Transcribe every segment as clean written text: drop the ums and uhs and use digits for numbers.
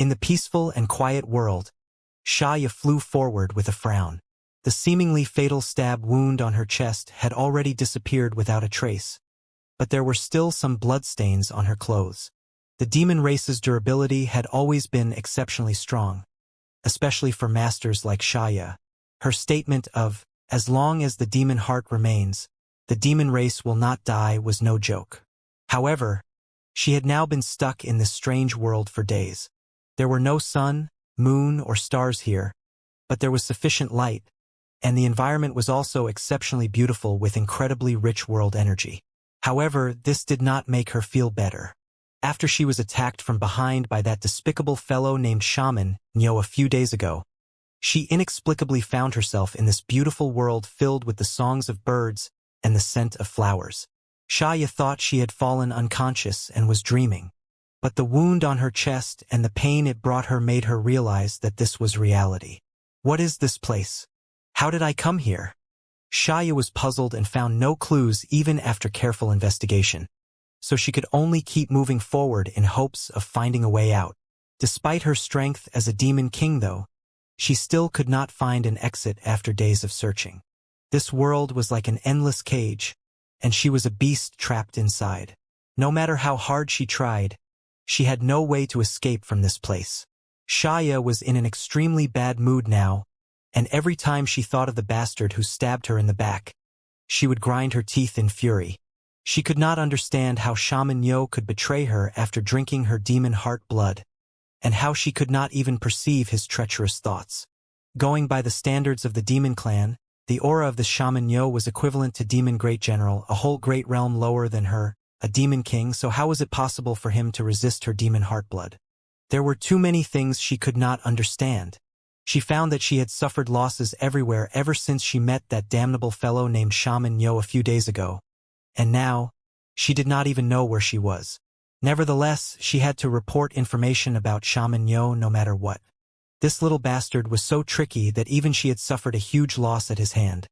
In the peaceful and quiet world, Xianxia flew forward with a frown. The seemingly fatal stab wound on her chest had already disappeared without a trace, but there were still some bloodstains on her clothes. The demon race's durability had always been exceptionally strong, especially for masters like Xianxia. Her statement of, "As long as the demon heart remains, the demon race will not die," was no joke. However, she had now been stuck in this strange world for days. There were no sun, moon, or stars here, but there was sufficient light, and the environment was also exceptionally beautiful with incredibly rich world energy. However, this did not make her feel better. After she was attacked from behind by that despicable fellow named Shaman Nyo a few days ago, she inexplicably found herself in this beautiful world filled with the songs of birds and the scent of flowers. Xianxia thought she had fallen unconscious and was dreaming, but the wound on her chest and the pain it brought her made her realize that this was reality. What is this place? How did I come here? Xianxia was puzzled and found no clues even after careful investigation, so she could only keep moving forward in hopes of finding a way out. Despite her strength as a demon king, though, she still could not find an exit after days of searching. This world was like an endless cage, and she was a beast trapped inside. No matter how hard she tried, she had no way to escape from this place. Xianxia was in an extremely bad mood now, and every time she thought of the bastard who stabbed her in the back, she would grind her teeth in fury. She could not understand how Shaman Nyo could betray her after drinking her demon heart blood, and how she could not even perceive his treacherous thoughts. Going by the standards of the demon clan, the aura of the Shaman Nyo was equivalent to demon great general, a whole great realm lower than her, a demon king, so how was it possible for him to resist her demon heart blood? There were too many things she could not understand. She found that she had suffered losses everywhere ever since she met that damnable fellow named Shaman Nyo a few days ago, and now, she did not even know where she was. Nevertheless, she had to report information about Shaman Nyo no matter what. This little bastard was so tricky that even she had suffered a huge loss at his hand.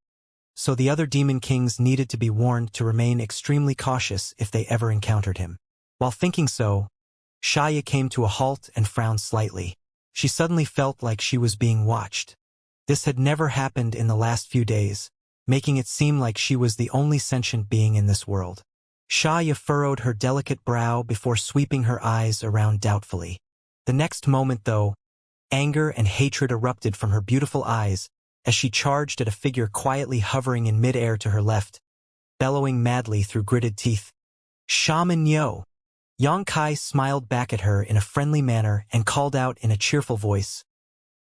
So the other demon kings needed to be warned to remain extremely cautious if they ever encountered him. While thinking so, Xianxia came to a halt and frowned slightly. She suddenly felt like she was being watched. This had never happened in the last few days, making it seem like she was the only sentient being in this world. Xianxia furrowed her delicate brow before sweeping her eyes around doubtfully. The next moment, though, anger and hatred erupted from her beautiful eyes as she charged at a figure quietly hovering in midair to her left, bellowing madly through gritted teeth. "Shaman Nyo!" Xianxia smiled back at her in a friendly manner and called out in a cheerful voice,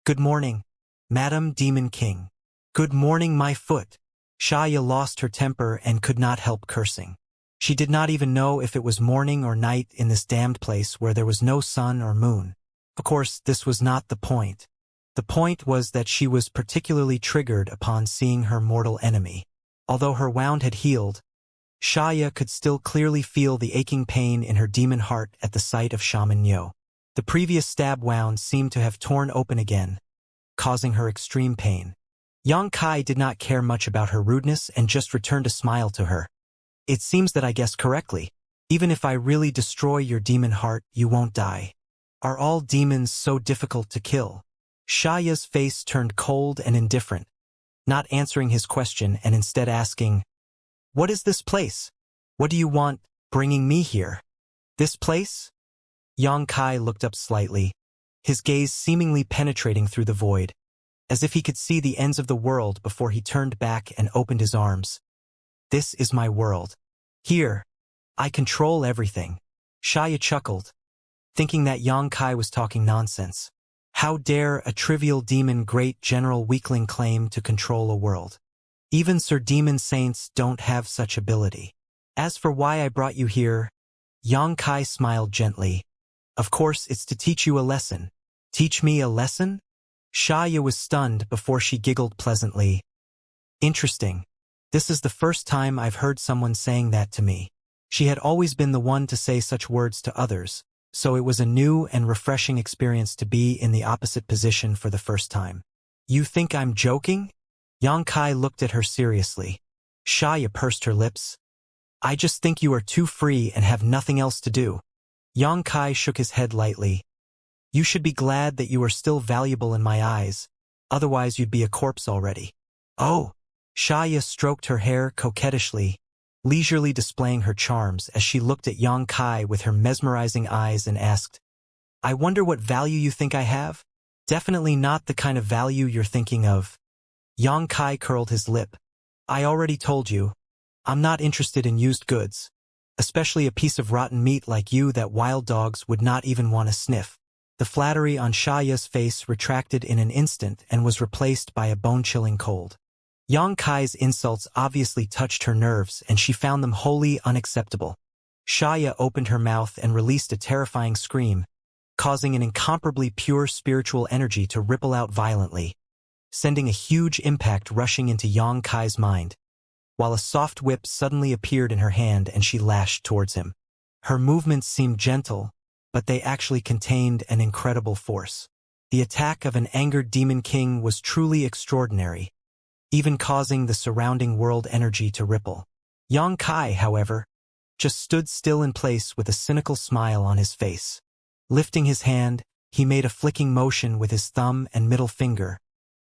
"Good morning, Madam Demon King." "Good morning, my foot." Xianxia lost her temper and could not help cursing. She did not even know if it was morning or night in this damned place where there was no sun or moon. Of course, this was not the point. The point was that she was particularly triggered upon seeing her mortal enemy. Although her wound had healed, Xianxia could still clearly feel the aching pain in her demon heart at the sight of Shaman Nyo. The previous stab wound seemed to have torn open again, causing her extreme pain. Xianxia did not care much about her rudeness and just returned a smile to her. "It seems that I guessed correctly. Even if I really destroy your demon heart, you won't die. Are all demons so difficult to kill?" Xianxia's face turned cold and indifferent, not answering his question and instead asking, "What is this place? What do you want bringing me here?" "This place?" Xianxia looked up slightly, his gaze seemingly penetrating through the void, as if he could see the ends of the world before he turned back and opened his arms. "This is my world. Here, I control everything." Xianxia chuckled, thinking that Xianxia was talking nonsense. How dare a trivial demon great general weakling claim to control a world? Even Sir Demon Saints don't have such ability. "As for why I brought you here," Xianxia smiled gently, "of course it's to teach you a lesson." "Teach me a lesson?" Xianxia was stunned before she giggled pleasantly. "Interesting. This is the first time I've heard someone saying that to me." She had always been the one to say such words to others, so it was a new and refreshing experience to be in the opposite position for the first time. "You think I'm joking?" Xianxia looked at her seriously. Xianxia pursed her lips. "I just think you are too free and have nothing else to do." Xianxia shook his head lightly. You should be glad that you are still valuable in my eyes, otherwise you'd be a corpse already. Oh! Xianxia stroked her hair coquettishly, leisurely displaying her charms as she looked at Yang Kai with her mesmerizing eyes and asked, I wonder what value you think I have? Definitely not the kind of value you're thinking of. Yang Kai curled his lip. I already told you, I'm not interested in used goods, especially a piece of rotten meat like you that wild dogs would not even want to sniff. The flattery on Xianxia's face retracted in an instant and was replaced by a bone-chilling cold. Yang Kai's insults obviously touched her nerves and she found them wholly unacceptable. Xianxia opened her mouth and released a terrifying scream, causing an incomparably pure spiritual energy to ripple out violently, sending a huge impact rushing into Yang Kai's mind, while a soft whip suddenly appeared in her hand and she lashed towards him. Her movements seemed gentle, but they actually contained an incredible force. The attack of an angered demon king was truly extraordinary, even causing the surrounding world energy to ripple. Yang Kai, however, just stood still in place with a cynical smile on his face. Lifting his hand, he made a flicking motion with his thumb and middle finger,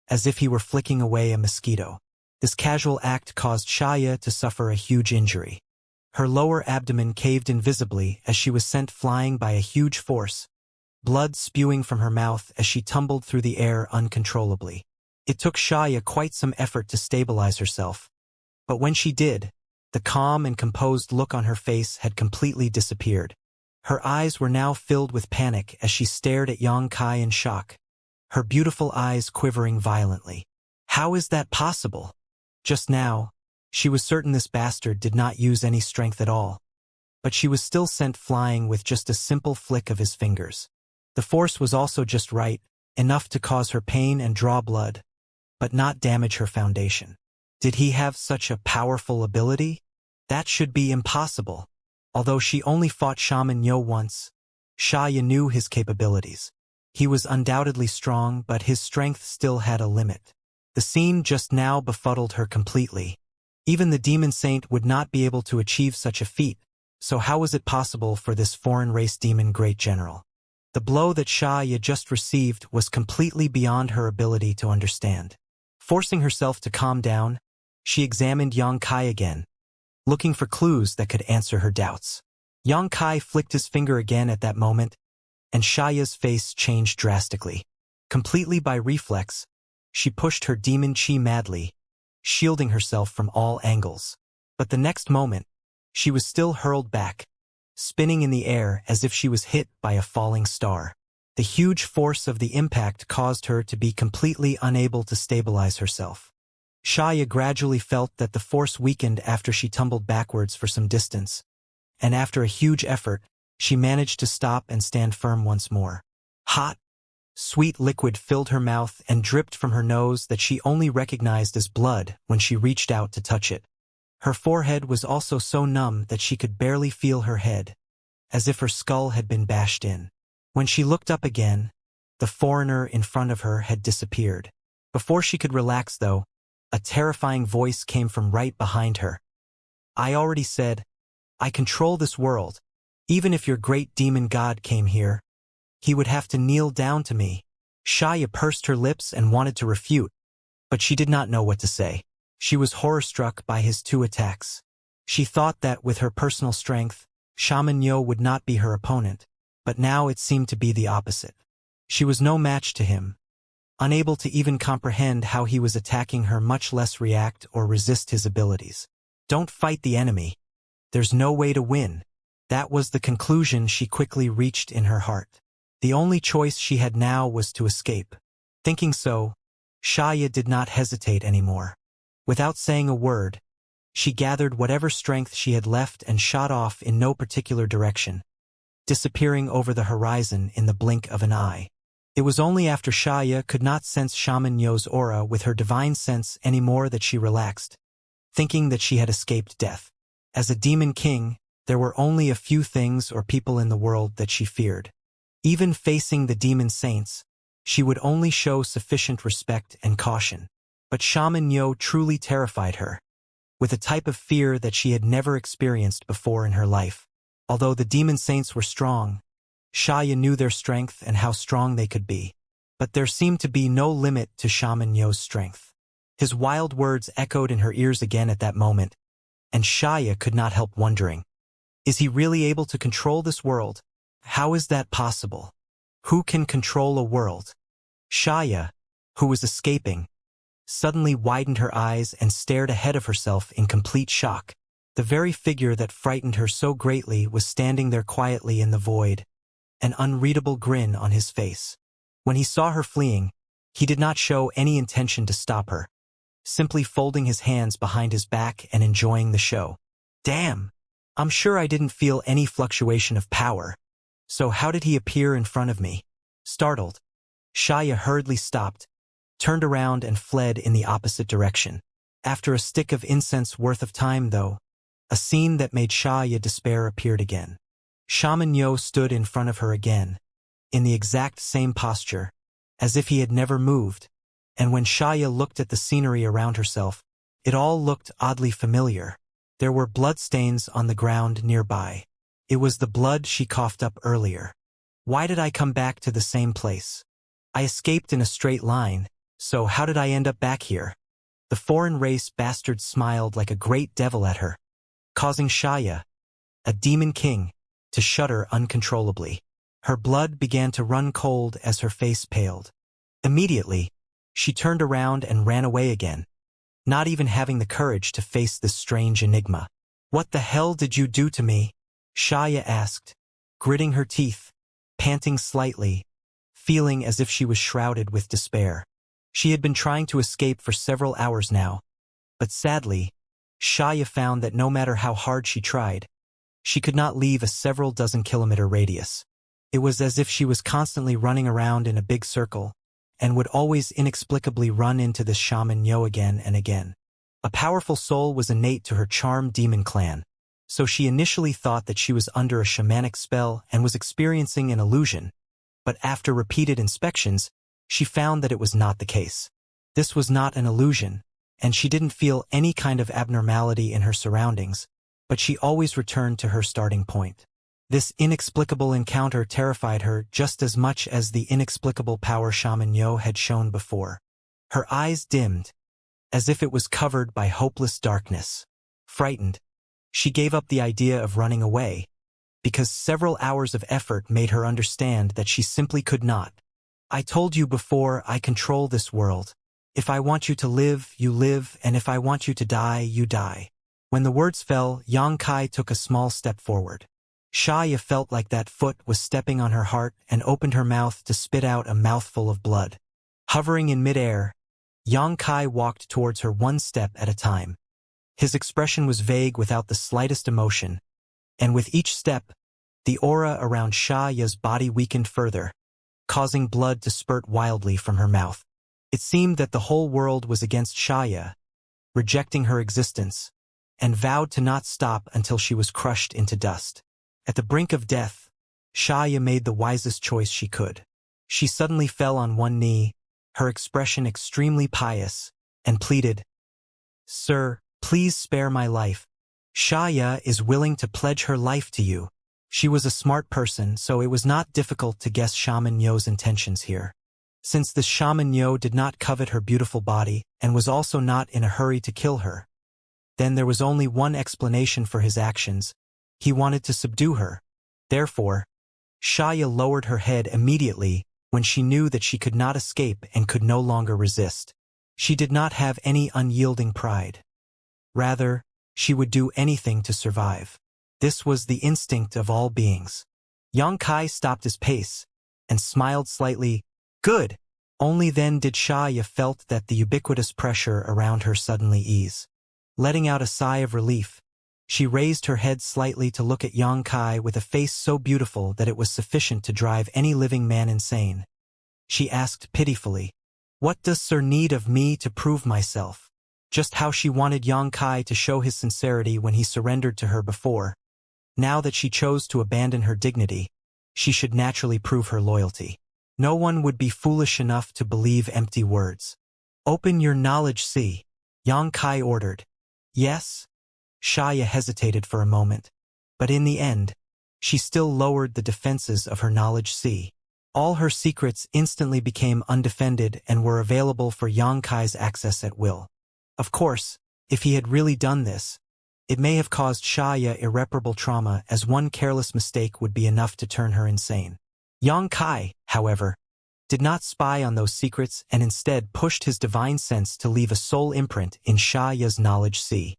as if he were flicking away a mosquito. This casual act caused Xianxia to suffer a huge injury. Her lower abdomen caved in visibly as she was sent flying by a huge force, blood spewing from her mouth as she tumbled through the air uncontrollably. It took Xianxia quite some effort to stabilize herself, but when she did, the calm and composed look on her face had completely disappeared. Her eyes were now filled with panic as she stared at Yang Kai in shock, her beautiful eyes quivering violently. How is that possible? Just now, she was certain this bastard did not use any strength at all, but she was still sent flying with just a simple flick of his fingers. The force was also just right, enough to cause her pain and draw blood, but not damage her foundation. Did he have such a powerful ability? That should be impossible. Although she only fought Shaman Yo once, Xianxia knew his capabilities. He was undoubtedly strong, but his strength still had a limit. The scene just now befuddled her completely. Even the demon saint would not be able to achieve such a feat, so how was it possible for this foreign race demon great general? The blow that Xianxia just received was completely beyond her ability to understand. Forcing herself to calm down, she examined Yang Kai again, looking for clues that could answer her doubts. Yang Kai flicked his finger again at that moment, and Xianxia's face changed drastically. Completely by reflex, she pushed her demon chi madly, shielding herself from all angles. But the next moment, she was still hurled back, spinning in the air as if she was hit by a falling star. The huge force of the impact caused her to be completely unable to stabilize herself. Xianxia gradually felt that the force weakened after she tumbled backwards for some distance, and after a huge effort, she managed to stop and stand firm once more. Hot, sweet liquid filled her mouth and dripped from her nose that she only recognized as blood when she reached out to touch it. Her forehead was also so numb that she could barely feel her head, as if her skull had been bashed in. When she looked up again, the foreigner in front of her had disappeared. Before she could relax, though, a terrifying voice came from right behind her. I already said, I control this world. Even if your great demon god came here, he would have to kneel down to me. Xianxia pursed her lips and wanted to refute, but she did not know what to say. She was horror-struck by his two attacks. She thought that with her personal strength, Shaman Yo would not be her opponent, but now it seemed to be the opposite. She was no match to him, unable to even comprehend how he was attacking her, much less react or resist his abilities. Don't fight the enemy. There's no way to win. That was the conclusion she quickly reached in her heart. The only choice she had now was to escape. Thinking so, Xianxia did not hesitate anymore. Without saying a word, she gathered whatever strength she had left and shot off in no particular direction, disappearing over the horizon in the blink of an eye. It was only after Xianxia could not sense Shaman Yo's aura with her divine sense anymore that she relaxed, thinking that she had escaped death. As a demon king, there were only a few things or people in the world that she feared. Even facing the demon saints, she would only show sufficient respect and caution. But Shaman Yo truly terrified her, with a type of fear that she had never experienced before in her life. Although the demon saints were strong, Xianxia knew their strength and how strong they could be. But there seemed to be no limit to Shaman Yo's strength. His wild words echoed in her ears again at that moment, and Xianxia could not help wondering. Is he really able to control this world? How is that possible? Who can control a world? Xianxia, who was escaping, suddenly widened her eyes and stared ahead of herself in complete shock. The very figure that frightened her so greatly was standing there quietly in the void, an unreadable grin on his face. When he saw her fleeing, he did not show any intention to stop her, simply folding his hands behind his back and enjoying the show. Damn! I'm sure I didn't feel any fluctuation of power. So how did he appear in front of me? Startled, Xianxia hurriedly stopped, turned around and fled in the opposite direction. After a stick of incense worth of time, though, a scene that made Xianxia despair appeared again. Shaman Yo stood in front of her again, in the exact same posture, as if he had never moved, and when Xianxia looked at the scenery around herself, it all looked oddly familiar. There were bloodstains on the ground nearby. It was the blood she coughed up earlier. Why did I come back to the same place? I escaped in a straight line, so how did I end up back here? The foreign race bastard smiled like a great devil at her, causing Xianxia, a demon king, to shudder uncontrollably. Her blood began to run cold as her face paled. Immediately, she turned around and ran away again, not even having the courage to face this strange enigma. What the hell did you do to me? Xianxia asked, gritting her teeth, panting slightly, feeling as if she was shrouded with despair. She had been trying to escape for several hours now, but sadly, Xianxia found that no matter how hard she tried, she could not leave a several dozen kilometer radius. It was as if she was constantly running around in a big circle, and would always inexplicably run into this Shaman Yo again and again. A powerful soul was innate to her charmed demon clan, so she initially thought that she was under a shamanic spell and was experiencing an illusion, but after repeated inspections, she found that it was not the case. This was not an illusion, and she didn't feel any kind of abnormality in her surroundings, but she always returned to her starting point. This inexplicable encounter terrified her just as much as the inexplicable power Shaman Yo had shown before. Her eyes dimmed, as if it was covered by hopeless darkness. Frightened, she gave up the idea of running away, because several hours of effort made her understand that she simply could not. I told you before, I control this world. If I want you to live, you live, and if I want you to die, you die. When the words fell, Xianxia took a small step forward. Xianxia felt like that foot was stepping on her heart and opened her mouth to spit out a mouthful of blood. Hovering in midair, Xianxia walked towards her one step at a time. His expression was vague without the slightest emotion, and with each step, the aura around Xianxia's body weakened further, causing blood to spurt wildly from her mouth. It seemed that the whole world was against Xianxia, rejecting her existence, and vowed to not stop until she was crushed into dust. At the brink of death, Xianxia made the wisest choice she could. She suddenly fell on one knee, her expression extremely pious, and pleaded, "Sir, please spare my life. Xianxia is willing to pledge her life to you." She was a smart person, so it was not difficult to guess Shaman Yo's intentions here. Since the Shaman Yo did not covet her beautiful body and was also not in a hurry to kill her, then there was only one explanation for his actions. He wanted to subdue her. Therefore, Xianxia lowered her head immediately when she knew that she could not escape and could no longer resist. She did not have any unyielding pride. Rather, she would do anything to survive. This was the instinct of all beings. Xianxia stopped his pace and smiled slightly. Good! Only then did Xianxia felt that the ubiquitous pressure around her suddenly ease. Letting out a sigh of relief, she raised her head slightly to look at Xianxia with a face so beautiful that it was sufficient to drive any living man insane. She asked pitifully, "What does Sir need of me to prove myself?" Just how she wanted Xianxia to show his sincerity when he surrendered to her before. Now that she chose to abandon her dignity, she should naturally prove her loyalty. No one would be foolish enough to believe empty words. "Open your knowledge, see," Xianxia ordered. "Yes?" Xianxia hesitated for a moment, but in the end, she still lowered the defenses of her knowledge sea. All her secrets instantly became undefended and were available for Xianxia's access at will. Of course, if he had really done this, it may have caused Xianxia irreparable trauma, as one careless mistake would be enough to turn her insane. Xianxia, however, did not spy on those secrets and instead pushed his divine sense to leave a soul imprint in Xianxia's knowledge sea.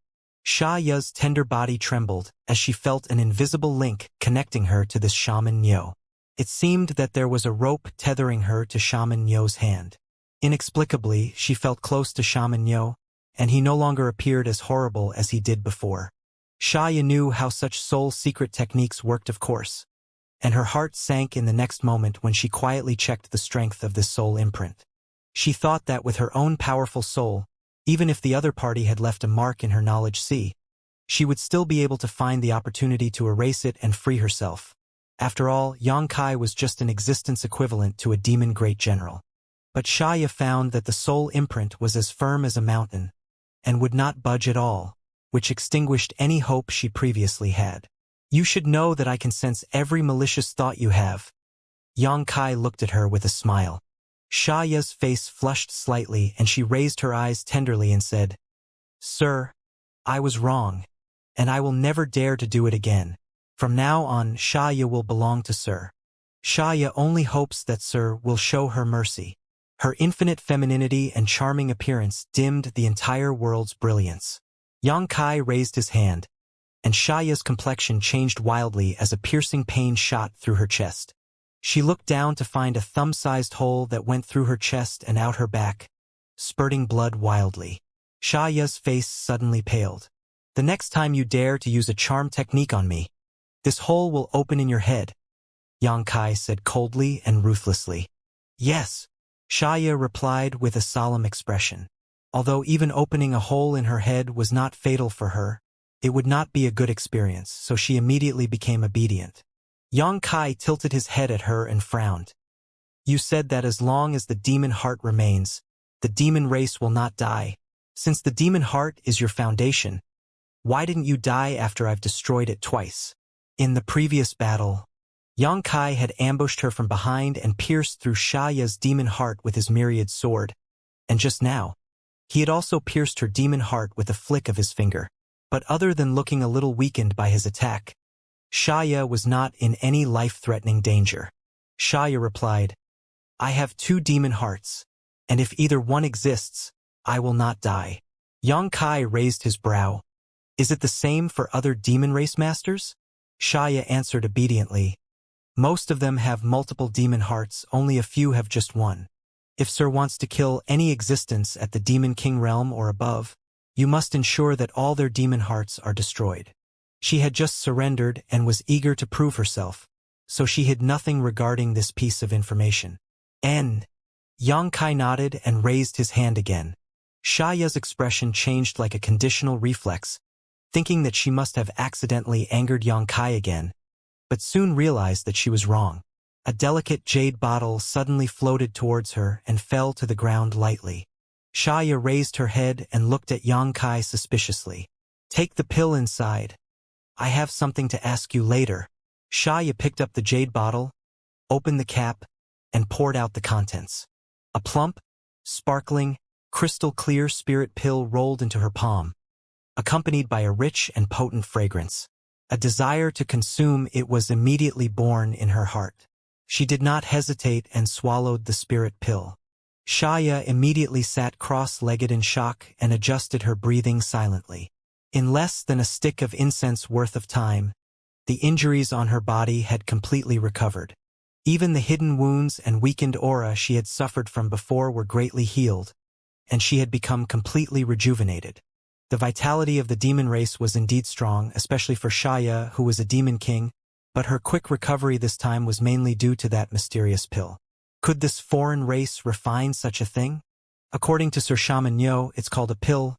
Xianxia's tender body trembled as she felt an invisible link connecting her to this shaman Niu. It seemed that there was a rope tethering her to shaman Niu's hand. Inexplicably, she felt close to shaman Niu, and he no longer appeared as horrible as he did before. Xianxia knew how such soul secret techniques worked, of course, and her heart sank in the next moment when she quietly checked the strength of this soul imprint. She thought that with her own powerful soul, even if the other party had left a mark in her knowledge sea, she would still be able to find the opportunity to erase it and free herself. After all, Xianxia was just an existence equivalent to a demon great general. But Xianxia found that the soul imprint was as firm as a mountain, and would not budge at all, which extinguished any hope she previously had. You should know that I can sense every malicious thought you have. Xianxia looked at her with a smile. Xianxia's face flushed slightly and she raised her eyes tenderly and said, "Sir, I was wrong, and I will never dare to do it again. From now on, Xianxia will belong to Sir. Xianxia only hopes that Sir will show her mercy." Her infinite femininity and charming appearance dimmed the entire world's brilliance. Xianxia raised his hand, and Xianxia's complexion changed wildly as a piercing pain shot through her chest. She looked down to find a thumb-sized hole that went through her chest and out her back, spurting blood wildly. Xianxia's face suddenly paled. "The next time you dare to use a charm technique on me, this hole will open in your head," Xianxia said coldly and ruthlessly. "Yes," Xianxia replied with a solemn expression. Although even opening a hole in her head was not fatal for her, it would not be a good experience, so she immediately became obedient. Xianxia tilted his head at her and frowned. "You said that as long as the demon heart remains, the demon race will not die. Since the demon heart is your foundation, why didn't you die after I've destroyed it twice?" In the previous battle, Xianxia had ambushed her from behind and pierced through Xianxia's demon heart with his myriad sword, and just now, he had also pierced her demon heart with a flick of his finger. But other than looking a little weakened by his attack, Xianxia was not in any life-threatening danger. Xianxia replied, "I have 2 demon hearts, and if either one exists, I will not die." Xianxia raised his brow. "Is it the same for other demon race masters?" Xianxia answered obediently, "Most of them have multiple demon hearts, only a few have just one. If Sir wants to kill any existence at the Demon King realm or above, you must ensure that all their demon hearts are destroyed." She had just surrendered and was eager to prove herself, so she hid nothing regarding this piece of information. "N." Xianxia nodded and raised his hand again. Xianxia's expression changed like a conditional reflex, thinking that she must have accidentally angered Xianxia again, but soon realized that she was wrong. A delicate jade bottle suddenly floated towards her and fell to the ground lightly. Xianxia raised her head and looked at Xianxia suspiciously. "Take the pill inside. I have something to ask you later." Xianxia picked up the jade bottle, opened the cap, and poured out the contents. A plump, sparkling, crystal-clear spirit pill rolled into her palm, accompanied by a rich and potent fragrance. A desire to consume it was immediately born in her heart. She did not hesitate and swallowed the spirit pill. Xianxia immediately sat cross-legged in shock and adjusted her breathing silently. In less than a stick of incense worth of time, the injuries on her body had completely recovered. Even the hidden wounds and weakened aura she had suffered from before were greatly healed, and she had become completely rejuvenated. The vitality of the demon race was indeed strong, especially for Xianxia, who was a demon king, but her quick recovery this time was mainly due to that mysterious pill. Could this foreign race refine such a thing? According to Sir Shaman Niu, it's called a pill.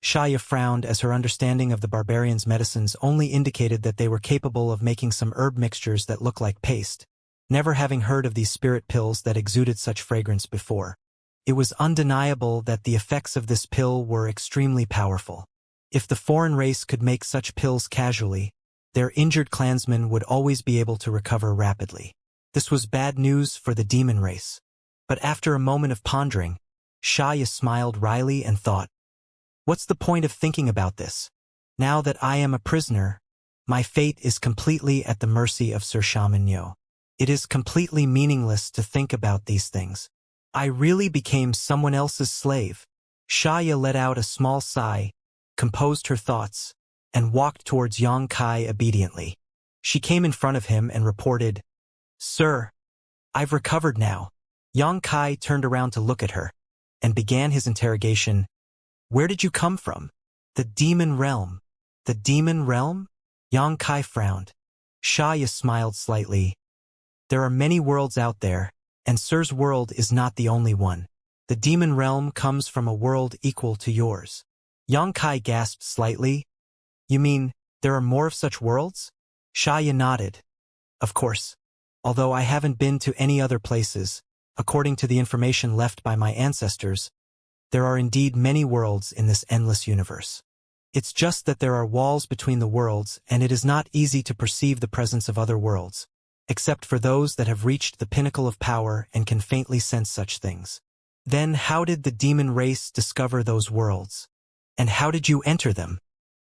Xianxia frowned as her understanding of the barbarians' medicines only indicated that they were capable of making some herb mixtures that look like paste, never having heard of these spirit pills that exuded such fragrance before. It was undeniable that the effects of this pill were extremely powerful. If the foreign race could make such pills casually, their injured clansmen would always be able to recover rapidly. This was bad news for the demon race. But after a moment of pondering, Xianxia smiled wryly and thought, "What's the point of thinking about this? Now that I am a prisoner, my fate is completely at the mercy of Sir Shaman Yo. It is completely meaningless to think about these things. I really became someone else's slave." Xianxia let out a small sigh, composed her thoughts, and walked towards Yang Kai obediently. She came in front of him and reported, "Sir, I've recovered now." Yang Kai turned around to look at her, and began his interrogation. "Where did you come from?" "The demon realm." "The demon realm?" Yang Kai frowned. Xianxia smiled slightly. "There are many worlds out there, and Sir's world is not the only one. The demon realm comes from a world equal to yours." Yang Kai gasped slightly. "You mean, there are more of such worlds?" Xianxia nodded. "Of course. Although I haven't been to any other places, according to the information left by my ancestors, there are indeed many worlds in this endless universe. It's just that there are walls between the worlds, and it is not easy to perceive the presence of other worlds, except for those that have reached the pinnacle of power and can faintly sense such things." "Then how did the demon race discover those worlds? And how did you enter them?"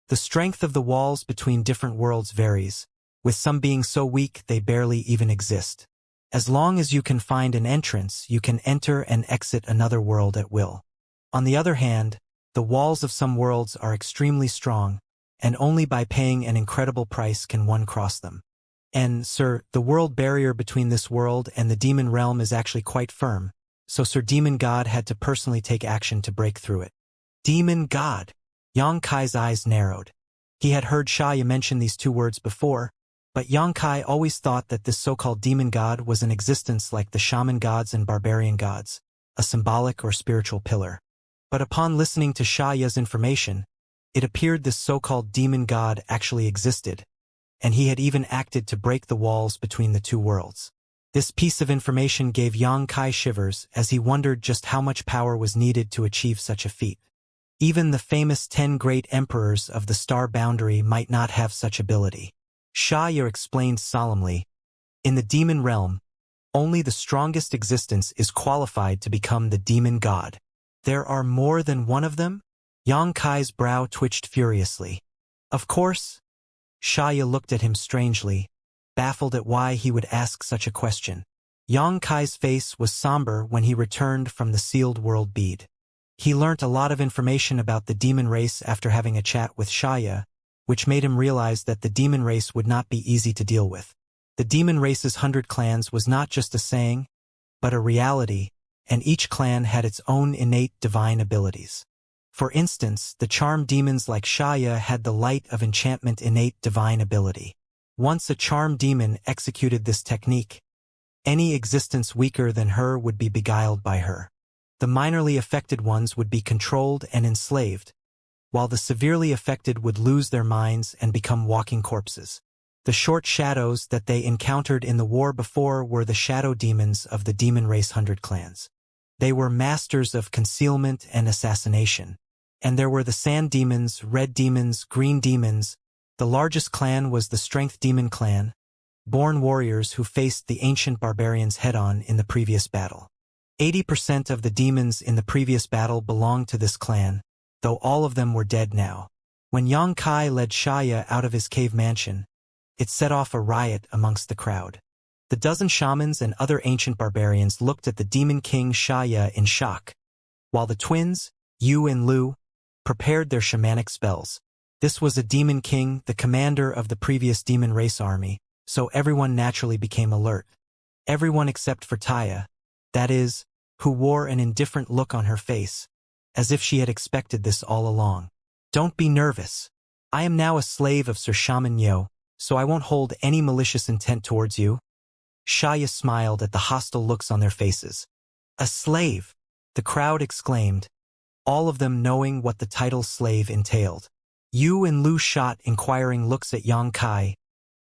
"The strength of the walls between different worlds varies, with some being so weak they barely even exist. As long as you can find an entrance, you can enter and exit another world at will. On the other hand, the walls of some worlds are extremely strong, and only by paying an incredible price can one cross them. And, sir, the world barrier between this world and the demon realm is actually quite firm, so Sir Demon God had to personally take action to break through it." "Demon God?" Yang Kai's eyes narrowed. He had heard Xianxia mention these two words before, but Yang Kai always thought that this so-called demon god was an existence like the shaman gods and barbarian gods, a symbolic or spiritual pillar. But upon listening to Xianxia's information, it appeared this so-called demon god actually existed, and he had even acted to break the walls between the two worlds. This piece of information gave Yang Kai shivers as he wondered just how much power was needed to achieve such a feat. Even the famous 10 great emperors of the star boundary might not have such ability. Xianxia explained solemnly, "In the demon realm, only the strongest existence is qualified to become the demon god." "There are more than one of them?" Yang Kai's brow twitched furiously. "Of course." Xianxia looked at him strangely, baffled at why he would ask such a question. Yang Kai's face was somber when he returned from the sealed world bead. He learnt a lot of information about the demon race after having a chat with Xianxia, which made him realize that the demon race would not be easy to deal with. The demon race's 100 clans was not just a saying, but a reality, and each clan had its own innate divine abilities. For instance, the charm demons like Xianxia had the light of enchantment innate divine ability. Once a charm demon executed this technique, any existence weaker than her would be beguiled by her. The minorly affected ones would be controlled and enslaved, while the severely affected would lose their minds and become walking corpses. The short shadows that they encountered in the war before were the shadow demons of the demon race 100 clans. They were masters of concealment and assassination. And there were the sand demons, red demons, green demons. The largest clan was the strength demon clan, born warriors who faced the ancient barbarians head-on in the previous battle. 80% of the demons in the previous battle belonged to this clan, though all of them were dead now. When Yang Kai led Xianxia out of his cave mansion, it set off a riot amongst the crowd. The dozen shamans and other ancient barbarians looked at the demon king Xianxia in shock, while the twins, Yu and Lu, prepared their shamanic spells. This was a demon king, the commander of the previous demon race army, so everyone naturally became alert. Everyone except for Taya, that is, who wore an indifferent look on her face, as if she had expected this all along. "Don't be nervous. I am now a slave of Sir Shaman Yo, so I won't hold any malicious intent towards you." Xianxia smiled at the hostile looks on their faces. "A slave!" the crowd exclaimed, all of them knowing what the title slave entailed. Yu and Lu shot inquiring looks at Yang Kai,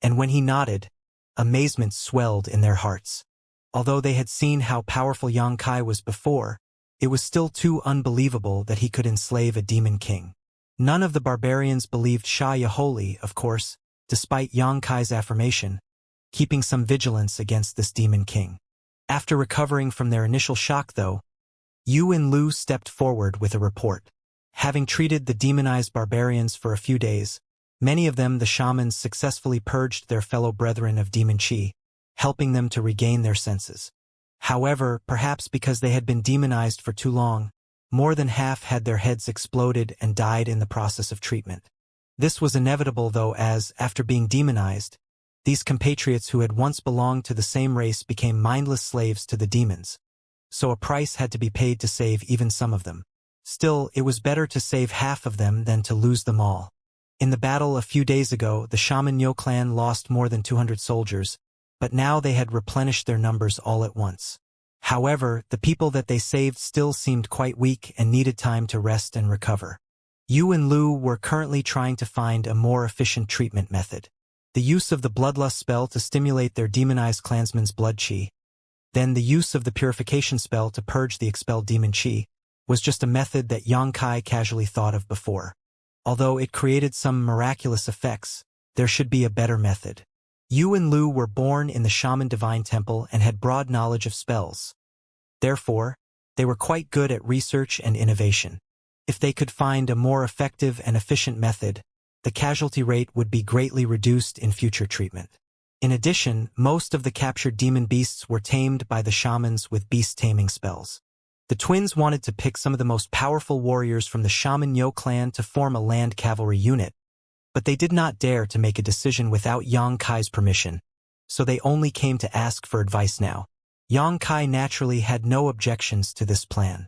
and when he nodded, amazement swelled in their hearts. Although they had seen how powerful Yang Kai was before, it was still too unbelievable that he could enslave a demon king. None of the barbarians believed Xianxia wholly, of course, despite Yang Kai's affirmation, keeping some vigilance against this demon king. After recovering from their initial shock, though, Yu and Lu stepped forward with a report. Having treated the demonized barbarians for a few days, many of them, the shamans, successfully purged their fellow brethren of demon chi, helping them to regain their senses. However, perhaps because they had been demonized for too long, more than half had their heads exploded and died in the process of treatment. This was inevitable, though, as, after being demonized, these compatriots who had once belonged to the same race became mindless slaves to the demons. So a price had to be paid to save even some of them. Still, it was better to save half of them than to lose them all. In the battle a few days ago, the Shaman Yo clan lost more than 200 soldiers, but now they had replenished their numbers all at once. However, the people that they saved still seemed quite weak and needed time to rest and recover. Yu and Lu were currently trying to find a more efficient treatment method. The use of the bloodlust spell to stimulate their demonized clansmen's blood chi, then the use of the purification spell to purge the expelled demon chi, was just a method that Yang Kai casually thought of before. Although it created some miraculous effects, there should be a better method. Yu and Lu were born in the Shaman Divine Temple and had broad knowledge of spells. Therefore, they were quite good at research and innovation. If they could find a more effective and efficient method, the casualty rate would be greatly reduced in future treatment. In addition, most of the captured demon beasts were tamed by the shamans with beast-taming spells. The twins wanted to pick some of the most powerful warriors from the Shaman Yo clan to form a land cavalry unit, but they did not dare to make a decision without Yang Kai's permission, so they only came to ask for advice now. Yang Kai naturally had no objections to this plan.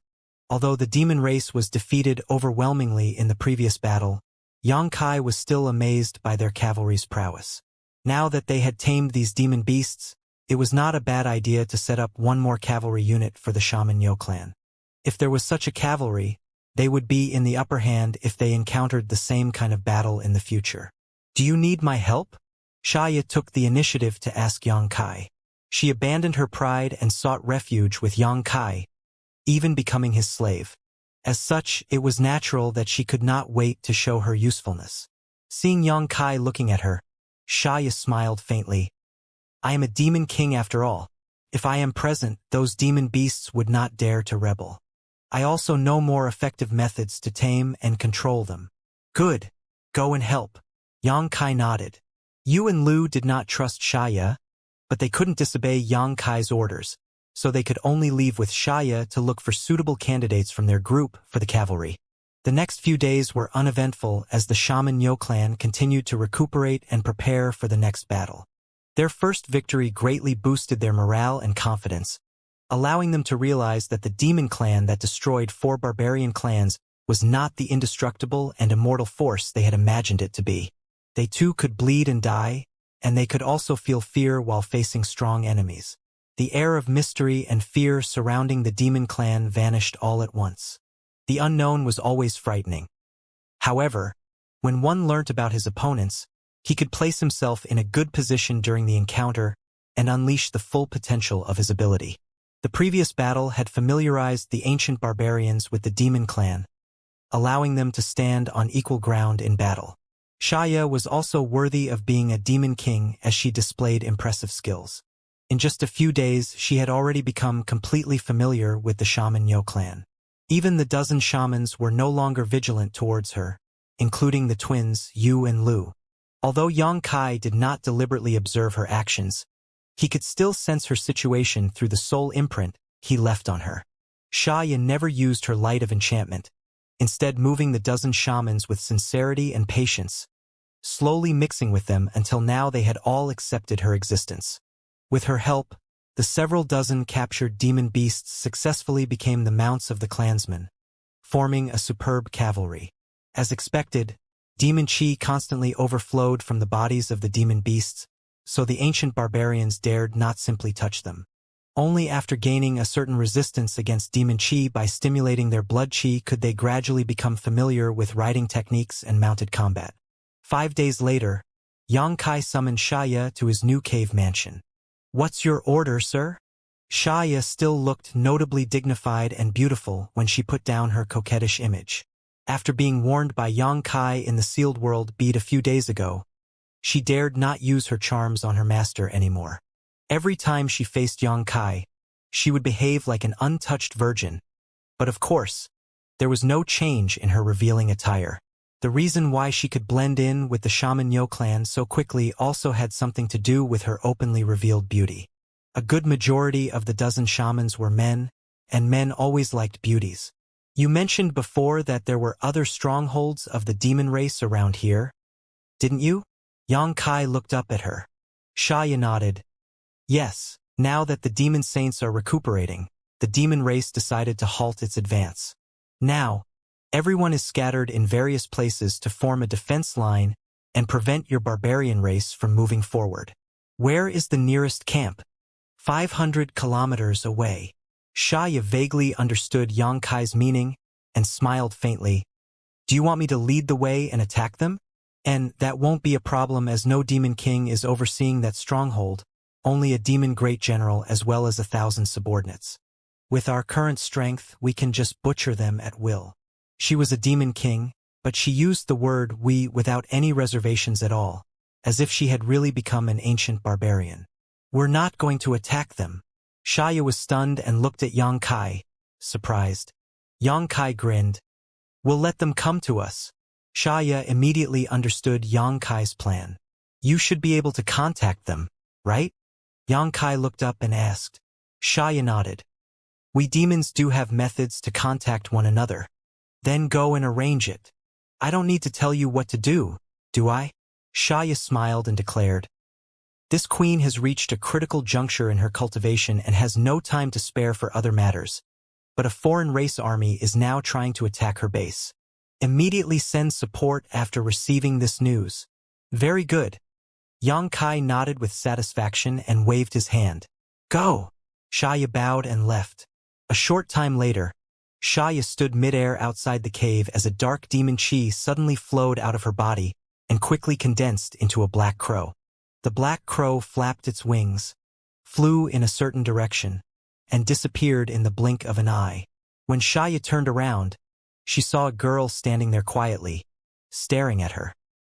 Although the demon race was defeated overwhelmingly in the previous battle, Yang Kai was still amazed by their cavalry's prowess. Now that they had tamed these demon beasts, it was not a bad idea to set up one more cavalry unit for the Shaman Yo clan. If there was such a cavalry, they would be in the upper hand if they encountered the same kind of battle in the future. "Do you need my help?" Xianxia took the initiative to ask Yang Kai. She abandoned her pride and sought refuge with Yang Kai, even becoming his slave. As such, it was natural that she could not wait to show her usefulness. Seeing Yang Kai looking at her, Xianxia smiled faintly. "I am a demon king after all. If I am present, those demon beasts would not dare to rebel. I also know more effective methods to tame and control them." "Good. Go and help." Yang Kai nodded. Yu and Lu did not trust Xianxia, but they couldn't disobey Yang Kai's orders, so they could only leave with Xianxia to look for suitable candidates from their group for the cavalry. The next few days were uneventful as the Shaman Yo clan continued to recuperate and prepare for the next battle. Their first victory greatly boosted their morale and confidence, allowing them to realize that the demon clan that destroyed 4 barbarian clans was not the indestructible and immortal force they had imagined it to be. They too could bleed and die, and they could also feel fear while facing strong enemies. The air of mystery and fear surrounding the demon clan vanished all at once. The unknown was always frightening. However, when one learnt about his opponents, he could place himself in a good position during the encounter and unleash the full potential of his ability. The previous battle had familiarized the ancient barbarians with the demon clan, allowing them to stand on equal ground in battle. Xianxia was also worthy of being a demon king as she displayed impressive skills. In just a few days, she had already become completely familiar with the Shaman Yo clan. Even the dozen shamans were no longer vigilant towards her, including the twins Yu and Lu. Although Yang Kai did not deliberately observe her actions, he could still sense her situation through the soul imprint he left on her. Xianxia never used her light of enchantment, instead moving the dozen shamans with sincerity and patience, slowly mixing with them until now they had all accepted her existence. With her help, the several dozen captured demon beasts successfully became the mounts of the clansmen, forming a superb cavalry. As expected, demon chi constantly overflowed from the bodies of the demon beasts, so the ancient barbarians dared not simply touch them. Only after gaining a certain resistance against demon chi by stimulating their blood chi could they gradually become familiar with riding techniques and mounted combat. 5 days later, Yang Kai summoned Xianxia to his new cave mansion. "What's your order, sir?" Xianxia still looked notably dignified and beautiful when she put down her coquettish image. After being warned by Yang Kai in the sealed world bead a few days ago, She dared not use her charms on her master anymore. Every time she faced Yang Kai, she would behave like an untouched virgin. But of course, there was no change in her revealing attire. The reason why she could blend in with the Shaman Yo clan so quickly also had something to do with her openly revealed beauty. A good majority of the dozen shamans were men, and men always liked beauties. You mentioned before that there were other strongholds of the demon race around here, didn't you? Yang Kai looked up at her. Xianxia nodded. Yes, now that the demon saints are recuperating, the demon race decided to halt its advance. Now, everyone is scattered in various places to form a defense line and prevent your barbarian race from moving forward. Where is the nearest camp? 500 kilometers away. Xianxia vaguely understood Yang Kai's meaning and smiled faintly. Do you want me to lead the way and attack them? And that won't be a problem as no demon king is overseeing that stronghold, only a demon great general as well as 1,000 subordinates. With our current strength, we can just butcher them at will. She was a demon king, but she used the word we without any reservations at all, as if she had really become an ancient barbarian. We're not going to attack them. Xianxia was stunned and looked at Yang Kai, surprised. Yang Kai grinned. We'll let them come to us. Xianxia immediately understood Yang Kai's plan. You should be able to contact them, right? Yang Kai looked up and asked. Xianxia nodded. We demons do have methods to contact one another. Then go and arrange it. I don't need to tell you what to do, do I? Xianxia smiled and declared. This queen has reached a critical juncture in her cultivation and has no time to spare for other matters. But a foreign race army is now trying to attack her base. Immediately send support after receiving this news. Very good. Yang Kai nodded with satisfaction and waved his hand. Go! Xianxia bowed and left. A short time later, Xianxia stood midair outside the cave as a dark demon chi suddenly flowed out of her body and quickly condensed into a black crow. The black crow flapped its wings, flew in a certain direction, and disappeared in the blink of an eye. When Xianxia turned around, she saw a girl standing there quietly, staring at her.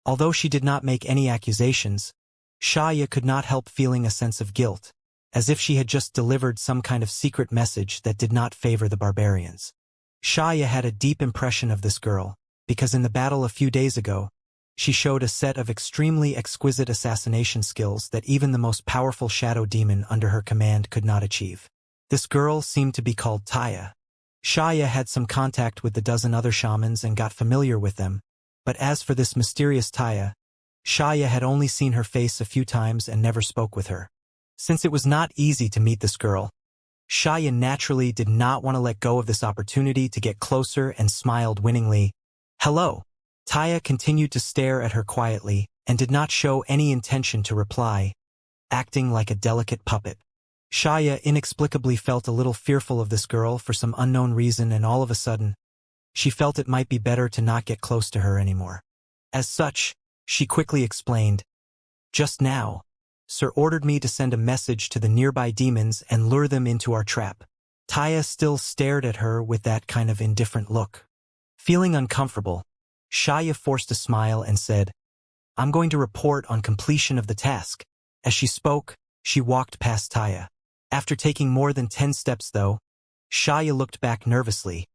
Although she did not make any accusations, Xianxia could not help feeling a sense of guilt, as if she had just delivered some kind of secret message that did not favor the barbarians. Xianxia had a deep impression of this girl, because in the battle a few days ago, she showed a set of extremely exquisite assassination skills that even the most powerful shadow demon under her command could not achieve. This girl seemed to be called Taya. Xianxia had some contact with the dozen other shamans and got familiar with them, but as for this mysterious Taya, Xianxia had only seen her face a few times and never spoke with her. Since it was not easy to meet this girl, Xianxia naturally did not want to let go of this opportunity to get closer and smiled winningly. Hello. Taya continued to stare at her quietly and did not show any intention to reply, acting like a delicate puppet. Xianxia inexplicably felt a little fearful of this girl for some unknown reason, and all of a sudden, she felt it might be better to not get close to her anymore. As such, she quickly explained, Just now, Sir ordered me to send a message to the nearby demons and lure them into our trap. Taya still stared at her with that kind of indifferent look. Feeling uncomfortable, Xianxia forced a smile and said, I'm going to report on completion of the task. As she spoke, she walked past Taya. After taking more than 10 steps though, Xianxia looked back nervously,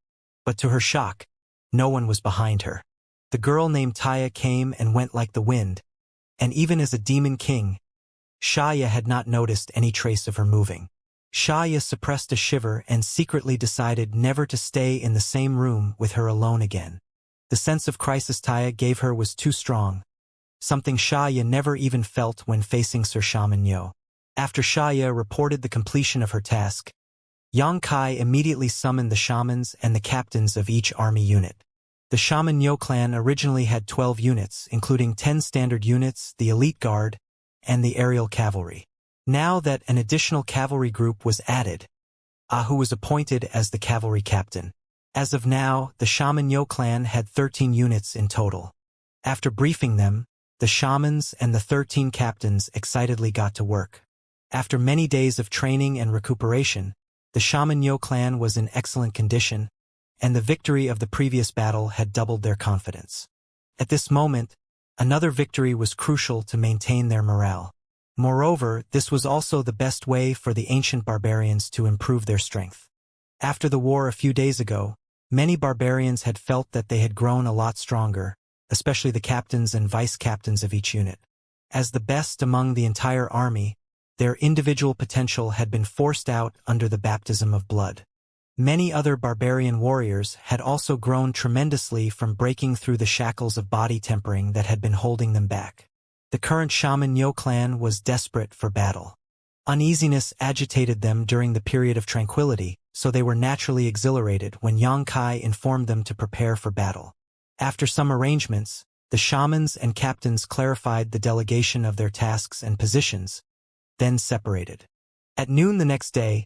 but to her shock, no one was behind her. The girl named Taya came and went like the wind, and even as a demon king, Xianxia had not noticed any trace of her moving. Xianxia suppressed a shiver and secretly decided never to stay in the same room with her alone again. The sense of crisis Taya gave her was too strong, something Xianxia never even felt when facing Sir Shaman Yo. After Xianxia reported the completion of her task, Yang Kai immediately summoned the shamans and the captains of each army unit. The Shaman Yo clan originally had 12 units, including 10 standard units, the elite guard, and the aerial cavalry. Now that an additional cavalry group was added, who was appointed as the cavalry captain. As of now, the Shaman Yo clan had 13 units in total. After briefing them, the shamans and the 13 captains excitedly got to work. After many days of training and recuperation, the Shaman Yo clan was in excellent condition, and the victory of the previous battle had doubled their confidence. At this moment, Another victory was crucial to maintain their morale. Moreover, this was also the best way for the ancient barbarians to improve their strength. After the war a few days ago, many barbarians had felt that they had grown a lot stronger, especially the captains and vice-captains of each unit. As the best among the entire army, their individual potential had been forced out under the baptism of blood. Many other barbarian warriors had also grown tremendously from breaking through the shackles of body tempering that had been holding them back. The current shaman Nyo clan was desperate for battle. Uneasiness agitated them during the period of tranquility, so they were naturally exhilarated when Yang Kai informed them to prepare for battle. After some arrangements, the shamans and captains clarified the delegation of their tasks and positions, then separated. At noon the next day,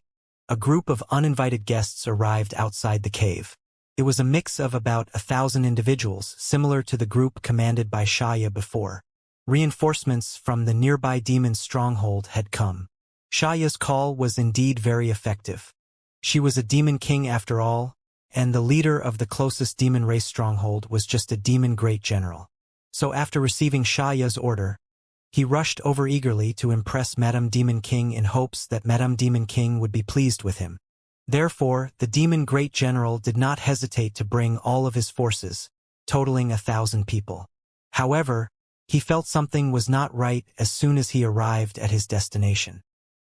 a group of uninvited guests arrived outside the cave. It was a mix of about 1,000 individuals, similar to the group commanded by Xianxia before. Reinforcements from the nearby demon stronghold had come. Xianxia's call was indeed very effective. She was a demon king after all, and the leader of the closest demon race stronghold was just a demon great general. So after receiving Xianxia's order, he rushed over eagerly to impress Madame Demon King in hopes that Madame Demon King would be pleased with him. Therefore, the demon great general did not hesitate to bring all of his forces, totaling 1,000 people. However, he felt something was not right as soon as he arrived at his destination.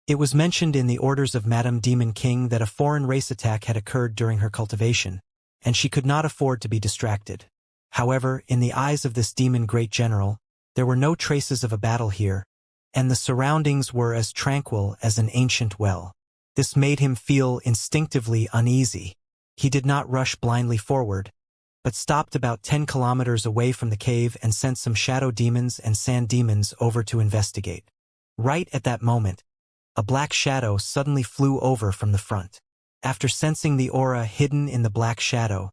It was mentioned in the orders of Madame Demon King that a foreign race attack had occurred during her cultivation, and she could not afford to be distracted. However, in the eyes of this demon great general, there were no traces of a battle here, and the surroundings were as tranquil as an ancient well. This made him feel instinctively uneasy. He did not rush blindly forward, but stopped about 10 kilometers away from the cave and sent some shadow demons and sand demons over to investigate. Right at that moment, a black shadow suddenly flew over from the front. After sensing the aura hidden in the black shadow,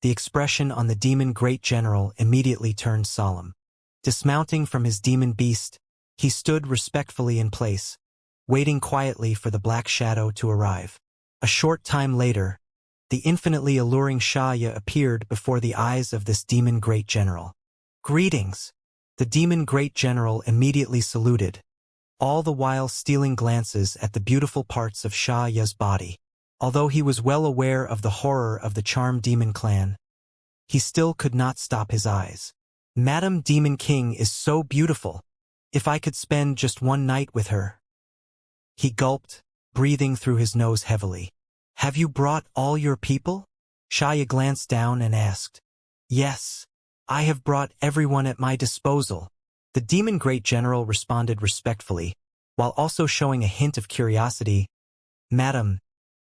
the expression on the demon great general immediately turned solemn. Dismounting from his demon beast, he stood respectfully in place, waiting quietly for the black shadow to arrive. A short time later, the infinitely alluring Xianxia appeared before the eyes of this demon great general. "Greetings!" The demon great general immediately saluted, all the while stealing glances at the beautiful parts of Xianxia's body. Although he was well aware of the horror of the charmed demon clan, he still could not stop his eyes. "Madame Demon King is so beautiful. If I could spend just one night with her." He gulped, breathing through his nose heavily. "Have you brought all your people?" Xianxia glanced down and asked. "Yes, I have brought everyone at my disposal." The demon great general responded respectfully, while also showing a hint of curiosity. "Madam,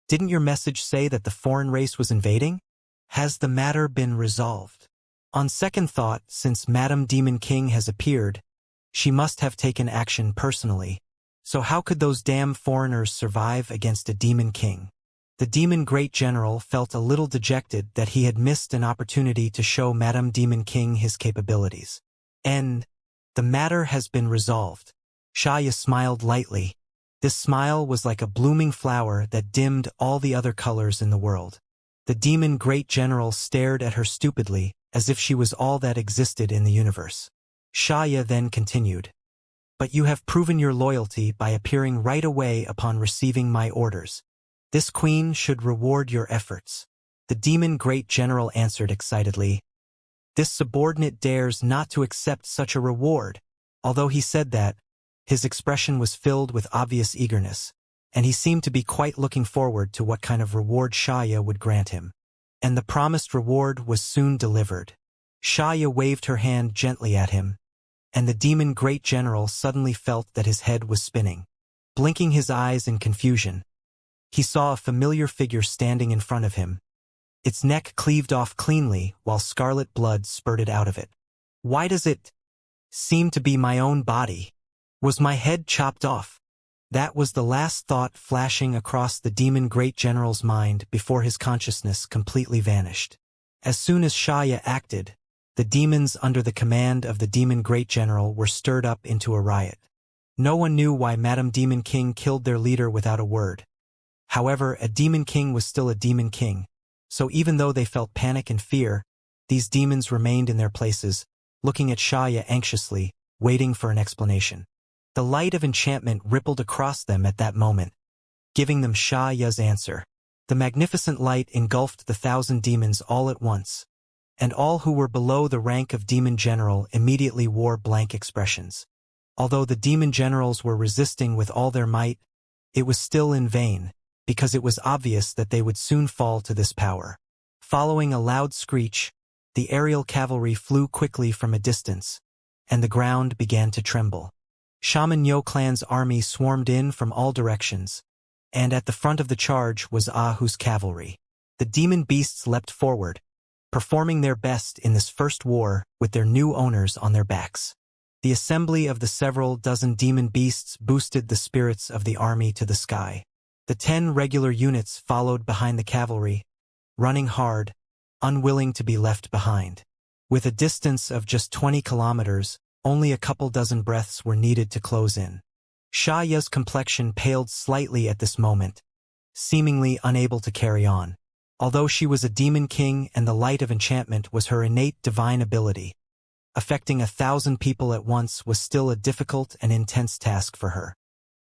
didn't your message say that the foreign race was invading? Has the matter been resolved?" On second thought, since Madame Demon King has appeared, she must have taken action personally. So how could those damn foreigners survive against a demon king? The demon great general felt a little dejected that he had missed an opportunity to show Madame Demon King his capabilities. "And the matter has been resolved." Xianxia smiled lightly. This smile was like a blooming flower that dimmed all the other colors in the world. The demon great general stared at her stupidly, as if she was all that existed in the universe. Xianxia then continued, "But you have proven your loyalty by appearing right away upon receiving my orders. This queen should reward your efforts." The demon great general answered excitedly, "This subordinate dares not to accept such a reward." Although he said that, his expression was filled with obvious eagerness, and he seemed to be quite looking forward to what kind of reward Xianxia would grant him. And the promised reward was soon delivered. Xianxia waved her hand gently at him, and the demon great general suddenly felt that his head was spinning. Blinking his eyes in confusion, he saw a familiar figure standing in front of him. Its neck cleaved off cleanly while scarlet blood spurted out of it. "Why does it seem to be my own body? Was my head chopped off?" That was the last thought flashing across the demon great general's mind before his consciousness completely vanished. As soon as Xianxia acted, the demons under the command of the demon great general were stirred up into a riot. No one knew why Madame Demon King killed their leader without a word. However, a demon king was still a demon king, so even though they felt panic and fear, these demons remained in their places, looking at Xianxia anxiously, waiting for an explanation. The light of enchantment rippled across them at that moment, giving them Xianxia's answer. The magnificent light engulfed the 1,000 demons all at once, and all who were below the rank of demon general immediately wore blank expressions. Although the demon generals were resisting with all their might, it was still in vain, because it was obvious that they would soon fall to this power. Following a loud screech, the aerial cavalry flew quickly from a distance, and the ground began to tremble. Shaman Yo clan's army swarmed in from all directions, and at the front of the charge was Ahu's cavalry. The demon beasts leapt forward, performing their best in this first war with their new owners on their backs. The assembly of the several dozen demon beasts boosted the spirits of the army to the sky. The 10 regular units followed behind the cavalry, running hard, unwilling to be left behind. With a distance of just 20 kilometers, only a couple dozen breaths were needed to close in. Xianxia's complexion paled slightly at this moment, seemingly unable to carry on. Although she was a demon king and the light of enchantment was her innate divine ability, affecting 1,000 people at once was still a difficult and intense task for her.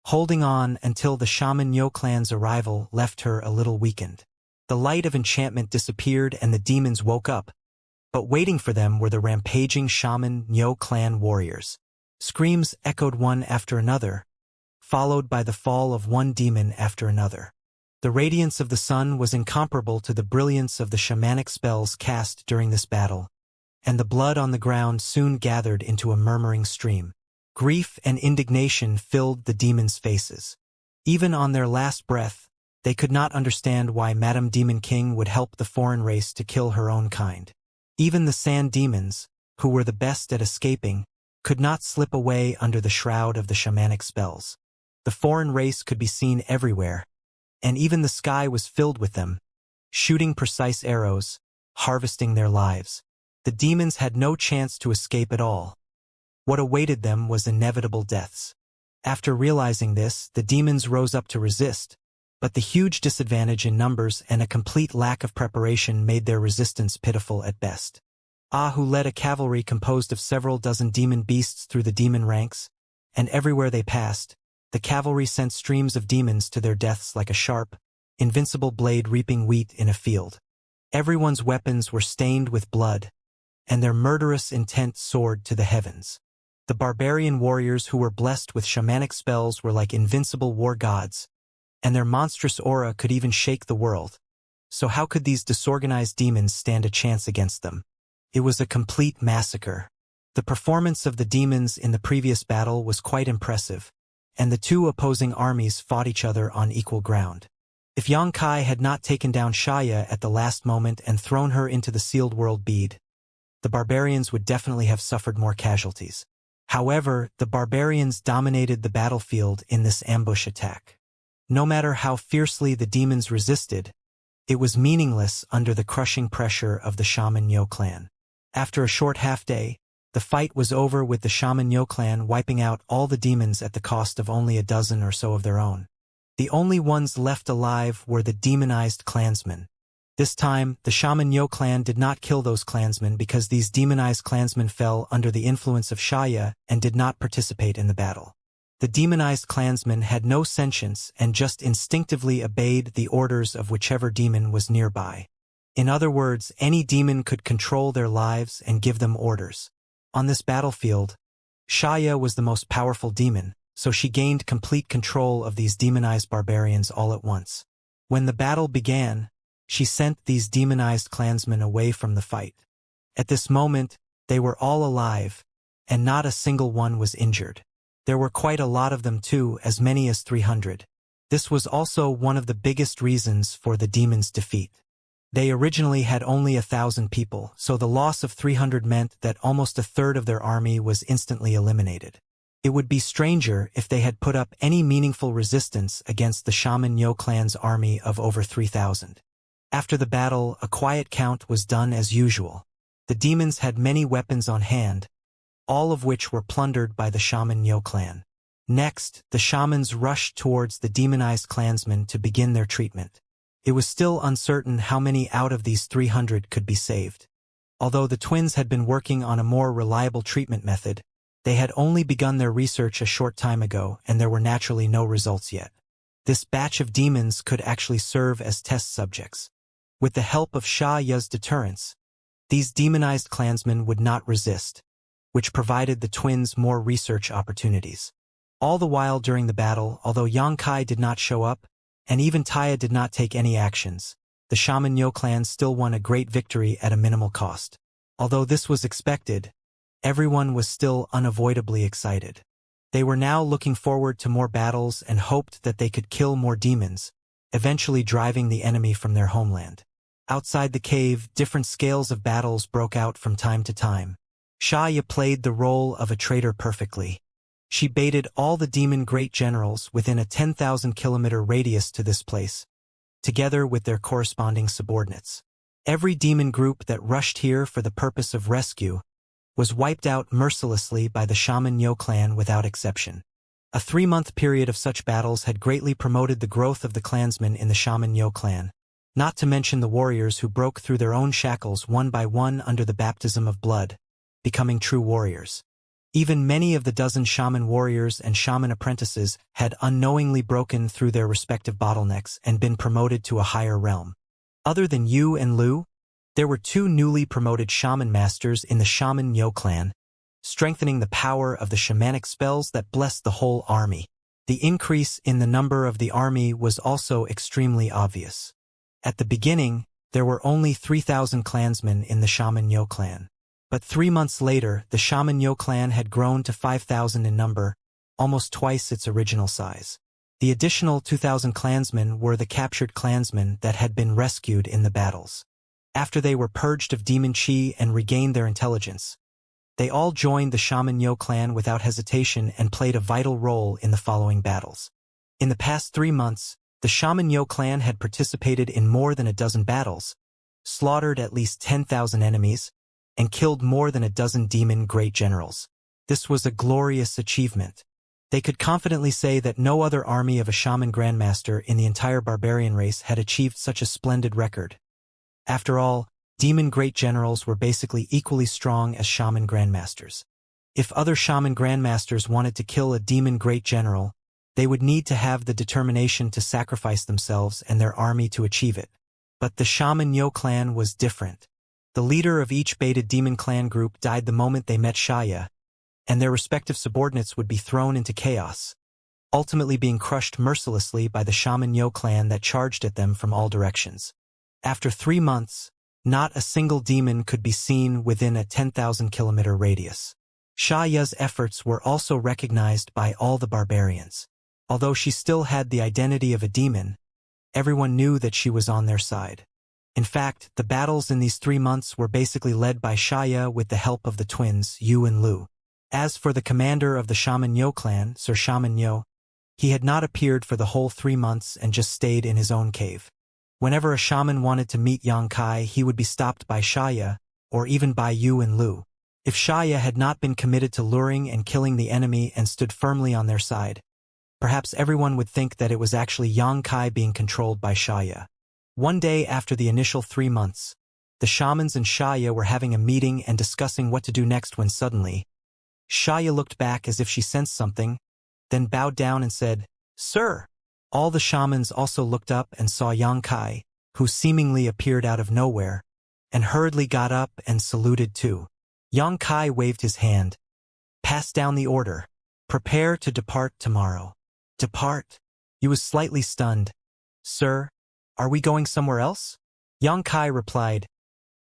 Holding on until the Shaman Yo clan's arrival left her a little weakened. The light of enchantment disappeared and the demons woke up, but waiting for them were the rampaging Shaman Yo clan warriors. Screams echoed one after another, followed by the fall of one demon after another. The radiance of the sun was incomparable to the brilliance of the shamanic spells cast during this battle, and the blood on the ground soon gathered into a murmuring stream. Grief and indignation filled the demons' faces. Even on their last breath, they could not understand why Madame Demon King would help the foreign race to kill her own kind. Even the sand demons, who were the best at escaping, could not slip away under the shroud of the shamanic spells. The foreign race could be seen everywhere, and even the sky was filled with them, shooting precise arrows, harvesting their lives. The demons had no chance to escape at all. What awaited them was inevitable deaths. After realizing this, the demons rose up to resist, but the huge disadvantage in numbers and a complete lack of preparation made their resistance pitiful at best. Ahu led a cavalry composed of several dozen demon beasts through the demon ranks, and everywhere they passed, the cavalry sent streams of demons to their deaths like a sharp, invincible blade reaping wheat in a field. Everyone's weapons were stained with blood, and their murderous intent soared to the heavens. The barbarian warriors who were blessed with shamanic spells were like invincible war gods, and their monstrous aura could even shake the world. So how could these disorganized demons stand a chance against them? It was a complete massacre. The performance of the demons in the previous battle was quite impressive, and the two opposing armies fought each other on equal ground. If Xianxia had not taken down Xianxia at the last moment and thrown her into the sealed world bead, the barbarians would definitely have suffered more casualties. However, the barbarians dominated the battlefield in this ambush attack. No matter how fiercely the demons resisted, it was meaningless under the crushing pressure of the Shaman Yo clan. After a short half-day, the fight was over with the Shaman Yo clan wiping out all the demons at the cost of only a dozen or so of their own. The only ones left alive were the demonized clansmen. This time, the Shaman Yo clan did not kill those clansmen because these demonized clansmen fell under the influence of Xianxia and did not participate in the battle. The demonized clansmen had no sentience and just instinctively obeyed the orders of whichever demon was nearby. In other words, any demon could control their lives and give them orders. On this battlefield, Xianxia was the most powerful demon, so she gained complete control of these demonized barbarians all at once. When the battle began, she sent these demonized clansmen away from the fight. At this moment, they were all alive, and not a single one was injured. There were quite a lot of them too, as many as 300. This was also one of the biggest reasons for the demons' defeat. They originally had only 1,000 people, so the loss of 300 meant that almost a third of their army was instantly eliminated. It would be stranger if they had put up any meaningful resistance against the Shaman Yo clan's army of over 3,000. After the battle, a quiet count was done as usual. The demons had many weapons on hand, all of which were plundered by the Shaman Yo clan. Next, the shamans rushed towards the demonized clansmen to begin their treatment. It was still uncertain how many out of these 300 could be saved. Although the twins had been working on a more reliable treatment method, they had only begun their research a short time ago and there were naturally no results yet. This batch of demons could actually serve as test subjects. With the help of Xianxia's deterrence, these demonized clansmen would not resist, which provided the twins more research opportunities. All the while during the battle, although Yangkai did not show up, and even Taya did not take any actions, the Shaman Yo clan still won a great victory at a minimal cost. Although this was expected, everyone was still unavoidably excited. They were now looking forward to more battles and hoped that they could kill more demons, eventually driving the enemy from their homeland. Outside the cave, different scales of battles broke out from time to time. Xianxia played the role of a traitor perfectly. She baited all the demon great generals within a 10,000-kilometer radius to this place, together with their corresponding subordinates. Every demon group that rushed here for the purpose of rescue was wiped out mercilessly by the Shaman Yo clan without exception. A 3-month period of such battles had greatly promoted the growth of the clansmen in the Shaman Yo clan, not to mention the warriors who broke through their own shackles one by one under the baptism of blood, becoming true warriors. Even many of the dozen shaman warriors and shaman apprentices had unknowingly broken through their respective bottlenecks and been promoted to a higher realm. Other than Yu and Lu, there were 2 newly promoted shaman masters in the Shaman Yo clan, strengthening the power of the shamanic spells that blessed the whole army. The increase in the number of the army was also extremely obvious. At the beginning, there were only 3,000 clansmen in the Shaman Yo clan. But 3 months later, the Shaman Yo clan had grown to 5,000 in number, almost twice its original size. The additional 2,000 clansmen were the captured clansmen that had been rescued in the battles. After they were purged of demon chi and regained their intelligence, they all joined the Shaman Yo clan without hesitation and played a vital role in the following battles. In the past 3 months, the Shaman Yo clan had participated in more than a dozen battles, slaughtered at least 10,000 enemies, and killed more than a dozen demon great generals. This was a glorious achievement. They could confidently say that no other army of a shaman grandmaster in the entire barbarian race had achieved such a splendid record. After all, demon great generals were basically equally strong as shaman grandmasters. If other shaman grandmasters wanted to kill a demon great general, they would need to have the determination to sacrifice themselves and their army to achieve it. But the Shaman Yo clan was different. The leader of each baited demon clan group died the moment they met Xianxia, and their respective subordinates would be thrown into chaos, ultimately being crushed mercilessly by the Shaman Yo clan that charged at them from all directions. After 3 months, not a single demon could be seen within a 10,000-kilometer radius. Xianxia's efforts were also recognized by all the barbarians. Although she still had the identity of a demon, everyone knew that she was on their side. In fact, the battles in these 3 months were basically led by Xianxia with the help of the twins, Yu and Lu. As for the commander of the Shaman Yo clan, Sir Shaman Yo, he had not appeared for the whole 3 months and just stayed in his own cave. Whenever a shaman wanted to meet Yangkai, he would be stopped by Xianxia, or even by Yu and Lu. If Xianxia had not been committed to luring and killing the enemy and stood firmly on their side, perhaps everyone would think that it was actually Yangkai being controlled by Xianxia. One day after the initial 3 months, the shamans and Xianxia were having a meeting and discussing what to do next when suddenly, Xianxia looked back as if she sensed something, then bowed down and said, "Sir!" All the shamans also looked up and saw Yangkai, who seemingly appeared out of nowhere, and hurriedly got up and saluted too. Yangkai waved his hand. "Pass down the order. Prepare to depart tomorrow." "Depart?" He was slightly stunned. "Sir, are we going somewhere else?" Yangkai replied,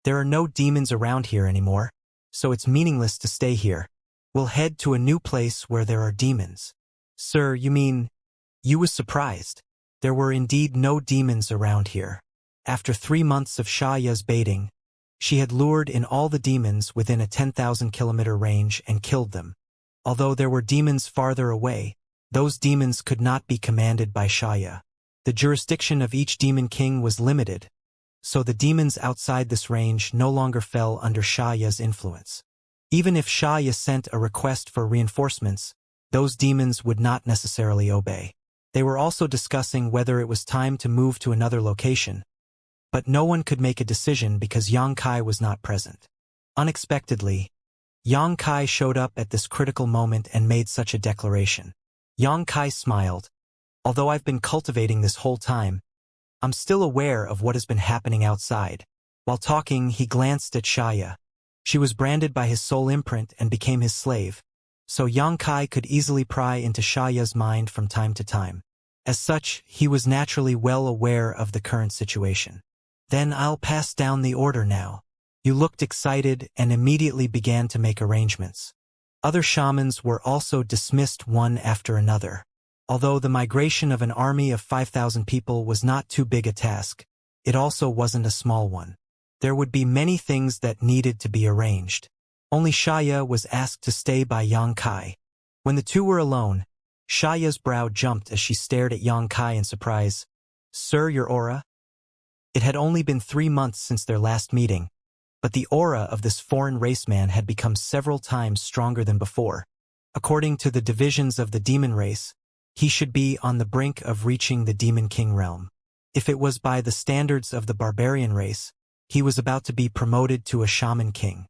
"There are no demons around here anymore, so it's meaningless to stay here. We'll head to a new place where there are demons." "Sir, you mean—" Yu was surprised. There were indeed no demons around here. After 3 months of Xianxia's baiting, she had lured in all the demons within a 10,000-kilometer range and killed them. Although there were demons farther away, those demons could not be commanded by Xianxia. The jurisdiction of each demon king was limited, so the demons outside this range no longer fell under Xianxia's influence. Even if Xianxia sent a request for reinforcements, those demons would not necessarily obey. They were also discussing whether it was time to move to another location, but no one could make a decision because Yangkai was not present. Unexpectedly, Yang Kai showed up at this critical moment and made such a declaration. Yang Kai smiled. Although I've been cultivating this whole time, I'm still aware of what has been happening outside. While talking, he glanced at Xianxia. She was branded by his soul imprint and became his slave, so Yang Kai could easily pry into Xianxia's mind from time to time. As such, he was naturally well aware of the current situation. Then I'll pass down the order now. You looked excited and immediately began to make arrangements. Other shamans were also dismissed one after another. Although the migration of an army of 5,000 people was not too big a task, it also wasn't a small one. There would be many things that needed to be arranged. Only Xianxia was asked to stay by Yang Kai. When the two were alone, Xianxia's brow jumped as she stared at Yang Kai in surprise. "Sir, your aura?" It had only been 3 months since their last meeting, but the aura of this foreign raceman had become several times stronger than before. According to the divisions of the demon race, he should be on the brink of reaching the Demon King realm. If it was by the standards of the barbarian race, he was about to be promoted to a shaman king.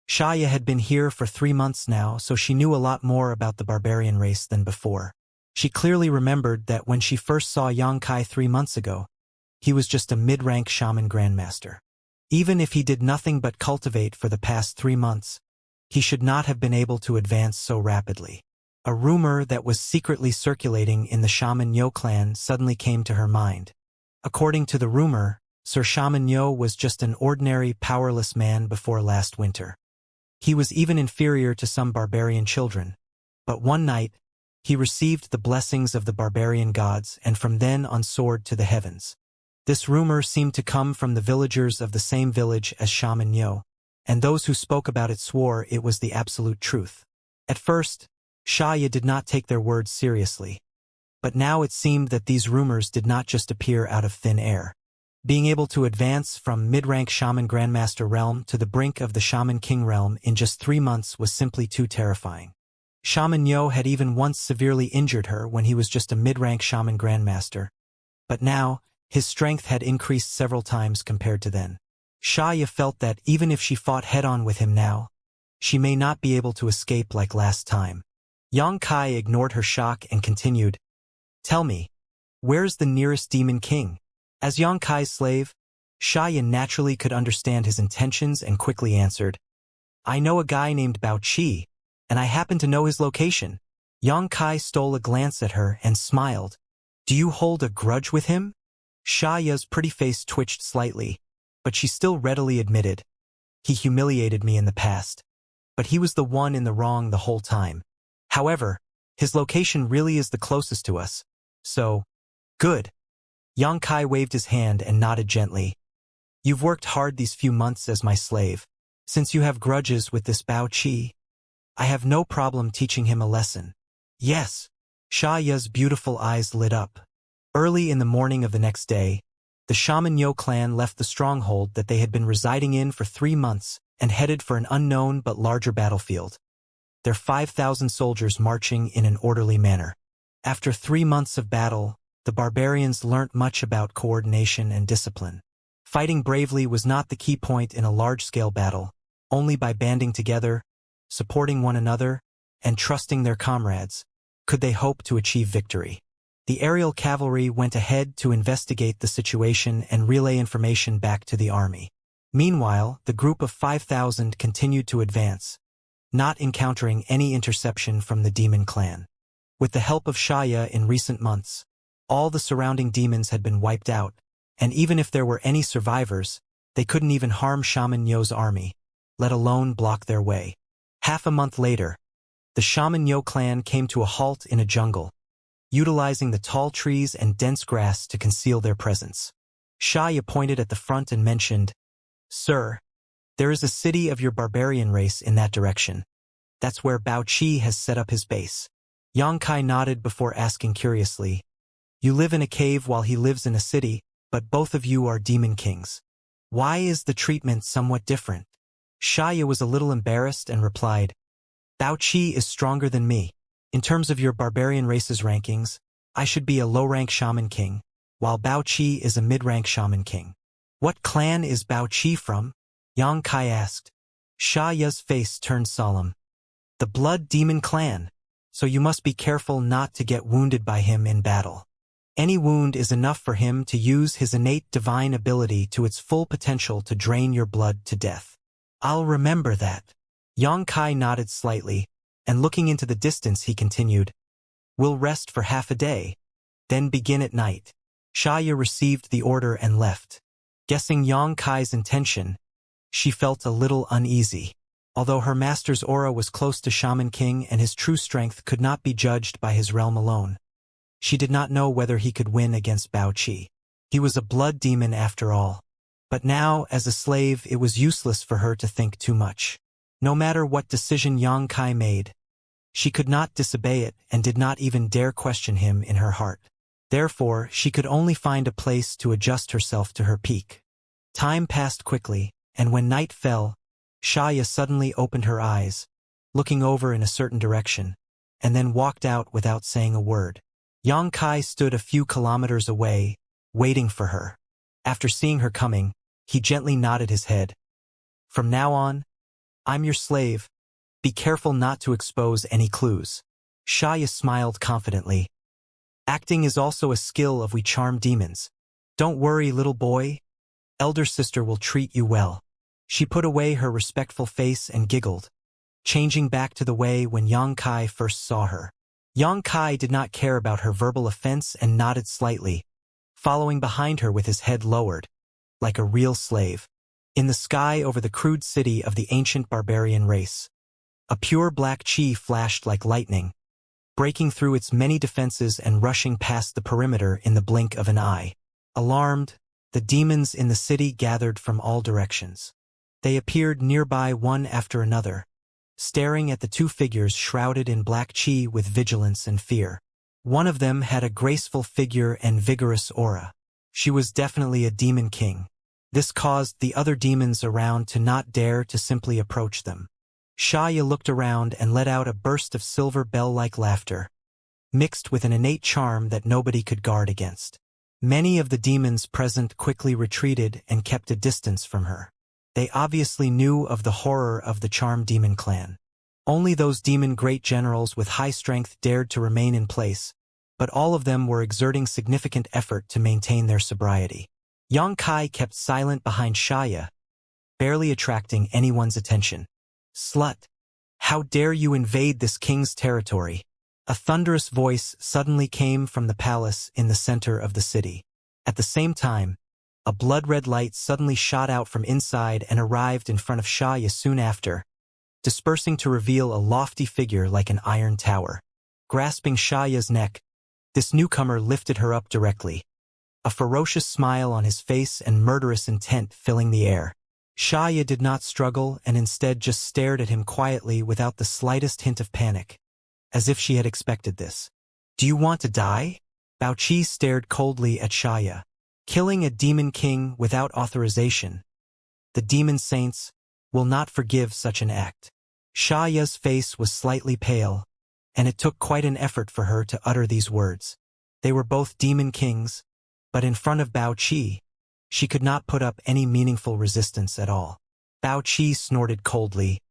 Xianxia had been here for 3 months now, so she knew a lot more about the barbarian race than before. She clearly remembered that when she first saw Yang Kai 3 months ago, he was just a mid-rank shaman grandmaster. Even if he did nothing but cultivate for the past 3 months, he should not have been able to advance so rapidly. A rumor that was secretly circulating in the Shaman Yo clan suddenly came to her mind. According to the rumor, Sir Shaman Yo was just an ordinary, powerless man before last winter. He was even inferior to some barbarian children. But one night, he received the blessings of the barbarian gods and from then on soared to the heavens. This rumor seemed to come from the villagers of the same village as Shaman Yo, and those who spoke about it swore it was the absolute truth. At first, Xianxia did not take their words seriously. But now it seemed that these rumors did not just appear out of thin air. Being able to advance from mid-rank Shaman Grandmaster realm to the brink of the Shaman King realm in just 3 months was simply too terrifying. Shaman Yo had even once severely injured her when he was just a mid-rank Shaman Grandmaster. But now, his strength had increased several times compared to then. Xianxia felt that even if she fought head-on with him now, she may not be able to escape like last time. Yang Kai ignored her shock and continued, "Tell me, where's the nearest Demon King?" As Yang Kai's slave, Xianxia naturally could understand his intentions and quickly answered, "I know a guy named Bao Qi, and I happen to know his location." Yang Kai stole a glance at her and smiled. "Do you hold a grudge with him?" Xiaoya's pretty face twitched slightly, but she still readily admitted, "He humiliated me in the past, but he was the one in the wrong the whole time. However, his location really is the closest to us, so, good." Yang Kai waved his hand and nodded gently. "You've worked hard these few months as my slave. Since you have grudges with this Bao Qi, I have no problem teaching him a lesson." "Yes." Xiaoya's beautiful eyes lit up. Early in the morning of the next day, the Shaman Yo clan left the stronghold that they had been residing in for 3 months and headed for an unknown but larger battlefield, their 5,000 soldiers marching in an orderly manner. After 3 months of battle, the barbarians learnt much about coordination and discipline. Fighting bravely was not the key point in a large-scale battle. Only by banding together, supporting one another, and trusting their comrades, could they hope to achieve victory. The aerial cavalry went ahead to investigate the situation and relay information back to the army. Meanwhile, the group of 5,000 continued to advance, not encountering any interception from the demon clan. With the help of Xianxia in recent months, all the surrounding demons had been wiped out, and even if there were any survivors, they couldn't even harm Shaman Yo's army, let alone block their way. Half a month later, the Shaman Yo clan came to a halt in a jungle, utilizing the tall trees and dense grass to conceal their presence. Xianxia pointed at the front and mentioned, "Sir, there is a city of your barbarian race in that direction. That's where Bao Qi has set up his base." Yang Kai nodded before asking curiously, "You live in a cave while he lives in a city, but both of you are demon kings. Why is the treatment somewhat different?" Xianxia was a little embarrassed and replied, "Bao Qi is stronger than me. In terms of your barbarian race's rankings, I should be a low-rank shaman king, while Bao Qi is a mid-rank shaman king." "What clan is Bao Qi from?" Yang Kai asked. Xiaoya's face turned solemn. The Blood Demon Clan. So you must be careful not to get wounded by him in battle. Any wound is enough for him to use his innate divine ability to its full potential to drain your blood to death. I'll remember that. Yang Kai nodded slightly, and looking into the distance he continued, We'll rest for half a day, then begin at night. Xiaoya received the order and left. Guessing Yang Kai's intention, she felt a little uneasy. Although her master's aura was close to Shaman King and his true strength could not be judged by his realm alone, she did not know whether he could win against Bao Qi. He was a blood demon after all. But now, as a slave, it was useless for her to think too much. No matter what decision Yang Kai made, she could not disobey it and did not even dare question him in her heart. Therefore, she could only find a place to adjust herself to her peak. Time passed quickly, and when night fell, Xiaoya suddenly opened her eyes, looking over in a certain direction, and then walked out without saying a word. Yang Kai stood a few kilometers away, waiting for her. After seeing her coming, he gently nodded his head. From now on, I'm your slave. Be careful not to expose any clues. Xiaoya smiled confidently. Acting is also a skill of we charm demons. Don't worry, little boy. Elder sister will treat you well. She put away her respectful face and giggled, changing back to the way when Yang Kai first saw her. Yang Kai did not care about her verbal offense and nodded slightly, following behind her with his head lowered, like a real slave. In the sky over the crude city of the ancient barbarian race, a pure black chi flashed like lightning, breaking through its many defenses and rushing past the perimeter in the blink of an eye. Alarmed, the demons in the city gathered from all directions. They appeared nearby one after another, staring at the two figures shrouded in black chi with vigilance and fear. One of them had a graceful figure and vigorous aura. She was definitely a demon king. This caused the other demons around to not dare to simply approach them. Xiaoya looked around and let out a burst of silver bell-like laughter, mixed with an innate charm that nobody could guard against. Many of the demons present quickly retreated and kept a distance from her. They obviously knew of the horror of the Charm Demon clan. Only those demon great generals with high strength dared to remain in place, but all of them were exerting significant effort to maintain their sobriety. Yang Kai kept silent behind Xiaoya, barely attracting anyone's attention. Slut! How dare you invade this king's territory? A thunderous voice suddenly came from the palace in the center of the city. At the same time, a blood-red light suddenly shot out from inside and arrived in front of Xiaoya soon after, dispersing to reveal a lofty figure like an iron tower. Grasping Xiaoya's neck, this newcomer lifted her up directly, a ferocious smile on his face and murderous intent filling the air. Xiaoya did not struggle and instead just stared at him quietly without the slightest hint of panic, as if she had expected this. Do you want to die? Bao Qi stared coldly at Xiaoya. Killing a demon king without authorization. The demon saints will not forgive such an act. Xiaoya's face was slightly pale, and it took quite an effort for her to utter these words. They were both demon kings, but in front of Bao Qi, she could not put up any meaningful resistance at all. Bao Qi snorted coldly.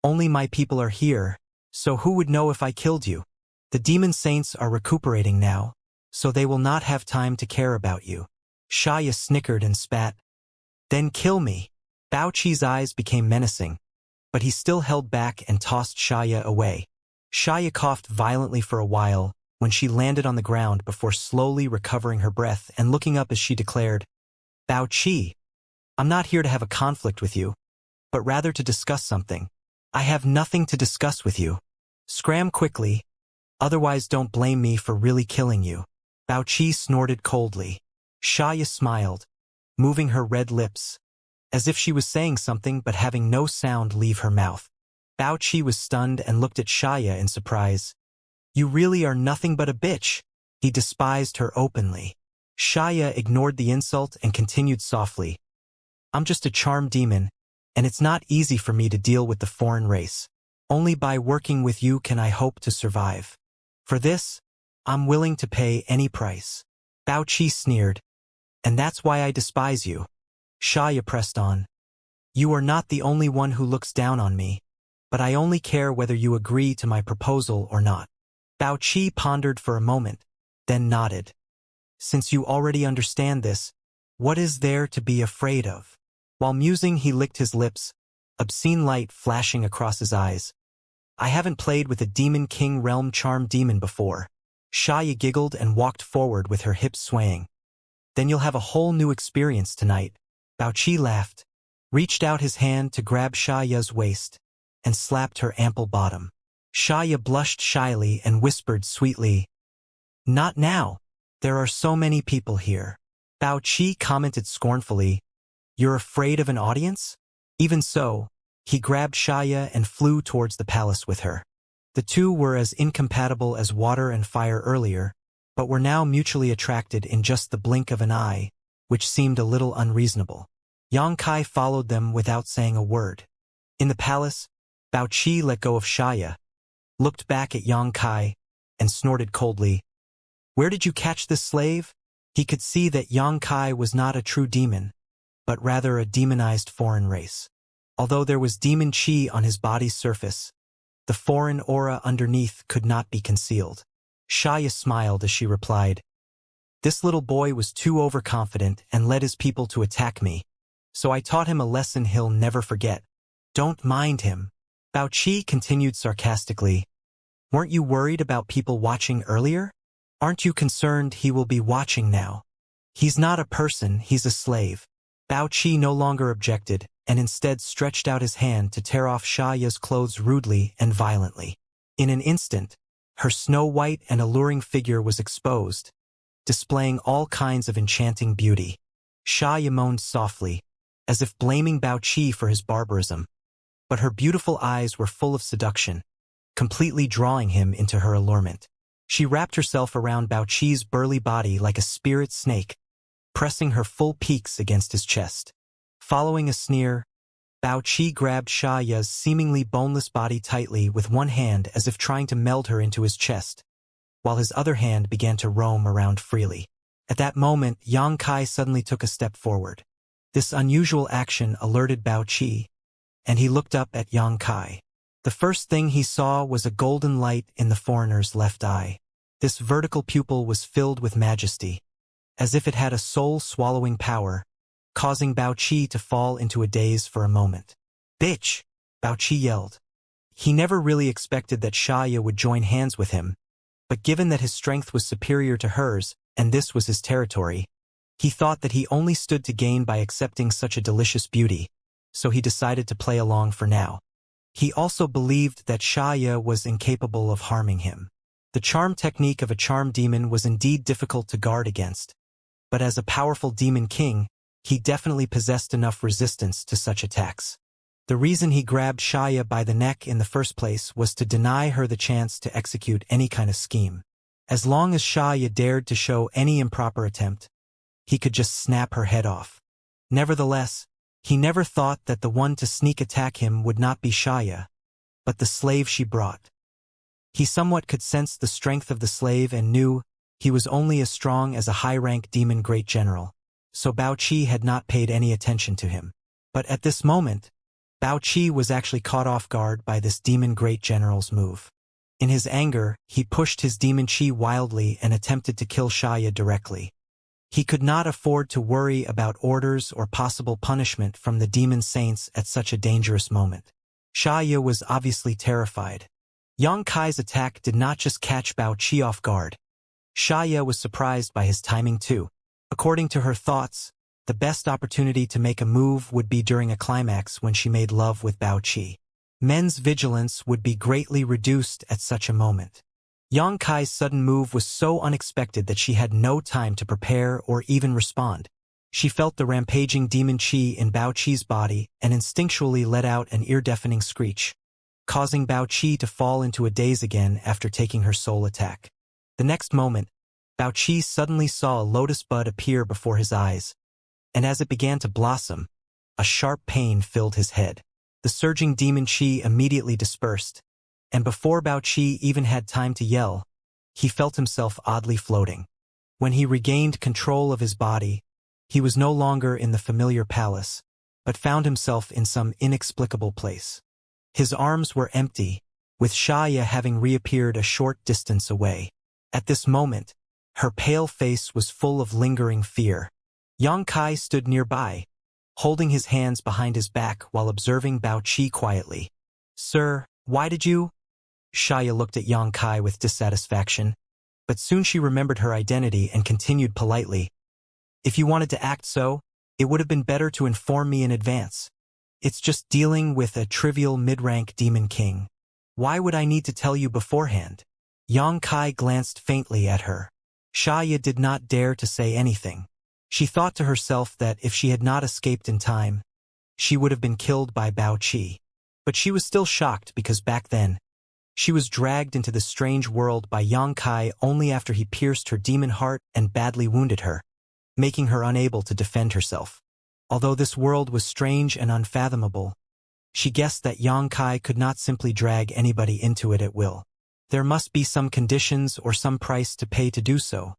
Only my people are here, so who would know if I killed you? The demon saints are recuperating now, so they will not have time to care about you. Xiaoya snickered and spat. Then kill me. Bao Qi's eyes became menacing, but he still held back and tossed Xiaoya away. Xiaoya coughed violently for a while when she landed on the ground before slowly recovering her breath and looking up as she declared, Bao Qi, I'm not here to have a conflict with you, but rather to discuss something. I have nothing to discuss with you. Scram quickly, otherwise don't blame me for really killing you. Bao Qi snorted coldly. Xiaoya smiled, moving her red lips, as if she was saying something but having no sound leave her mouth. Bao Qi was stunned and looked at Xiaoya in surprise. You really are nothing but a bitch. He despised her openly. Xiaoya ignored the insult and continued softly. I'm just a charm demon, and it's not easy for me to deal with the foreign race. Only by working with you can I hope to survive. For this, I'm willing to pay any price. Bao Qi sneered. And that's why I despise you. Xiaoya pressed on. You are not the only one who looks down on me, but I only care whether you agree to my proposal or not. Bao Qi pondered for a moment, then nodded. Since you already understand this, what is there to be afraid of? While musing, he licked his lips, obscene light flashing across his eyes. I haven't played with a Demon King Realm Charm Demon before. Xianxia giggled and walked forward with her hips swaying. Then you'll have a whole new experience tonight. Bao Qi laughed, reached out his hand to grab Xianxia's waist, and slapped her ample bottom. Xianxia blushed shyly and whispered sweetly, "Not now. There are so many people here." Bao Qi commented scornfully, "You're afraid of an audience?" Even so, he grabbed Xianxia and flew towards the palace with her. The two were as incompatible as water and fire earlier, but were now mutually attracted in just the blink of an eye, which seemed a little unreasonable. Xianxia followed them without saying a word. In the palace, Bao Qi let go of Xianxia, looked back at Xianxia, and snorted coldly, "Where did you catch this slave?" He could see that Xianxia was not a true demon, but rather a demonized foreign race. Although there was demon qi on his body's surface, the foreign aura underneath could not be concealed. Xianxia smiled as she replied, "This little boy was too overconfident and led his people to attack me, so I taught him a lesson he'll never forget. Don't mind him." Bao Qi continued sarcastically, "Weren't you worried about people watching earlier? Aren't you concerned he will be watching now? He's not a person, he's a slave." Bao Qi no longer objected, and instead stretched out his hand to tear off Xianxia's clothes rudely and violently. In an instant, her snow-white and alluring figure was exposed, displaying all kinds of enchanting beauty. Xianxia moaned softly, as if blaming Bao Qi for his barbarism, but her beautiful eyes were full of seduction, completely drawing him into her allurement. She wrapped herself around Bao Qi's burly body like a spirit snake, pressing her full peaks against his chest. Following a sneer, Bao Qi grabbed Xianxia's seemingly boneless body tightly with one hand as if trying to meld her into his chest, while his other hand began to roam around freely. At that moment, Xianxia suddenly took a step forward. This unusual action alerted Bao Qi, and he looked up at Xianxia. The first thing he saw was a golden light in the foreigner's left eye. This vertical pupil was filled with majesty, as if it had a soul-swallowing power, causing Bao Qi to fall into a daze for a moment. "Bitch!" Bao Qi yelled. He never really expected that Xianxia would join hands with him, but given that his strength was superior to hers, and this was his territory, he thought that he only stood to gain by accepting such a delicious beauty, so he decided to play along for now. He also believed that Xianxia was incapable of harming him. The charm technique of a charm demon was indeed difficult to guard against, but as a powerful demon king, he definitely possessed enough resistance to such attacks. The reason he grabbed Xianxia by the neck in the first place was to deny her the chance to execute any kind of scheme. As long as Xianxia dared to show any improper attempt, he could just snap her head off. Nevertheless, he never thought that the one to sneak attack him would not be Xianxia, but the slave she brought. He somewhat could sense the strength of the slave and knew he was only as strong as a high-rank demon great general, so Bao Qi had not paid any attention to him. But at this moment, Bao Qi was actually caught off guard by this demon great general's move. In his anger, he pushed his demon qi wildly and attempted to kill Xianxia directly. He could not afford to worry about orders or possible punishment from the demon saints at such a dangerous moment. Xianxia was obviously terrified. Xianxia's attack did not just catch Bao Qi off guard. Xianxia was surprised by his timing too. According to her thoughts, the best opportunity to make a move would be during a climax when she made love with Bao Qi. Men's vigilance would be greatly reduced at such a moment. Xianxia's sudden move was so unexpected that she had no time to prepare or even respond. She felt the rampaging demon qi in Bao Qi's body and instinctually let out an ear-deafening screech, causing Bao Qi to fall into a daze again after taking her soul attack. The next moment, Bao Qi suddenly saw a lotus bud appear before his eyes, and as it began to blossom, a sharp pain filled his head. The surging demon qi immediately dispersed, and before Bao Qi even had time to yell, he felt himself oddly floating. When he regained control of his body, he was no longer in the familiar palace, but found himself in some inexplicable place. His arms were empty, with Xianxia having reappeared a short distance away. At this moment, her pale face was full of lingering fear. Xianxia stood nearby, holding his hands behind his back while observing Bao Qi quietly. "Sir, why did you?" Xianxia looked at Xianxia with dissatisfaction, but soon she remembered her identity and continued politely. "If you wanted to act so, it would have been better to inform me in advance. It's just dealing with a trivial mid-rank demon king. Why would I need to tell you beforehand?" Xianxia glanced faintly at her. Xianxia did not dare to say anything. She thought to herself that if she had not escaped in time, she would have been killed by Bao Qi. But she was still shocked because back then, she was dragged into this strange world by Xianxia only after he pierced her demon heart and badly wounded her, making her unable to defend herself. Although this world was strange and unfathomable, she guessed that Xianxia could not simply drag anybody into it at will. There must be some conditions or some price to pay to do so.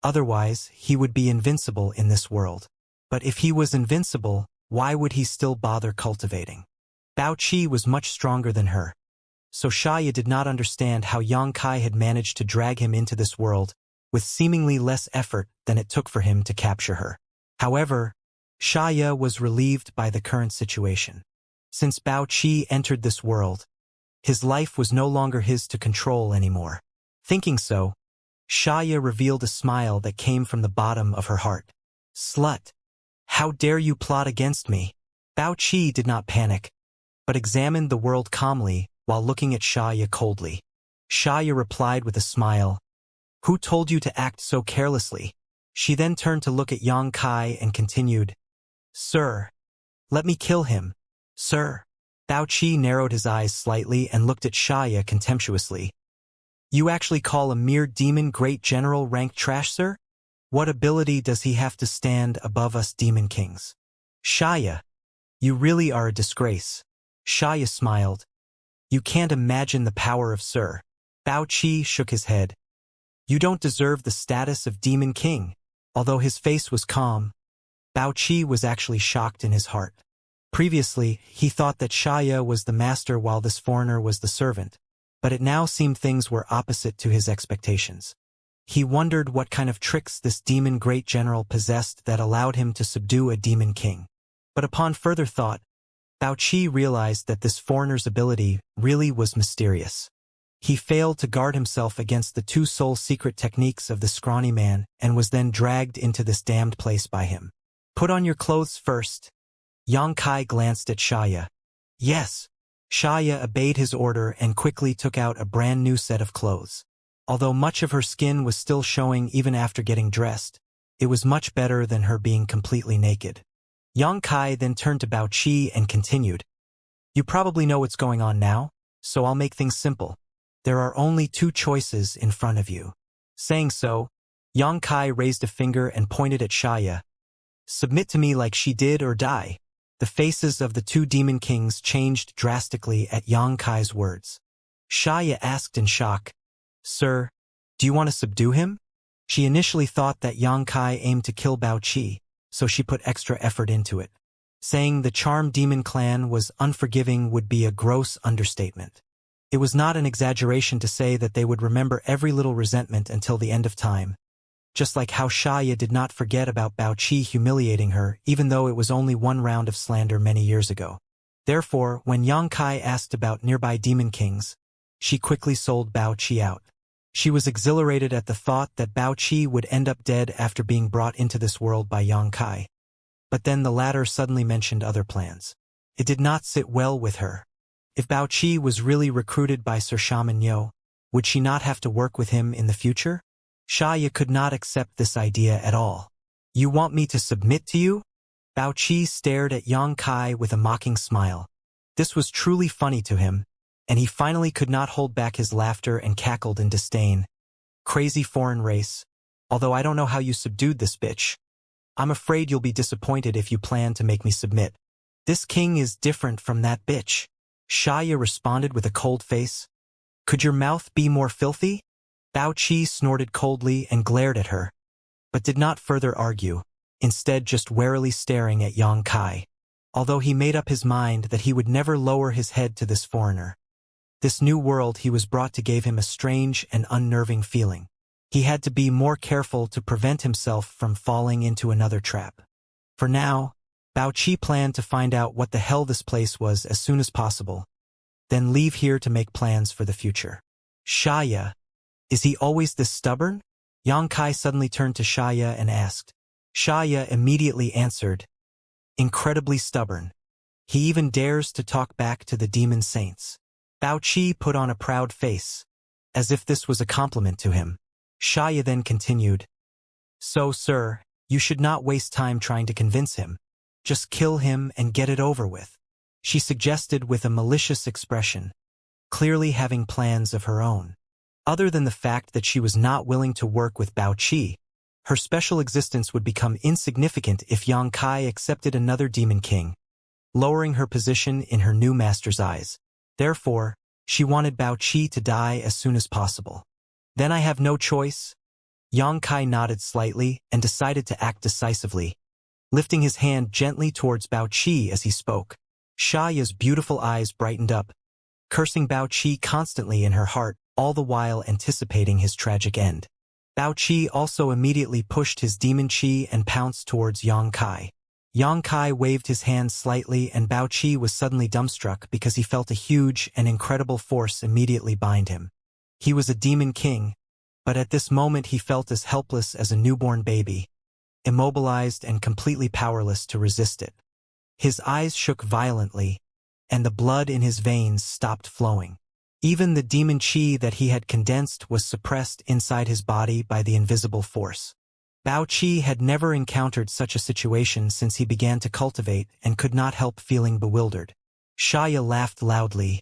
Otherwise, he would be invincible in this world. But if he was invincible, why would he still bother cultivating? Bao Qi was much stronger than her, so Xianxia did not understand how Xianxia had managed to drag him into this world with seemingly less effort than it took for him to capture her. However, Xianxia was relieved by the current situation. Since Bao Qi entered this world, his life was no longer his to control anymore. Thinking so, Xianxia revealed a smile that came from the bottom of her heart. "Slut! How dare you plot against me?" Bao Qi did not panic, but examined the world calmly while looking at Xianxia coldly. Xianxia replied with a smile, "Who told you to act so carelessly?" She then turned to look at Xianxia and continued, "Sir, let me kill him, sir." Bao Qi narrowed his eyes slightly and looked at Xianxia contemptuously. "You actually call a mere demon great general rank trash, sir? What ability does he have to stand above us demon kings?" "Xianxia, you really are a disgrace." Xianxia smiled. "You can't imagine the power of Sir." Bao Qi shook his head. "You don't deserve the status of demon king." Although his face was calm, Bao Qi was actually shocked in his heart. Previously, he thought that Xianxia was the master while this foreigner was the servant, but it now seemed things were opposite to his expectations. He wondered what kind of tricks this demon great general possessed that allowed him to subdue a demon king. But upon further thought, Bao Qi realized that this foreigner's ability really was mysterious. He failed to guard himself against the two soul secret techniques of the scrawny man and was then dragged into this damned place by him. "Put on your clothes first." Xianxia glanced at Xianxia. "Yes." Xianxia obeyed his order and quickly took out a brand new set of clothes. Although much of her skin was still showing even after getting dressed, it was much better than her being completely naked. Xianxia then turned to Bao Qi and continued, "You probably know what's going on now, so I'll make things simple. There are only two choices in front of you." Saying so, Xianxia raised a finger and pointed at Xianxia. "Submit to me like she did or die." The faces of the two demon kings changed drastically at Xianxia's words. Xianxia asked in shock, "Sir, do you want to subdue him?" She initially thought that Xianxia aimed to kill Bao Qi, so she put extra effort into it. Saying the charmed demon clan was unforgiving would be a gross understatement. It was not an exaggeration to say that they would remember every little resentment until the end of time, just like how Xianxia did not forget about Bao Qi humiliating her even though it was only one round of slander many years ago. Therefore, when Xianxia asked about nearby demon kings, she quickly sold Bao Qi out. She was exhilarated at the thought that Bao Qi would end up dead after being brought into this world by Xianxia. But then the latter suddenly mentioned other plans. It did not sit well with her. If Bao Qi was really recruited by Sir Shaman Yo, would she not have to work with him in the future? Xianxia could not accept this idea at all. "You want me to submit to you?" Bao Qi stared at Xianxia with a mocking smile. This was truly funny to him, and he finally could not hold back his laughter and cackled in disdain. "Crazy foreign race. Although I don't know how you subdued this bitch. I'm afraid you'll be disappointed if you plan to make me submit. This king is different from that bitch." Xianxia responded with a cold face. "Could your mouth be more filthy?" Bao Qi snorted coldly and glared at her, but did not further argue, instead just warily staring at Xianxia. although he made up his mind that he would never lower his head to this foreigner. This new world he was brought to gave him a strange and unnerving feeling. He had to be more careful to prevent himself from falling into another trap. For now, Bao Qi planned to find out what the hell this place was as soon as possible, then leave here to make plans for the future. Xianxia, is he always this stubborn? Yang Kai suddenly turned to Xianxia and asked. Xianxia immediately answered, incredibly stubborn. He even dares to talk back to the demon saints. Bao Qi put on a proud face, as if this was a compliment to him. Xianxia then continued, so, sir, you should not waste time trying to convince him. Just kill him and get it over with. She suggested with a malicious expression, clearly having plans of her own. Other than the fact that she was not willing to work with Bao Qi, her special existence would become insignificant if Yang Kai accepted another demon king, lowering her position in her new master's eyes. Therefore, she wanted Bao Qi to die as soon as possible. Then I have no choice. Yang Kai nodded slightly and decided to act decisively, lifting his hand gently towards Bao Qi as he spoke. Xianxia's beautiful eyes brightened up, cursing Bao Qi constantly in her heart, all the while anticipating his tragic end. Bao Qi also immediately pushed his demon qi and pounced towards Yang Kai. Yang Kai waved his hand slightly and Bao Qi was suddenly dumbstruck because he felt a huge and incredible force immediately bind him. He was a demon king, but at this moment he felt as helpless as a newborn baby, immobilized and completely powerless to resist it. His eyes shook violently, and the blood in his veins stopped flowing. Even the demon qi that he had condensed was suppressed inside his body by the invisible force. Bao Qi had never encountered such a situation since he began to cultivate and could not help feeling bewildered. Xianxia laughed loudly.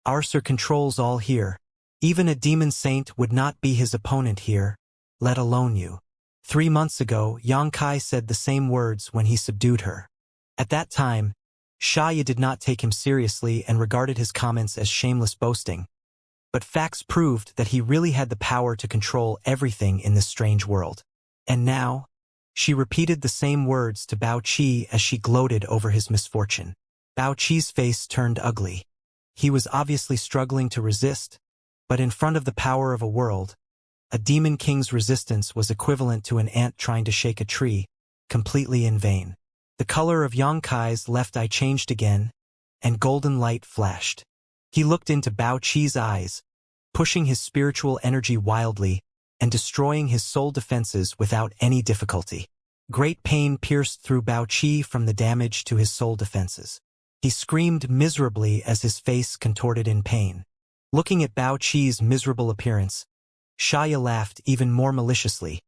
Our sir controls all here. Even a demon saint would not be his opponent here, let alone you. 3 months ago, Yang Kai said the same words when he subdued her. At that time, Xianxia did not take him seriously and regarded his comments as shameless boasting. But facts proved that he really had the power to control everything in this strange world. And now, she repeated the same words to Bao Qi as she gloated over his misfortune. Bao Qi's face turned ugly. He was obviously struggling to resist, but in front of the power of a world, a demon king's resistance was equivalent to an ant trying to shake a tree, completely in vain. The color of Yang Kai's left eye changed again, and golden light flashed. He looked into Bao Qi's eyes, pushing his spiritual energy wildly and destroying his soul defenses without any difficulty. Great pain pierced through Bao Qi from the damage to his soul defenses. He screamed miserably as his face contorted in pain. Looking at Bao Qi's miserable appearance, Xianxia laughed even more maliciously,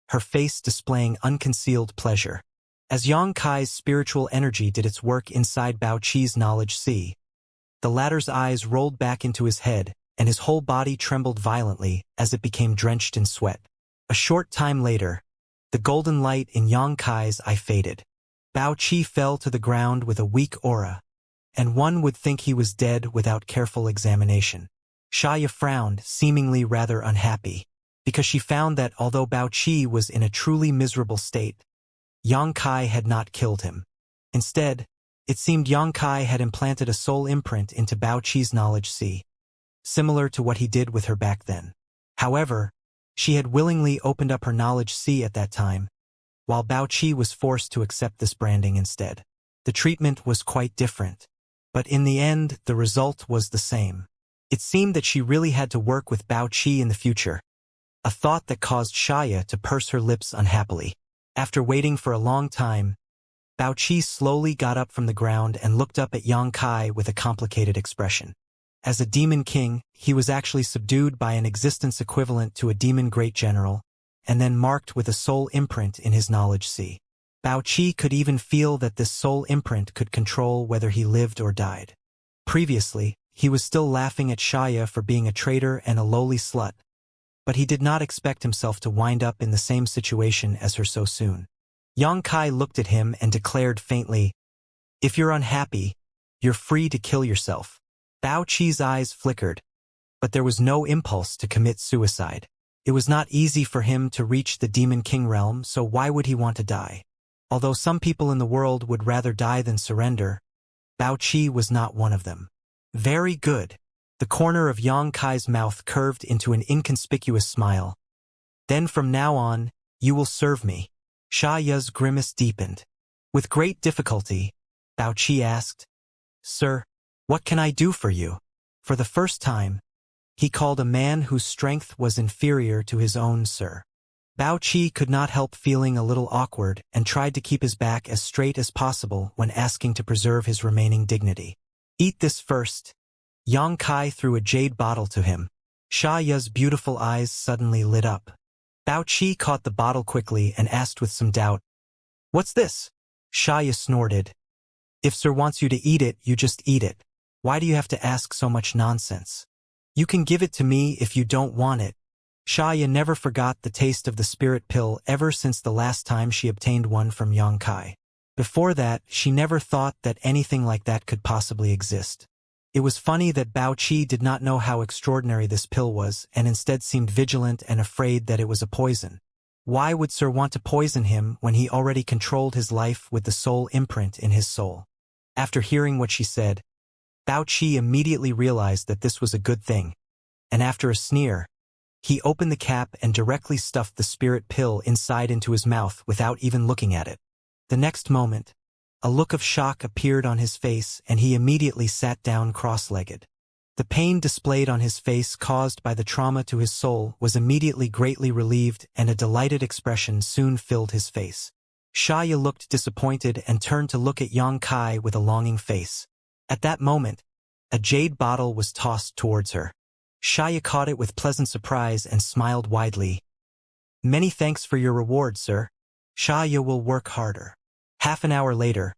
her face displaying unconcealed pleasure. As Yang Kai's spiritual energy did its work inside Bao Qi's knowledge sea, the latter's eyes rolled back into his head, and his whole body trembled violently as it became drenched in sweat. A short time later, the golden light in Yang Kai's eye faded. Bao Qi fell to the ground with a weak aura, and one would think he was dead without careful examination. Xianxia frowned, seemingly rather unhappy, because she found that although Bao Qi was in a truly miserable state, Yang Kai had not killed him. Instead, it seemed Yang Kai had implanted a soul imprint into Bao Qi's knowledge sea, similar to what he did with her back then. However, she had willingly opened up her knowledge sea at that time, while Bao Qi was forced to accept this branding instead. The treatment was quite different, but in the end, the result was the same. It seemed that she really had to work with Bao Qi in the future, a thought that caused Xianxia to purse her lips unhappily. After waiting for a long time, Bao Qi slowly got up from the ground and looked up at Yang Kai with a complicated expression. As a demon king, he was actually subdued by an existence equivalent to a demon great general, and then marked with a soul imprint in his knowledge sea. Bao Qi could even feel that this soul imprint could control whether he lived or died. Previously, he was still laughing at Xianxia for being a traitor and a lowly slut, but he did not expect himself to wind up in the same situation as her so soon. Yang Kai looked at him and declared faintly, "If you're unhappy, you're free to kill yourself." Bao Qi's eyes flickered, but there was no impulse to commit suicide. It was not easy for him to reach the Demon King realm, so why would he want to die? Although some people in the world would rather die than surrender, Bao Qi was not one of them. Very good. The corner of Yang Kai's mouth curved into an inconspicuous smile. Then from now on, you will serve me. Xianxia's grimace deepened. With great difficulty, Bao Qi asked, Sir, what can I do for you? For the first time, he called a man whose strength was inferior to his own sir. Bao Qi could not help feeling a little awkward and tried to keep his back as straight as possible when asking to preserve his remaining dignity. Eat this first. Yang Kai threw a jade bottle to him. Xianxia's beautiful eyes suddenly lit up. Bao Qi caught the bottle quickly and asked with some doubt, What's this? Xianxia snorted. If Sir wants you to eat it, you just eat it. Why do you have to ask so much nonsense? You can give it to me if you don't want it. Xianxia never forgot the taste of the spirit pill ever since the last time she obtained one from Yang Kai. Before that, she never thought that anything like that could possibly exist. It was funny that Bao Qi did not know how extraordinary this pill was and instead seemed vigilant and afraid that it was a poison. Why would Sir want to poison him when he already controlled his life with the soul imprint in his soul? After hearing what she said, Bao Qi immediately realized that this was a good thing, and after a sneer, he opened the cap and directly stuffed the spirit pill inside into his mouth without even looking at it. The next moment, a look of shock appeared on his face and he immediately sat down cross-legged. The pain displayed on his face caused by the trauma to his soul was immediately greatly relieved and a delighted expression soon filled his face. Xianxia looked disappointed and turned to look at Yang Kai with a longing face. At that moment, a jade bottle was tossed towards her. Xianxia caught it with pleasant surprise and smiled widely. Many thanks for your reward, sir. Xianxia will work harder. Half an hour later,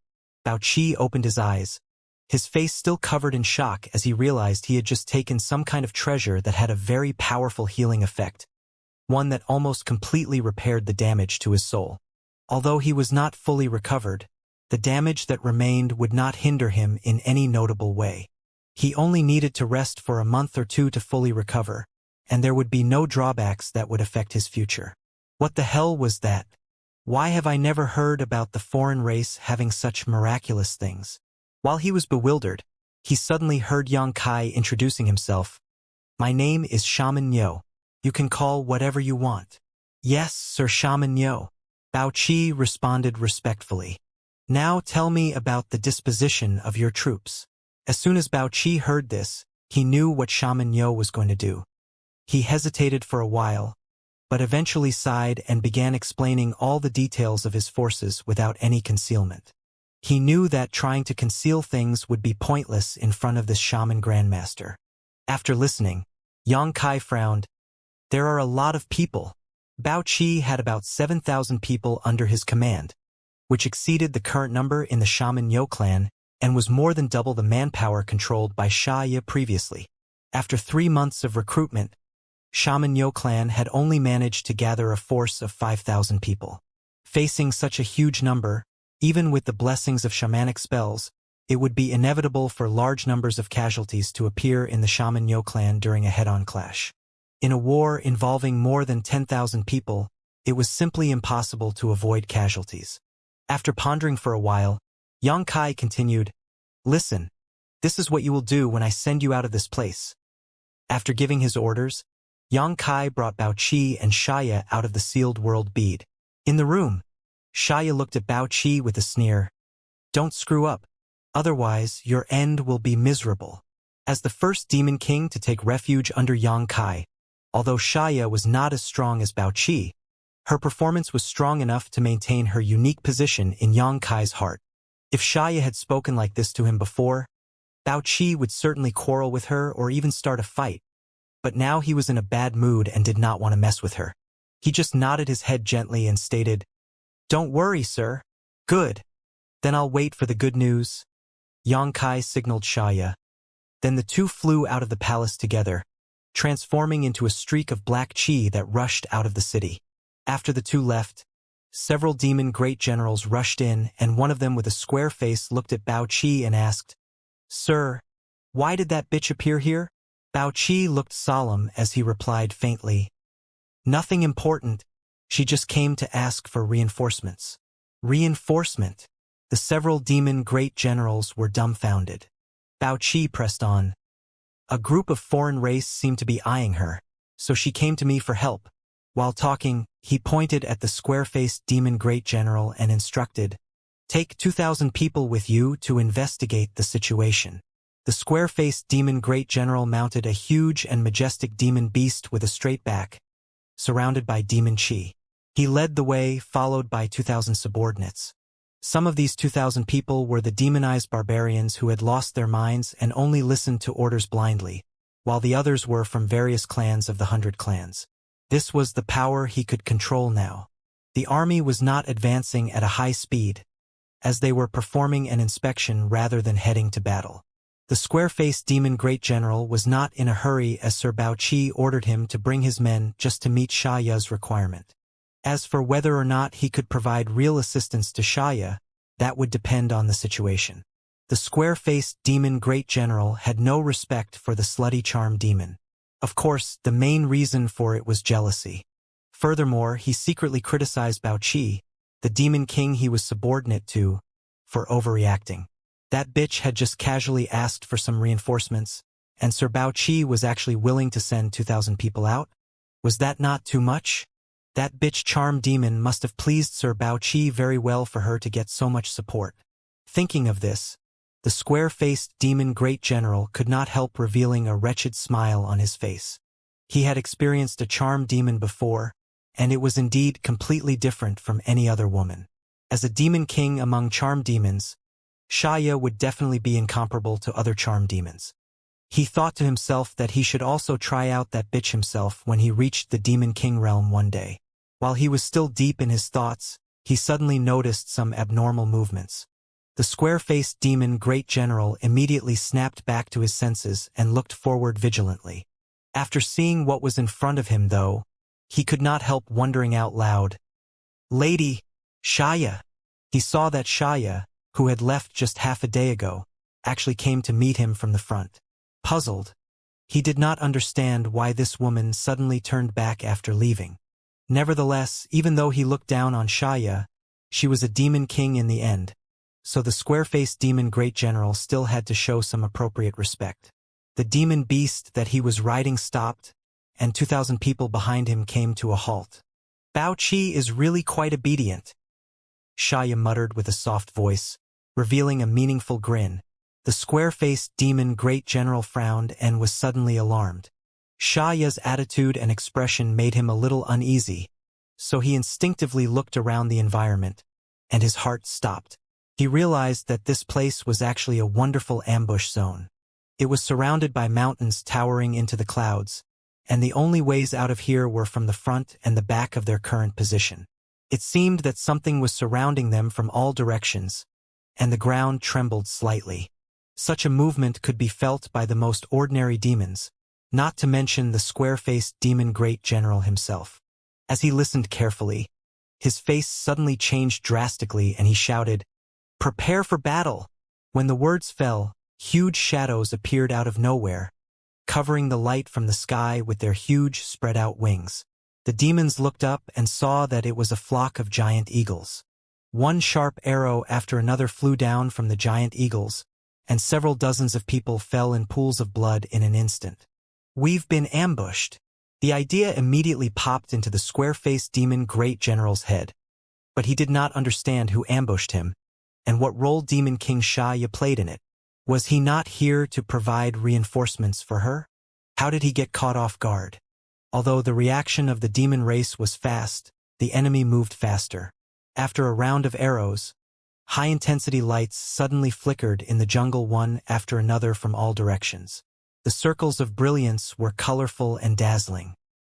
Bao Qi opened his eyes, his face still covered in shock as he realized he had just taken some kind of treasure that had a very powerful healing effect, one that almost completely repaired the damage to his soul. Although he was not fully recovered, the damage that remained would not hinder him in any notable way. He only needed to rest for a month or two to fully recover, and there would be no drawbacks that would affect his future. What the hell was that? Why have I never heard about the foreign race having such miraculous things? While he was bewildered, he suddenly heard Yang Kai introducing himself. My name is Shaman Yo. You can call whatever you want. Yes, Sir Shaman Yo. Bao Qi responded respectfully. Now tell me about the disposition of your troops. As soon as Bao Qi heard this, he knew what Shaman Yo was going to do. He hesitated for a while, but eventually sighed and began explaining all the details of his forces without any concealment. He knew that trying to conceal things would be pointless in front of this shaman grandmaster. After listening, Yang Kai frowned. There are a lot of people. Bao Qi had about 7,000 people under his command, which exceeded the current number in the Shaman Yo clan and was more than double the manpower controlled by Xianxia previously. After 3 months of recruitment, Shaman Yo clan had only managed to gather a force of 5,000 people. Facing such a huge number, even with the blessings of shamanic spells, it would be inevitable for large numbers of casualties to appear in the Shaman Yo clan during a head-on clash. In a war involving more than 10,000 people, it was simply impossible to avoid casualties. After pondering for a while, Yang Kai continued, Listen, this is what you will do when I send you out of this place. After giving his orders, Yang Kai brought Bao Qi and Xianxia out of the sealed world bead. In the room, Xianxia looked at Bao Qi with a sneer. Don't screw up, otherwise your end will be miserable. As the first demon king to take refuge under Yang Kai, although Xianxia was not as strong as Bao Qi, her performance was strong enough to maintain her unique position in Yang Kai's heart. If Xianxia had spoken like this to him before, Bao Qi would certainly quarrel with her or even start a fight. But now he was in a bad mood and did not want to mess with her. He just nodded his head gently and stated, Don't worry, sir. Good. Then I'll wait for the good news. Yang Kai signaled Xianxia. Then the two flew out of the palace together, transforming into a streak of black qi that rushed out of the city. After the two left, several demon great generals rushed in, and one of them with a square face looked at Bao Qi and asked, Sir, why did that bitch appear here? Bao Qi looked solemn as he replied faintly, Nothing important. She just came to ask for reinforcements. Reinforcement. The several demon great generals were dumbfounded. Bao Qi pressed on. A group of foreign race seemed to be eyeing her, so she came to me for help. While talking, he pointed at the square-faced demon great general and instructed, "Take 2,000 people with you to investigate the situation." The square-faced demon great general mounted a huge and majestic demon beast with a straight back, surrounded by demon chi. He led the way, followed by 2,000 subordinates. Some of these 2,000 people were the demonized barbarians who had lost their minds and only listened to orders blindly, while the others were from various clans of the 100 clans. This was the power he could control now. The army was not advancing at a high speed, as they were performing an inspection rather than heading to battle. The square-faced demon great general was not in a hurry as Sir Bao Qi ordered him to bring his men just to meet Xianxia's requirement. As for whether or not he could provide real assistance to Xianxia, that would depend on the situation. The square-faced demon great general had no respect for the slutty charm demon. Of course, the main reason for it was jealousy. Furthermore, he secretly criticized Bao Qi, the demon king he was subordinate to, for overreacting. That bitch had just casually asked for some reinforcements, and Sir Bao Qi was actually willing to send 2,000 people out? Was that not too much? That bitch charm demon must have pleased Sir Bao Qi very well for her to get so much support. Thinking of this, the square-faced demon great general could not help revealing a wretched smile on his face. He had experienced a charm demon before, and it was indeed completely different from any other woman. As a demon king among charm demons, Xianxia would definitely be incomparable to other charm demons. He thought to himself that he should also try out that bitch himself when he reached the demon king realm one day. While he was still deep in his thoughts, he suddenly noticed some abnormal movements. The square-faced demon great general immediately snapped back to his senses and looked forward vigilantly. After seeing what was in front of him, though, he could not help wondering out loud, "Lady, Xianxia." He saw that Xianxia, who had left just half a day ago, actually came to meet him from the front. Puzzled, he did not understand why this woman suddenly turned back after leaving. Nevertheless, even though he looked down on Xianxia, she was a demon king in the end, so the square-faced demon great general still had to show some appropriate respect. The demon beast that he was riding stopped, and 2,000 people behind him came to a halt. "Bao Qi is really quite obedient," Xianxia muttered with a soft voice, revealing a meaningful grin. The square-faced demon great general frowned and was suddenly alarmed. Xianxia's attitude and expression made him a little uneasy, so he instinctively looked around the environment, and his heart stopped. He realized that this place was actually a wonderful ambush zone. It was surrounded by mountains towering into the clouds, and the only ways out of here were from the front and the back of their current position. It seemed that something was surrounding them from all directions, and the ground trembled slightly. Such a movement could be felt by the most ordinary demons, not to mention the square-faced demon great general himself. As he listened carefully, his face suddenly changed drastically and he shouted, "Prepare for battle!" When the words fell, huge shadows appeared out of nowhere, covering the light from the sky with their huge, spread-out wings. The demons looked up and saw that it was a flock of giant eagles. One sharp arrow after another flew down from the giant eagles, and several dozens of people fell in pools of blood in an instant. "We've been ambushed." The idea immediately popped into the square-faced demon great general's head, but he did not understand who ambushed him, and what role Demon King Xianxia played in it. Was he not here to provide reinforcements for her? How did he get caught off guard? Although the reaction of the demon race was fast, the enemy moved faster. After a round of arrows, high-intensity lights suddenly flickered in the jungle one after another from all directions. The circles of brilliance were colorful and dazzling.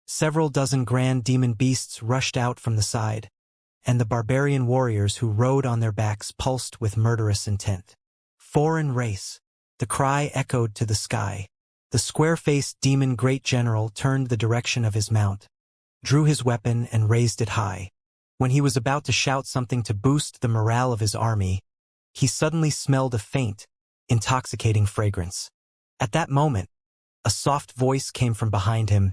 Several dozen grand demon beasts rushed out from the side, and the barbarian warriors who rode on their backs pulsed with murderous intent. "Foreign race!" The cry echoed to the sky. The square-faced demon great general turned the direction of his mount, drew his weapon and raised it high. When he was about to shout something to boost the morale of his army, he suddenly smelled a faint, intoxicating fragrance. At that moment, a soft voice came from behind him.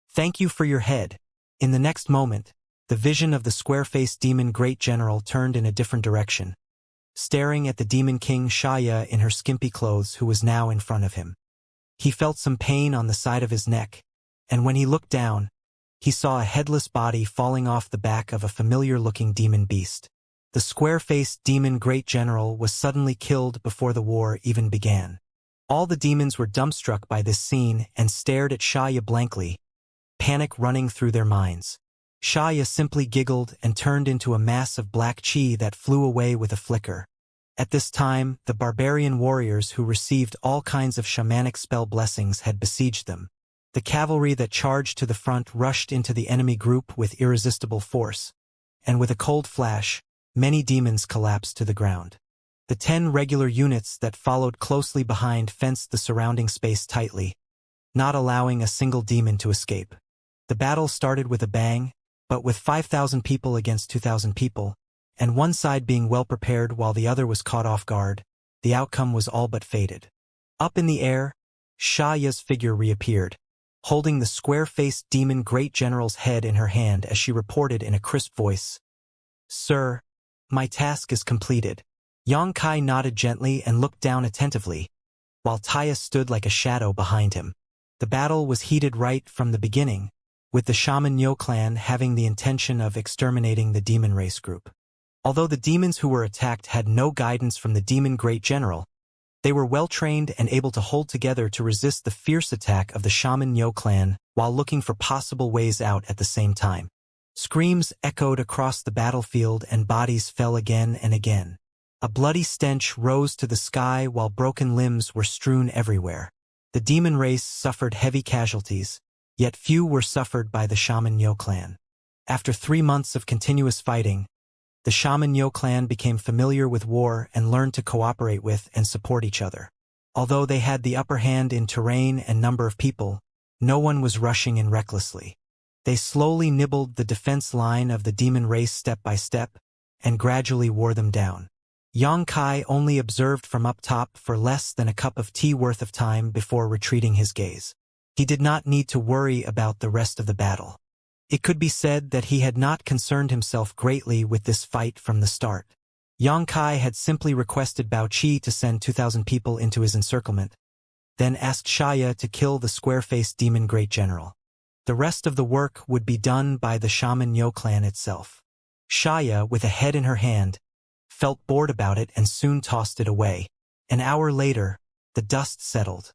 "Thank you for your head." In the next moment, The vision of the square-faced demon great general turned in a different direction, staring at the demon king Xianxia in her skimpy clothes who was now in front of him. He felt some pain on the side of his neck, and when he looked down, he saw a headless body falling off the back of a familiar-looking demon beast. The square-faced demon great general was suddenly killed before the war even began. All the demons were dumbstruck by this scene and stared at Xianxia blankly, panic running through their minds. Xianxia simply giggled and turned into a mass of black chi that flew away with a flicker. At this time, the barbarian warriors who received all kinds of shamanic spell blessings had besieged them. The cavalry that charged to the front rushed into the enemy group with irresistible force, and with a cold flash, many demons collapsed to the ground. The 10 regular units that followed closely behind fenced the surrounding space tightly, not allowing a single demon to escape. The battle started with a bang, but with 5,000 people against 2,000 people, and one side being well prepared while the other was caught off guard, the outcome was all but fated. Up in the air, Xianxia's figure reappeared, holding the square-faced demon great general's head in her hand as she reported in a crisp voice, "Sir, my task is completed." Xianxia nodded gently and looked down attentively, while Taya stood like a shadow behind him. The battle was heated right from the beginning, with the Shaman Yo clan having the intention of exterminating the demon race group. Although the demons who were attacked had no guidance from the demon great general, they were well-trained and able to hold together to resist the fierce attack of the Shaman Yo clan while looking for possible ways out at the same time. Screams echoed across the battlefield and bodies fell again and again. A bloody stench rose to the sky while broken limbs were strewn everywhere. The demon race suffered heavy casualties, yet few were suffered by the Shaman Yo clan. After 3 months of continuous fighting, the Shaman Yo clan became familiar with war and learned to cooperate with and support each other. Although they had the upper hand in terrain and number of people, no one was rushing in recklessly. They slowly nibbled the defense line of the demon race step by step, and gradually wore them down. Xianxia only observed from up top for less than a cup of tea worth of time before retreating his gaze. He did not need to worry about the rest of the battle. It could be said that he had not concerned himself greatly with this fight from the start. Xianxia had simply requested Bao Qi to send 2,000 people into his encirclement, then asked Xianxia to kill the square-faced demon great general. The rest of the work would be done by the Shaman Yo clan itself. Xianxia, with a head in her hand, felt bored about it and soon tossed it away. An hour later, the dust settled.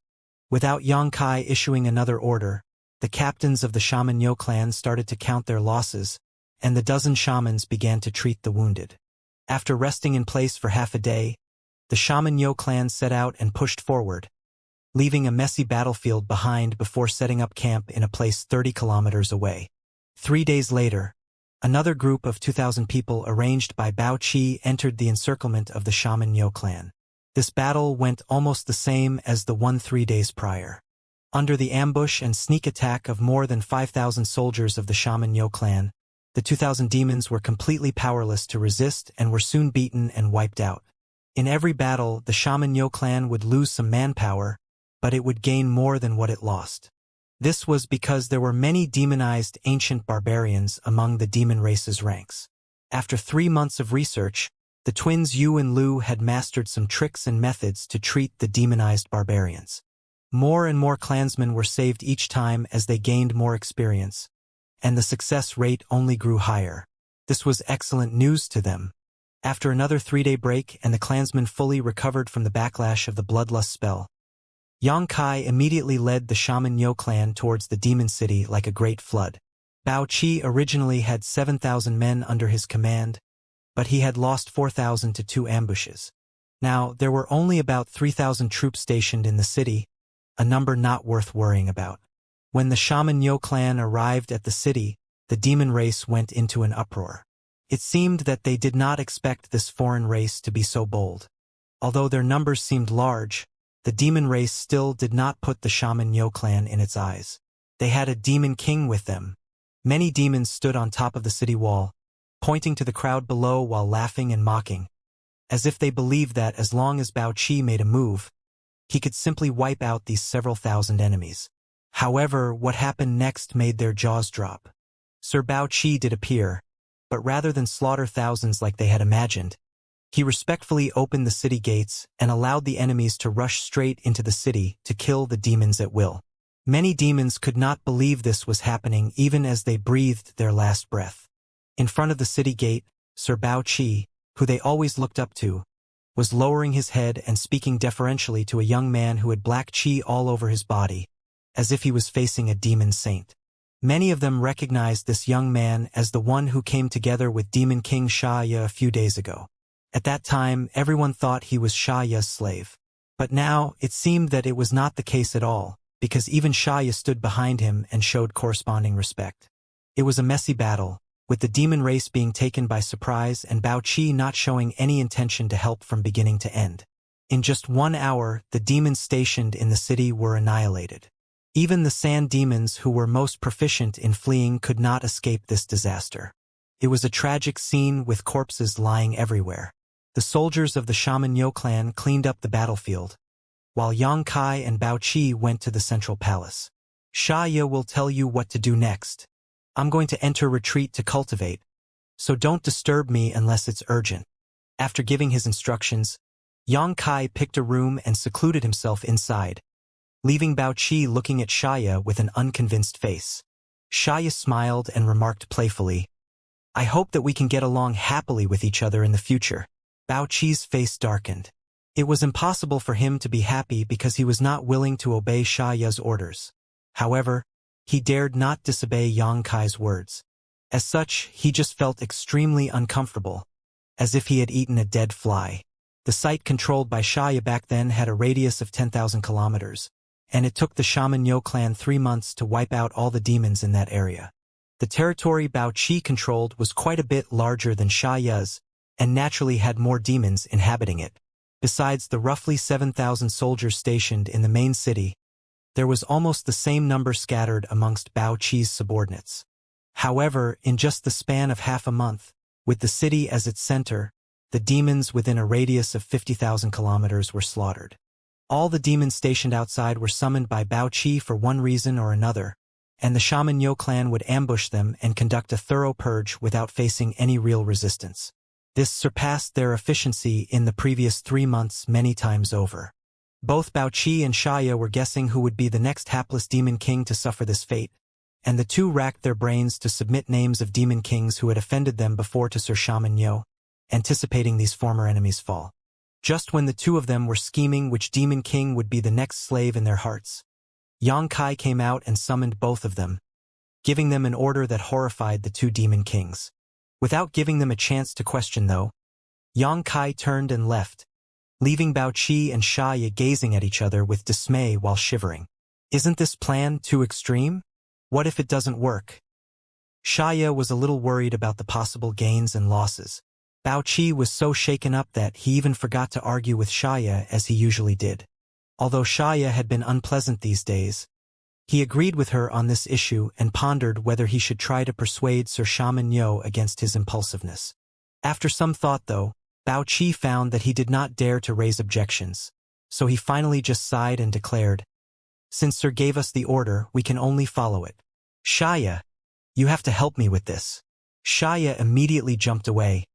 Without Xianxia issuing another order, the captains of the Shaman Yo clan started to count their losses, and the dozen shamans began to treat the wounded. After resting in place for half a day, the Shaman Yo clan set out and pushed forward, leaving a messy battlefield behind before setting up camp in a place 30 kilometers away. 3 days later, another group of 2,000 people arranged by Bao Qi entered the encirclement of the Shaman Yo clan. This battle went almost the same as the one 3 days prior. Under the ambush and sneak attack of more than 5,000 soldiers of the Shaman Yo clan, the 2,000 demons were completely powerless to resist and were soon beaten and wiped out. In every battle, the Shaman Yo clan would lose some manpower, but it would gain more than what it lost. This was because there were many demonized ancient barbarians among the demon race's ranks. After 3 months of research, the twins Yu and Lu had mastered some tricks and methods to treat the demonized barbarians. More and more clansmen were saved each time as they gained more experience, and the success rate only grew higher. This was excellent news to them. After another 3-day break and the clansmen fully recovered from the backlash of the bloodlust spell, Xianxia immediately led the Shaman Yo clan towards the demon city like a great flood. Bao Qi originally had 7,000 men under his command, but he had lost 4,000 to 2 ambushes. Now, there were only about 3,000 troops stationed in the city, a number not worth worrying about. When the Shaman Yo clan arrived at the city, the demon race went into an uproar. It seemed that they did not expect this foreign race to be so bold. Although their numbers seemed large, the demon race still did not put the Shaman Yo clan in its eyes. They had a demon king with them. Many demons stood on top of the city wall, pointing to the crowd below while laughing and mocking, as if they believed that as long as Bao Qi made a move, he could simply wipe out these several thousand enemies. However, what happened next made their jaws drop. Sir Bao Qi did appear, but rather than slaughter thousands like they had imagined, he respectfully opened the city gates and allowed the enemies to rush straight into the city to kill the demons at will. Many demons could not believe this was happening even as they breathed their last breath. In front of the city gate, Sir Bao Qi, who they always looked up to, was lowering his head and speaking deferentially to a young man who had black qi all over his body, as if he was facing a demon saint. Many of them recognized this young man as the one who came together with Demon King Xianxia a few days ago. At that time, everyone thought he was Xianxia's slave. But now, it seemed that it was not the case at all, because even Xianxia stood behind him and showed corresponding respect. It was a messy battle, with the demon race being taken by surprise and Bao Qi not showing any intention to help from beginning to end. In just 1 hour, the demons stationed in the city were annihilated. Even the sand demons who were most proficient in fleeing could not escape this disaster. It was a tragic scene with corpses lying everywhere. The soldiers of the Shaman Yo clan cleaned up the battlefield, while Yang Kai and Bao Qi went to the central palace. Xianxia will tell you what to do next. I'm going to enter retreat to cultivate, so don't disturb me unless it's urgent. After giving his instructions, Yang Kai picked a room and secluded himself inside, leaving Bao Qi looking at Xianxia with an unconvinced face. Xianxia smiled and remarked playfully, "I hope that we can get along happily with each other in the future." Bao Qi's face darkened. It was impossible for him to be happy because he was not willing to obey Xianxia's orders. However, he dared not disobey Yang Kai's words. As such, he just felt extremely uncomfortable, as if he had eaten a dead fly. The site controlled by Xianxia back then had a radius of 10,000 kilometers, and it took the Shaman Yo clan 3 months to wipe out all the demons in that area. The territory Bao Qi controlled was quite a bit larger than Xianxia's, and naturally had more demons inhabiting it. Besides the roughly 7,000 soldiers stationed in the main city, there was almost the same number scattered amongst Bao Qi's subordinates. However, in just the span of half a month, with the city as its center, the demons within a radius of 50,000 kilometers were slaughtered. All the demons stationed outside were summoned by Bao Qi for one reason or another, and the Shaman Yo clan would ambush them and conduct a thorough purge without facing any real resistance. This surpassed their efficiency in the previous 3 months many times over. Both Bao Qi and Xianxia were guessing who would be the next hapless demon king to suffer this fate, and the two racked their brains to submit names of demon kings who had offended them before to Sir Shaman Yo, anticipating these former enemies' fall. Just when the two of them were scheming which demon king would be the next slave in their hearts, Yang Kai came out and summoned both of them, giving them an order that horrified the two demon kings. Without giving them a chance to question though, Yang Kai turned and left, leaving Bao Qi and Xianxia gazing at each other with dismay while shivering. Isn't this plan too extreme? What if it doesn't work? Xianxia was a little worried about the possible gains and losses. Bao Qi was so shaken up that he even forgot to argue with Xianxia as he usually did. Although Xianxia had been unpleasant these days, he agreed with her on this issue and pondered whether he should try to persuade Sir Shaman Yo against his impulsiveness. After some thought though, Bao Qi found that he did not dare to raise objections, so he finally just sighed and declared, "Since Sir gave us the order, we can only follow it. Xianxia, you have to help me with this." Xianxia immediately jumped away.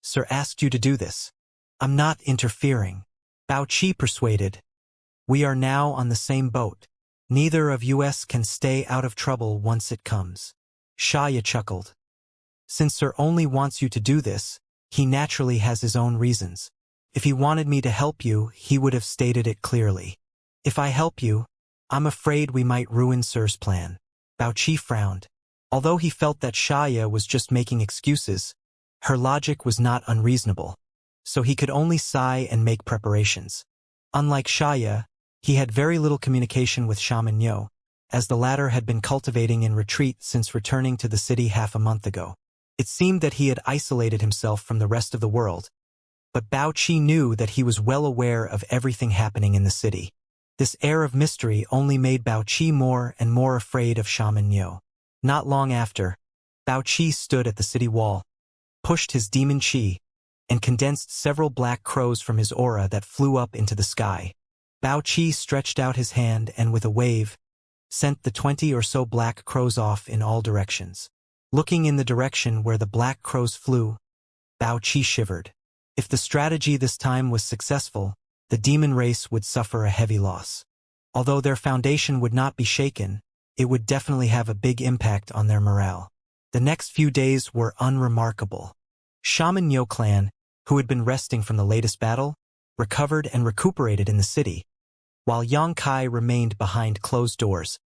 "Sir asked you to do this. I'm not interfering." Bao Qi persuaded, "We are now on the same boat. Neither of us can stay out of trouble once it comes." Xianxia chuckled. "Since Sir only wants you to do this, he naturally has his own reasons. If he wanted me to help you, he would have stated it clearly. If I help you, I'm afraid we might ruin Sir's plan." Bao Qi frowned. Although he felt that Xianxia was just making excuses, her logic was not unreasonable, so he could only sigh and make preparations. Unlike Xianxia, he had very little communication with Shaman Yo, as the latter had been cultivating in retreat since returning to the city half a month ago. It seemed that he had isolated himself from the rest of the world, but Bao Qi knew that he was well aware of everything happening in the city. This air of mystery only made Bao Qi more and more afraid of Shaman Yo. Not long after, Bao Qi stood at the city wall, pushed his demon qi, and condensed several black crows from his aura that flew up into the sky. Bao Qi stretched out his hand and with a wave, sent the 20 or so black crows off in all directions. Looking in the direction where the black crows flew, Bao Qi shivered. If the strategy this time was successful, the demon race would suffer a heavy loss. Although their foundation would not be shaken, it would definitely have a big impact on their morale. The next few days were unremarkable. Shaman Yo clan, who had been resting from the latest battle, recovered and recuperated in the city, while Yang Kai remained behind closed doors,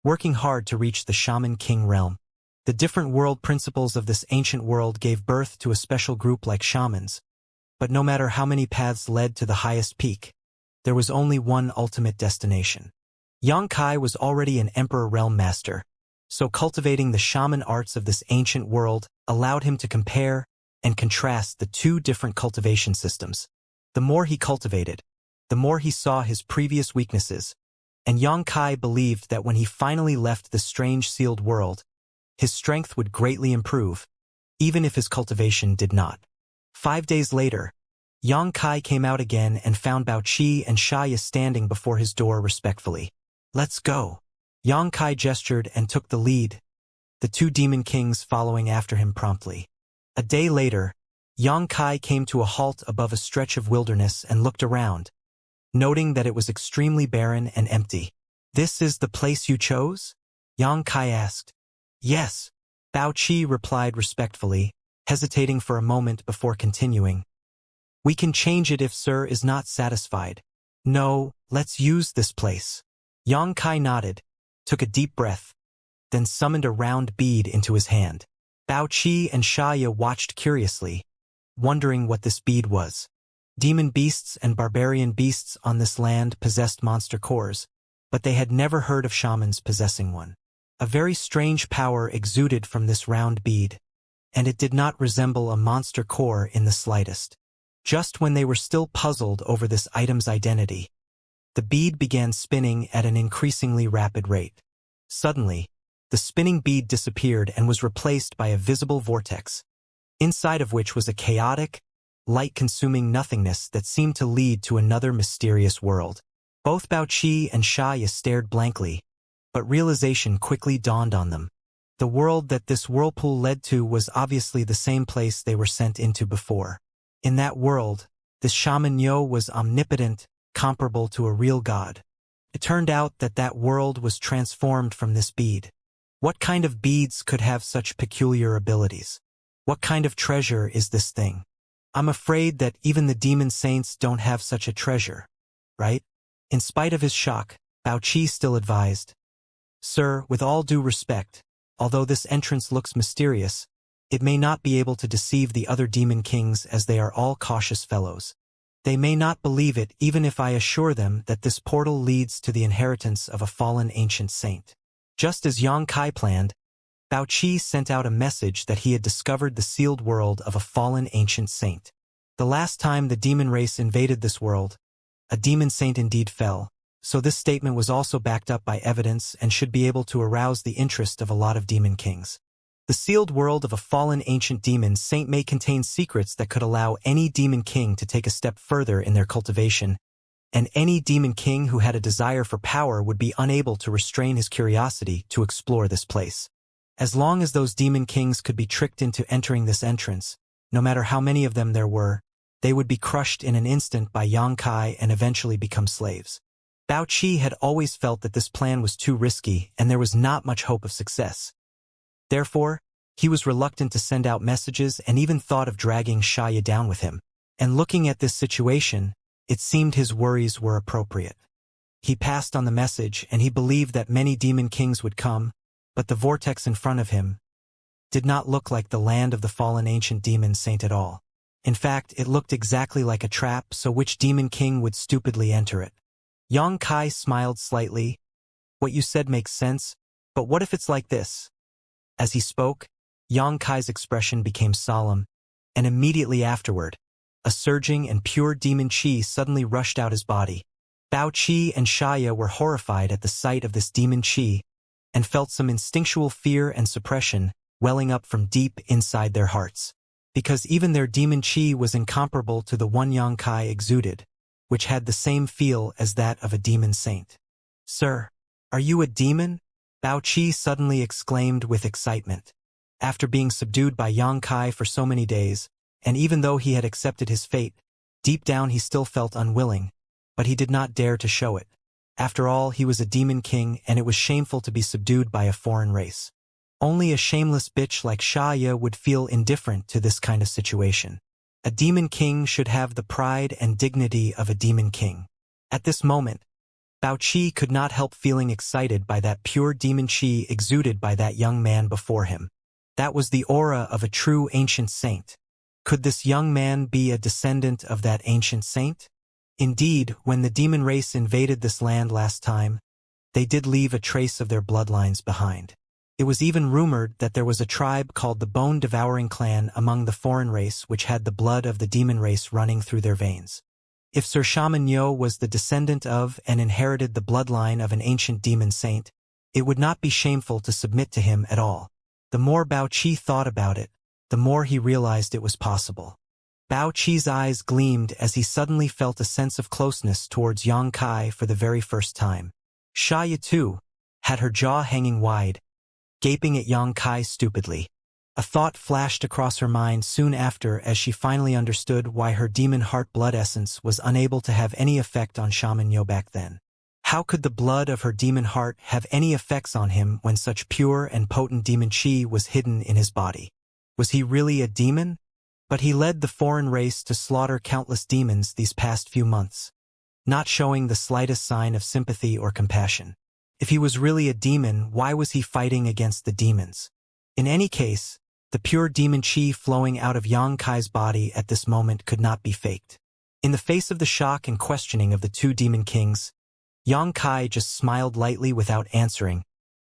working hard to reach the Shaman King realm. The different world principles of this ancient world gave birth to a special group like shamans, but no matter how many paths led to the highest peak, there was only one ultimate destination. Yang Kai was already an Emperor Realm Master, so cultivating the shaman arts of this ancient world allowed him to compare and contrast the two different cultivation systems. The more he cultivated, the more he saw his previous weaknesses, and Yang Kai believed that when he finally left the strange sealed world, his strength would greatly improve, even if his cultivation did not. 5 days later, Yang Kai came out again and found Bao Qi and Xianxia standing before his door respectfully. "Let's go." Yang Kai gestured and took the lead, the two demon kings following after him promptly. A day later, Yang Kai came to a halt above a stretch of wilderness and looked around, noting that it was extremely barren and empty. "This is the place you chose?" Yang Kai asked. "Yes," Bao Qi replied respectfully, hesitating for a moment before continuing. "We can change it if Sir is not satisfied." "No, let's use this place." Yang Kai nodded, took a deep breath, then summoned a round bead into his hand. Bao Qi and Xianxia watched curiously, wondering what this bead was. Demon beasts and barbarian beasts on this land possessed monster cores, but they had never heard of shamans possessing one. A very strange power exuded from this round bead, and it did not resemble a monster core in the slightest. Just when they were still puzzled over this item's identity, the bead began spinning at an increasingly rapid rate. Suddenly, the spinning bead disappeared and was replaced by a visible vortex, inside of which was a chaotic, light-consuming nothingness that seemed to lead to another mysterious world. Both Bao Qi and Xianxia stared blankly, but realization quickly dawned on them. The world that this whirlpool led to was obviously the same place they were sent into before. In that world, this shaman Yo was omnipotent, comparable to a real god. It turned out that that world was transformed from this bead. What kind of beads could have such peculiar abilities? What kind of treasure is this thing? I'm afraid that even the demon saints don't have such a treasure, right? In spite of his shock, Bao Qi still advised, "Sir, with all due respect, although this entrance looks mysterious, it may not be able to deceive the other demon kings as they are all cautious fellows. They may not believe it even if I assure them that this portal leads to the inheritance of a fallen ancient saint." Just as Yang Kai planned, Bao Qi sent out a message that he had discovered the sealed world of a fallen ancient saint. The last time the demon race invaded this world, a demon saint indeed fell, so this statement was also backed up by evidence and should be able to arouse the interest of a lot of demon kings. The sealed world of a fallen ancient demon saint may contain secrets that could allow any demon king to take a step further in their cultivation, and any demon king who had a desire for power would be unable to restrain his curiosity to explore this place. As long as those demon kings could be tricked into entering this entrance, no matter how many of them there were, they would be crushed in an instant by Yang Kai and eventually become slaves. Bao Qi had always felt that this plan was too risky and there was not much hope of success. Therefore, he was reluctant to send out messages and even thought of dragging Xianxia down with him. And looking at this situation, it seemed his worries were appropriate. He passed on the message and he believed that many demon kings would come, but the vortex in front of him did not look like the land of the fallen ancient demon saint at all. In fact, it looked exactly like a trap, so which demon king would stupidly enter it? Yang Kai smiled slightly. "What you said makes sense, but what if it's like this?" As he spoke, Yang Kai's expression became solemn, and immediately afterward, a surging and pure demon qi suddenly rushed out his body. Bao Qi and Xianxia were horrified at the sight of this demon qi, and felt some instinctual fear and suppression welling up from deep inside their hearts, because even their demon qi was incomparable to the one Yang Kai exuded, which had the same feel as that of a demon saint. "Sir, are you a demon?" Bao Qi suddenly exclaimed with excitement. After being subdued by Yang Kai for so many days, and even though he had accepted his fate, deep down he still felt unwilling, but he did not dare to show it. After all, he was a demon king, and it was shameful to be subdued by a foreign race. Only a shameless bitch like Xianxia would feel indifferent to this kind of situation. A demon king should have the pride and dignity of a demon king. At this moment, Bao Qi could not help feeling excited by that pure demon qi exuded by that young man before him. That was the aura of a true ancient saint. Could this young man be a descendant of that ancient saint? Indeed, when the demon race invaded this land last time, they did leave a trace of their bloodlines behind. It was even rumored that there was a tribe called the Bone-Devouring Clan among the foreign race which had the blood of the demon race running through their veins. If Sir Shaman Yo was the descendant of and inherited the bloodline of an ancient demon saint, it would not be shameful to submit to him at all. The more Bao Qi thought about it, the more he realized it was possible. Bao Qi's eyes gleamed as he suddenly felt a sense of closeness towards Yang Kai for the very first time. Xianxia, too, had her jaw hanging wide, gaping at Yang Kai stupidly. A thought flashed across her mind soon after as she finally understood why her demon heart blood essence was unable to have any effect on Shaman Yo back then. How could the blood of her demon heart have any effects on him when such pure and potent demon qi was hidden in his body? Was he really a demon? But he led the foreign race to slaughter countless demons these past few months, not showing the slightest sign of sympathy or compassion. If he was really a demon, why was he fighting against the demons? In any case, the pure demon qi flowing out of Yang Kai's body at this moment could not be faked. In the face of the shock and questioning of the two demon kings, Yang Kai just smiled lightly without answering,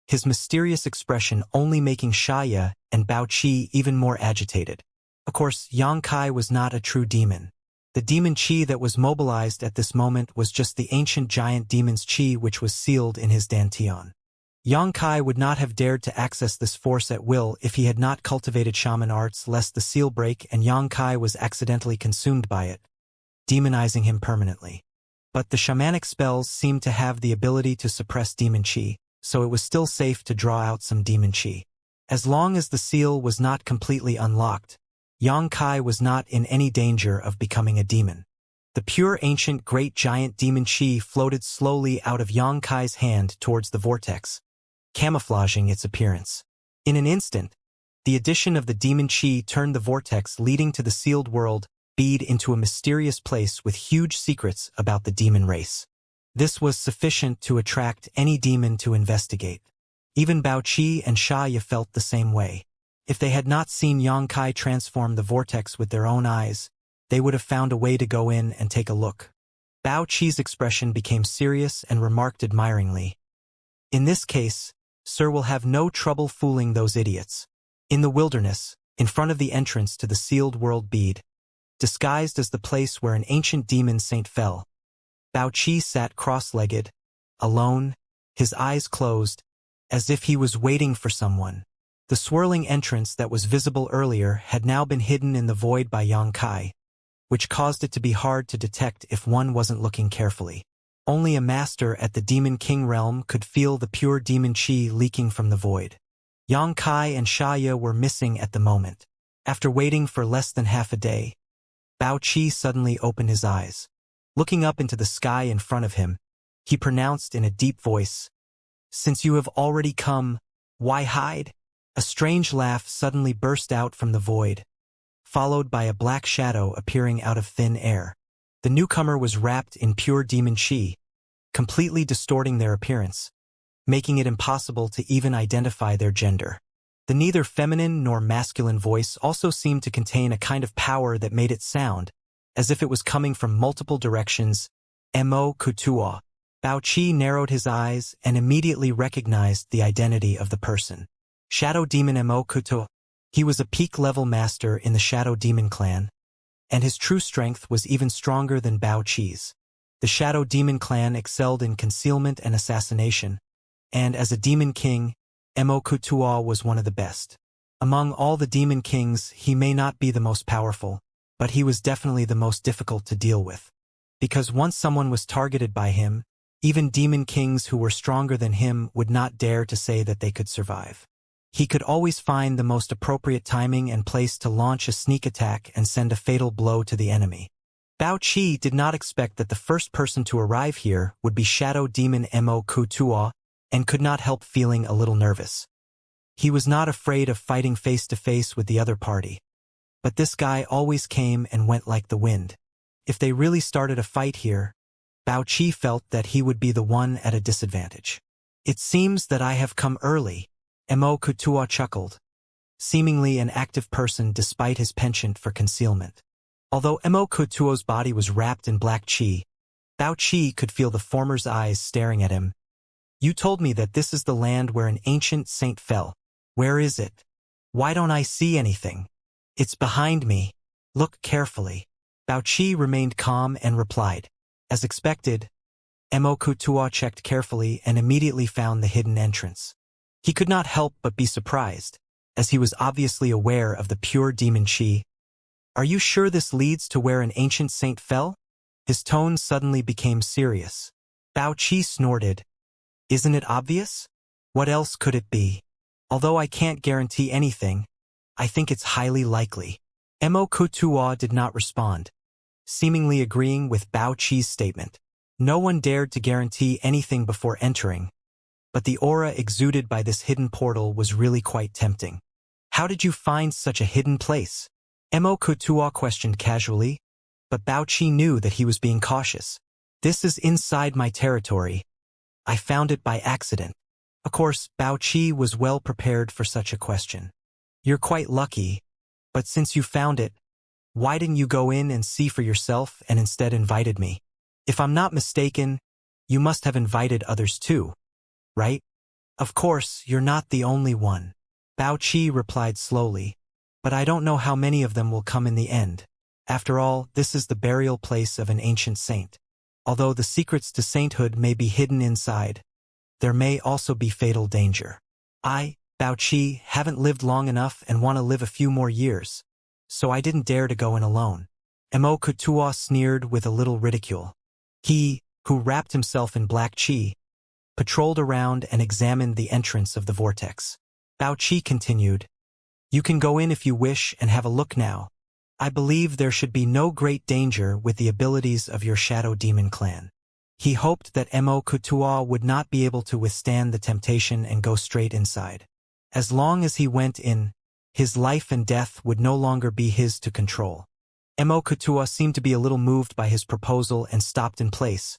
his mysterious expression only making Xianxia and Bao Qi even more agitated. Of course, Yang Kai was not a true demon. The demon qi that was mobilized at this moment was just the ancient giant demon's qi which was sealed in his dantian. Yang Kai would not have dared to access this force at will if he had not cultivated shaman arts lest the seal break and Yang Kai was accidentally consumed by it, demonizing him permanently. But the shamanic spells seemed to have the ability to suppress demon qi, so it was still safe to draw out some demon qi. As long as the seal was not completely unlocked, Yang Kai was not in any danger of becoming a demon. The pure ancient great giant demon qi floated slowly out of Yang Kai's hand towards the vortex, camouflaging its appearance. In an instant, the addition of the demon qi turned the vortex leading to the sealed world bead into a mysterious place with huge secrets about the demon race. This was sufficient to attract any demon to investigate. Even Bao Qi and Xianxia felt the same way. If they had not seen Yang Kai transform the vortex with their own eyes, they would have found a way to go in and take a look. Bao Qi's expression became serious and remarked admiringly, "In this case, sir will have no trouble fooling those idiots." In the wilderness, in front of the entrance to the sealed world bead, disguised as the place where an ancient demon saint fell, Bao Qi sat cross-legged, alone, his eyes closed, as if he was waiting for someone. The swirling entrance that was visible earlier had now been hidden in the void by Yang Kai, which caused it to be hard to detect if one wasn't looking carefully. Only a master at the Demon King realm could feel the pure demon qi leaking from the void. Yang Kai and Xianxia were missing at the moment. After waiting for less than half a day, Bao Qi suddenly opened his eyes. Looking up into the sky in front of him, he pronounced in a deep voice, "Since you have already come, why hide?" A strange laugh suddenly burst out from the void, followed by a black shadow appearing out of thin air. The newcomer was wrapped in pure demon qi, completely distorting their appearance, making it impossible to even identify their gender. The neither feminine nor masculine voice also seemed to contain a kind of power that made it sound as if it was coming from multiple directions. Mo Kutua. Bao Qi narrowed his eyes and immediately recognized the identity of the person. Shadow Demon Mo Kutua. He was a peak-level master in the Shadow Demon clan, and his true strength was even stronger than Bao Qi's. The Shadow Demon clan excelled in concealment and assassination, and as a demon king, Mo Kutua was one of the best. Among all the demon kings, he may not be the most powerful, but he was definitely the most difficult to deal with. Because once someone was targeted by him, even demon kings who were stronger than him would not dare to say that they could survive. He could always find the most appropriate timing and place to launch a sneak attack and send a fatal blow to the enemy. Bao Qi did not expect that the first person to arrive here would be Shadow Demon Mo Kutua, and could not help feeling a little nervous. He was not afraid of fighting face-to-face with the other party. But this guy always came and went like the wind. If they really started a fight here, Bao Qi felt that he would be the one at a disadvantage. It seems that I have come early, Mo Kutua chuckled, seemingly an active person despite his penchant for concealment. Although Mo Kutuo's body was wrapped in black qi, Bao Qi could feel the former's eyes staring at him. You told me that this is the land where an ancient saint fell. Where is it? Why don't I see anything? It's behind me. Look carefully. Bao Qi remained calm and replied. As expected, Mo Kutua checked carefully and immediately found the hidden entrance. He could not help but be surprised, as he was obviously aware of the pure demon qi. Are you sure this leads to where an ancient saint fell? His tone suddenly became serious. Bao Qi snorted. Isn't it obvious? What else could it be? Although I can't guarantee anything, I think it's highly likely. Mo Kutua did not respond, seemingly agreeing with Bao Qi's statement. No one dared to guarantee anything before entering, but the aura exuded by this hidden portal was really quite tempting. How did you find such a hidden place? Mo Kutua questioned casually, but Bao Qi knew that he was being cautious. This is inside my territory. I found it by accident. Of course, Bao Qi was well prepared for such a question. You're quite lucky, but since you found it, why didn't you go in and see for yourself and instead invited me? If I'm not mistaken, you must have invited others too, right? Of course, you're not the only one. Bao Qi replied slowly, but I don't know how many of them will come in the end. After all, this is the burial place of an ancient saint. Although the secrets to sainthood may be hidden inside, there may also be fatal danger. I, Bao Qi, haven't lived long enough and want to live a few more years, so I didn't dare to go in alone. Mo Kutua sneered with a little ridicule. He, who wrapped himself in black qi, patrolled around and examined the entrance of the vortex. Bao Qi continued, You can go in if you wish and have a look now. I believe there should be no great danger with the abilities of your shadow demon clan. He hoped that Mo Kutua would not be able to withstand the temptation and go straight inside. As long as he went in, his life and death would no longer be his to control. Mo Kutua seemed to be a little moved by his proposal and stopped in place,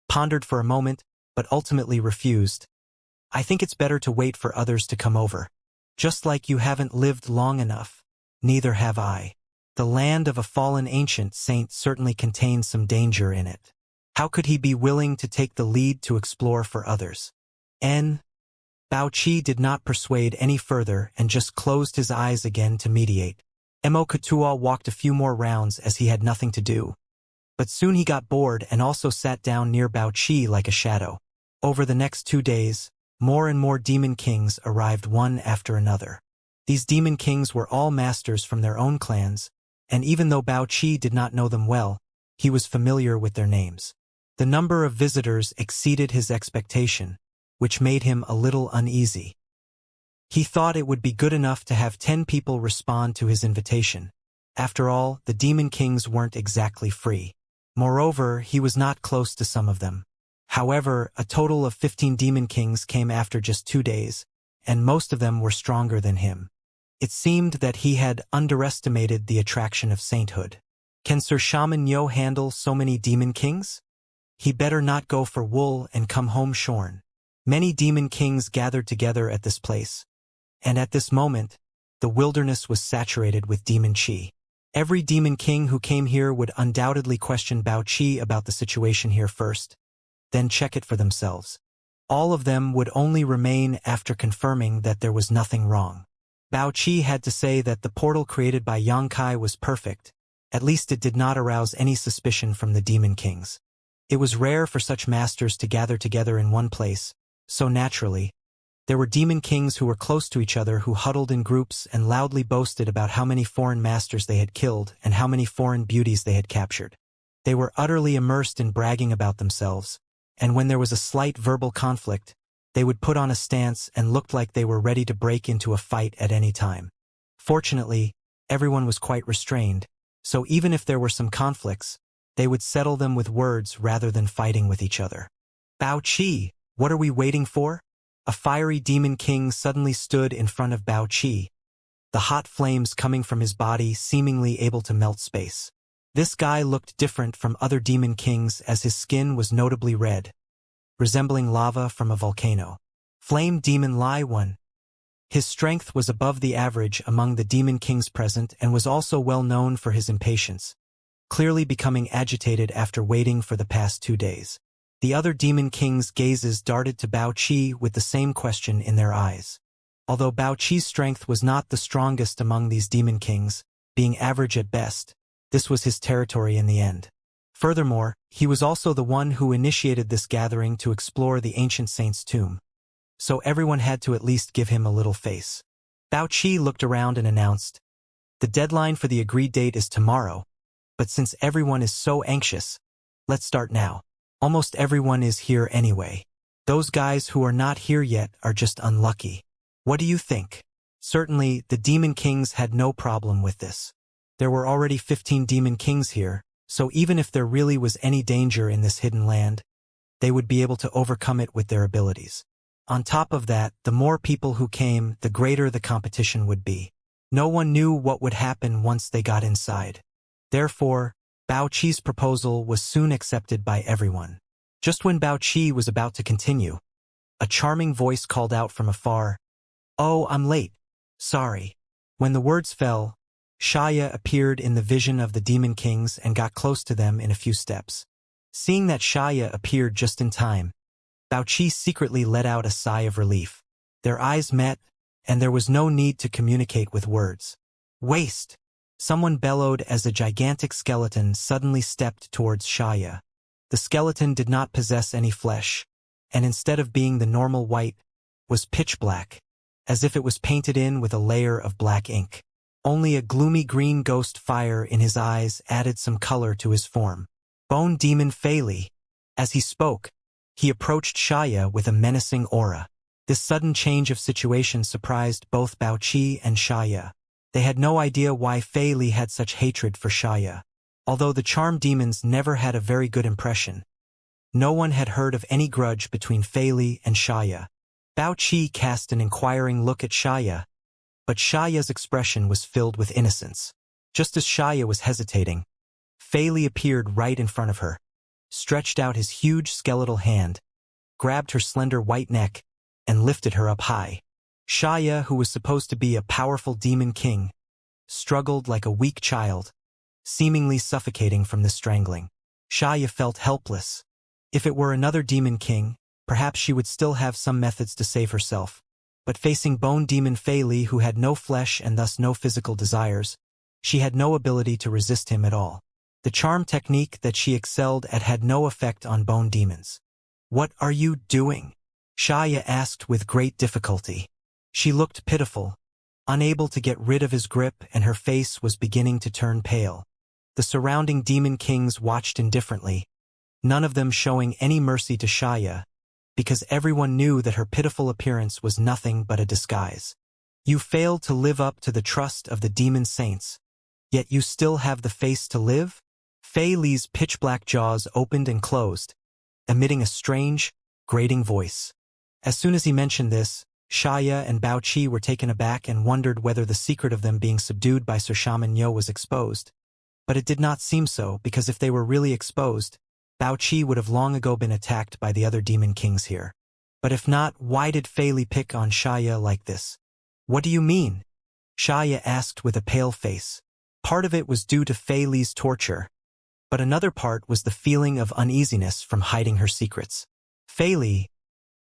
pondered for a moment, but ultimately refused. I think it's better to wait for others to come over. Just like you haven't lived long enough, neither have I. The land of a fallen ancient saint certainly contains some danger in it. How could he be willing to take the lead to explore for others? Bao Qi did not persuade any further and just closed his eyes again to meditate. Mo Kutua walked a few more rounds as he had nothing to do. But soon he got bored and also sat down near Bao Qi like a shadow. Over the next 2 days, more and more demon kings arrived one after another. These demon kings were all masters from their own clans, and even though Bao Qi did not know them well, he was familiar with their names. The number of visitors exceeded his expectation, which made him a little uneasy. He thought it would be good enough to have 10 people respond to his invitation. After all, the demon kings weren't exactly free. Moreover, he was not close to some of them. However, a total of 15 demon kings came after just 2 days, and most of them were stronger than him. It seemed that he had underestimated the attraction of sainthood. Can Sir Shaman Yo handle so many demon kings? He better not go for wool and come home shorn. Many demon kings gathered together at this place, and at this moment, the wilderness was saturated with demon qi. Every demon king who came here would undoubtedly question Bao Qi about the situation here first, then check it for themselves. All of them would only remain after confirming that there was nothing wrong. Bao Qi had to say that the portal created by Xianxia was perfect. At least it did not arouse any suspicion from the demon kings. It was rare for such masters to gather together in one place, so naturally, there were demon kings who were close to each other who huddled in groups and loudly boasted about how many foreign masters they had killed and how many foreign beauties they had captured. They were utterly immersed in bragging about themselves, and when there was a slight verbal conflict, They would put on a stance and looked like they were ready to break into a fight at any time. Fortunately, everyone was quite restrained, so even if there were some conflicts, they would settle them with words rather than fighting with each other. Bao Qi, what are we waiting for? A fiery demon king suddenly stood in front of Bao Qi, the hot flames coming from his body seemingly able to melt space. This guy looked different from other demon kings as his skin was notably red, resembling lava from a volcano. Flame Demon Lai One. His strength was above the average among the demon kings present and was also well known for his impatience, clearly becoming agitated after waiting for the past 2 days. The other demon kings' gazes darted to Bao Qi with the same question in their eyes. Although Bao Qi's strength was not the strongest among these demon kings, being average at best, this was his territory in the end. Furthermore, he was also the one who initiated this gathering to explore the ancient saint's tomb. So everyone had to at least give him a little face. Bao Qi looked around and announced, "The deadline for the agreed date is tomorrow, but since everyone is so anxious, let's start now. Almost everyone is here anyway. Those guys who are not here yet are just unlucky. What do you think?" Certainly, the demon kings had no problem with this. There were already 15 demon kings here, so even if there really was any danger in this hidden land, they would be able to overcome it with their abilities. On top of that, the more people who came, the greater the competition would be. No one knew what would happen once they got inside. Therefore, Bao Qi's proposal was soon accepted by everyone. Just when Bao Qi was about to continue, a charming voice called out from afar, "Oh, I'm late. Sorry." When the words fell, Xianxia appeared in the vision of the demon kings and got close to them in a few steps. Seeing that Xianxia appeared just in time, Bao Qi secretly let out a sigh of relief. Their eyes met, and there was no need to communicate with words. "Waste!" Someone bellowed as a gigantic skeleton suddenly stepped towards Xianxia. The skeleton did not possess any flesh, and instead of being the normal white, was pitch black, as if it was painted in with a layer of black ink. Only a gloomy green ghost fire in his eyes added some color to his form. Bone Demon Fei Li. As he spoke, he approached Xianxia with a menacing aura. This sudden change of situation surprised both Bao Qi and Xianxia. They had no idea why Fei Li had such hatred for Xianxia. Although the charm demons never had a very good impression, no one had heard of any grudge between Fei Li and Xianxia. Bao Qi cast an inquiring look at Xianxia, but Xianxia's expression was filled with innocence. Just as Xianxia was hesitating, Fei Li appeared right in front of her, stretched out his huge skeletal hand, grabbed her slender white neck, and lifted her up high. Xianxia, who was supposed to be a powerful demon king, struggled like a weak child, seemingly suffocating from the strangling. Xianxia felt helpless. If it were another demon king, perhaps she would still have some methods to save herself. But facing Bone Demon Fei Li, who had no flesh and thus no physical desires, she had no ability to resist him at all. The charm technique that she excelled at had no effect on bone demons. "What are you doing?" Xianxia asked with great difficulty. She looked pitiful, unable to get rid of his grip, and her face was beginning to turn pale. The surrounding demon kings watched indifferently, none of them showing any mercy to Xianxia, because everyone knew that her pitiful appearance was nothing but a disguise. "You failed to live up to the trust of the demon saints, yet you still have the face to live?" Fei Li's pitch-black jaws opened and closed, emitting a strange, grating voice. As soon as he mentioned this, Xianxia and Bao Qi were taken aback and wondered whether the secret of them being subdued by Sir Shaman Yo was exposed. But it did not seem so, because if they were really exposed, Bao Qi would have long ago been attacked by the other demon kings here. But if not, why did Fei Li pick on Xianxia like this? "What do you mean?" Xianxia asked with a pale face. Part of it was due to Fei Li's torture, but another part was the feeling of uneasiness from hiding her secrets. "Fei Li,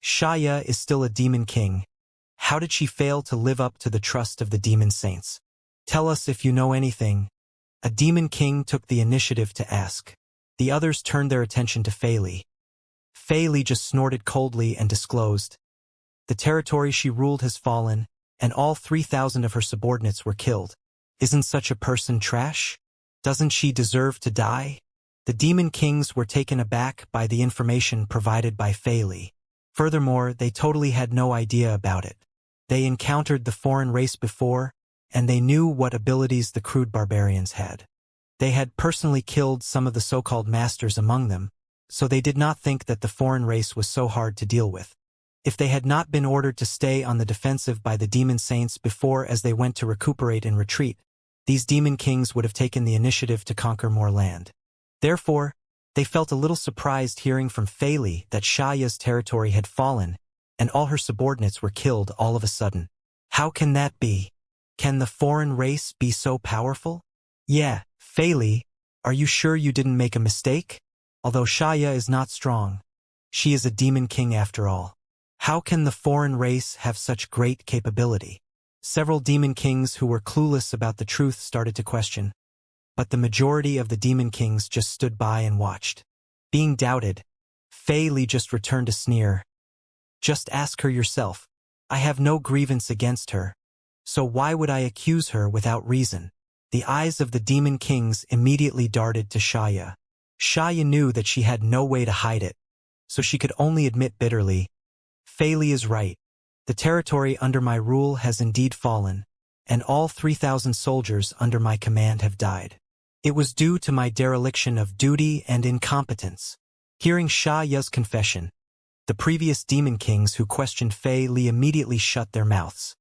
Xianxia is still a demon king. How did she fail to live up to the trust of the demon saints? Tell us if you know anything." A demon king took the initiative to ask. The others turned their attention to Fei Li. Fei Li just snorted coldly and disclosed, "The territory she ruled has fallen, and all 3,000 of her subordinates were killed. Isn't such a person trash? Doesn't she deserve to die?" The demon kings were taken aback by the information provided by Fei Li. Furthermore, they totally had no idea about it. They encountered the foreign race before, and they knew what abilities the crude barbarians had. They had personally killed some of the so-called masters among them, so they did not think that the foreign race was so hard to deal with. If they had not been ordered to stay on the defensive by the demon saints before as they went to recuperate and retreat, these demon kings would have taken the initiative to conquer more land. Therefore, they felt a little surprised hearing from Fei Li that Xianxia's territory had fallen, and all her subordinates were killed all of a sudden. How can that be? Can the foreign race be so powerful? Yeah, Fei Li, are you sure you didn't make a mistake? Although Xianxia is not strong, she is a demon king after all. How can the foreign race have such great capability? Several demon kings who were clueless about the truth started to question, but the majority of the demon kings just stood by and watched. Being doubted, Fei Li just returned a sneer. Just ask her yourself. I have no grievance against her, so why would I accuse her without reason? The eyes of the demon kings immediately darted to Xianxia. Xianxia knew that she had no way to hide it, so she could only admit bitterly, Fei Li is right. The territory under my rule has indeed fallen, and all 3,000 soldiers under my command have died. It was due to my dereliction of duty and incompetence. Hearing Xianxia's confession, the previous demon kings who questioned Fei Li immediately shut their mouths.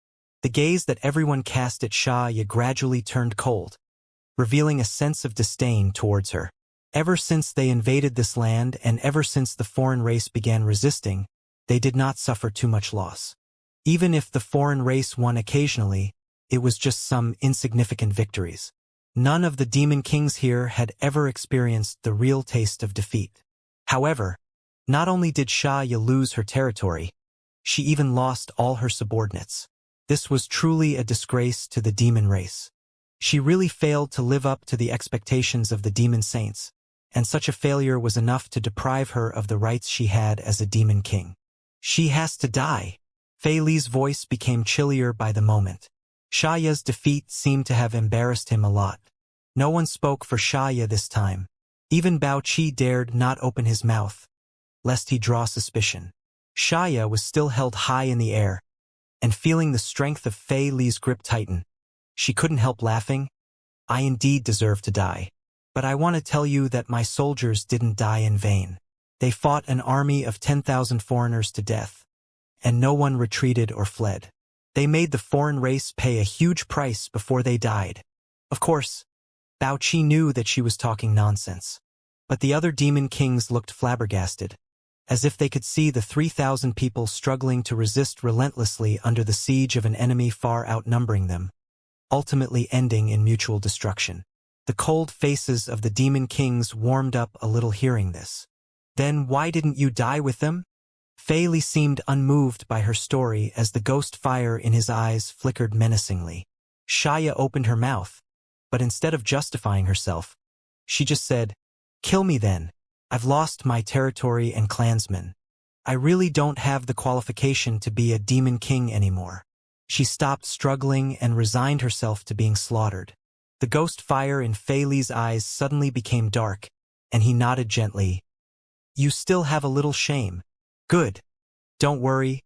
The gaze that everyone cast at Xianxia gradually turned cold, revealing a sense of disdain towards her. Ever since they invaded this land and ever since the foreign race began resisting, they did not suffer too much loss. Even if the foreign race won occasionally, it was just some insignificant victories. None of the demon kings here had ever experienced the real taste of defeat. However, not only did Xianxia lose her territory, she even lost all her subordinates. This was truly a disgrace to the demon race. She really failed to live up to the expectations of the demon saints, and such a failure was enough to deprive her of the rights she had as a demon king. She has to die. Fei Li's voice became chillier by the moment. Xianxia's defeat seemed to have embarrassed him a lot. No one spoke for Xianxia this time. Even Bao Qi dared not open his mouth, lest he draw suspicion. Xianxia was still held high in the air, and feeling the strength of Fei Li's grip tighten, she couldn't help laughing. I indeed deserve to die. But I want to tell you that my soldiers didn't die in vain. They fought an army of 10,000 foreigners to death, and no one retreated or fled. They made the foreign race pay a huge price before they died. Of course, Bao Qi knew that she was talking nonsense. But the other demon kings looked flabbergasted, as if they could see the 3,000 people struggling to resist relentlessly under the siege of an enemy far outnumbering them, ultimately ending in mutual destruction. The cold faces of the demon kings warmed up a little hearing this. Then why didn't you die with them? Fei Li seemed unmoved by her story as the ghost fire in his eyes flickered menacingly. Xianxia opened her mouth, but instead of justifying herself, she just said, "Kill me then. I've lost my territory and clansmen. I really don't have the qualification to be a demon king anymore." She stopped struggling and resigned herself to being slaughtered. The ghost fire in Fei Li's eyes suddenly became dark, and he nodded gently. You still have a little shame. Good. Don't worry.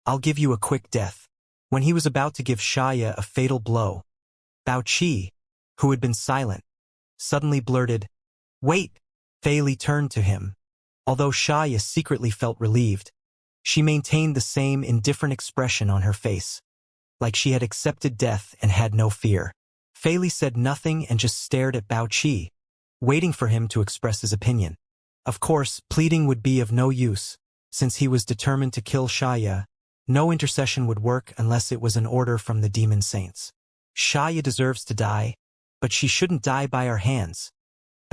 I'll give you a quick death. When he was about to give Xianxia a fatal blow, Bao Qi, who had been silent, suddenly blurted, "Wait!" Fei Li turned to him. Although Xianxia secretly felt relieved, she maintained the same indifferent expression on her face, like she had accepted death and had no fear. Fei Li said nothing and just stared at Bao Qi, waiting for him to express his opinion. Of course, pleading would be of no use, since he was determined to kill Xianxia. No intercession would work unless it was an order from the demon saints. Xianxia deserves to die, but she shouldn't die by our hands,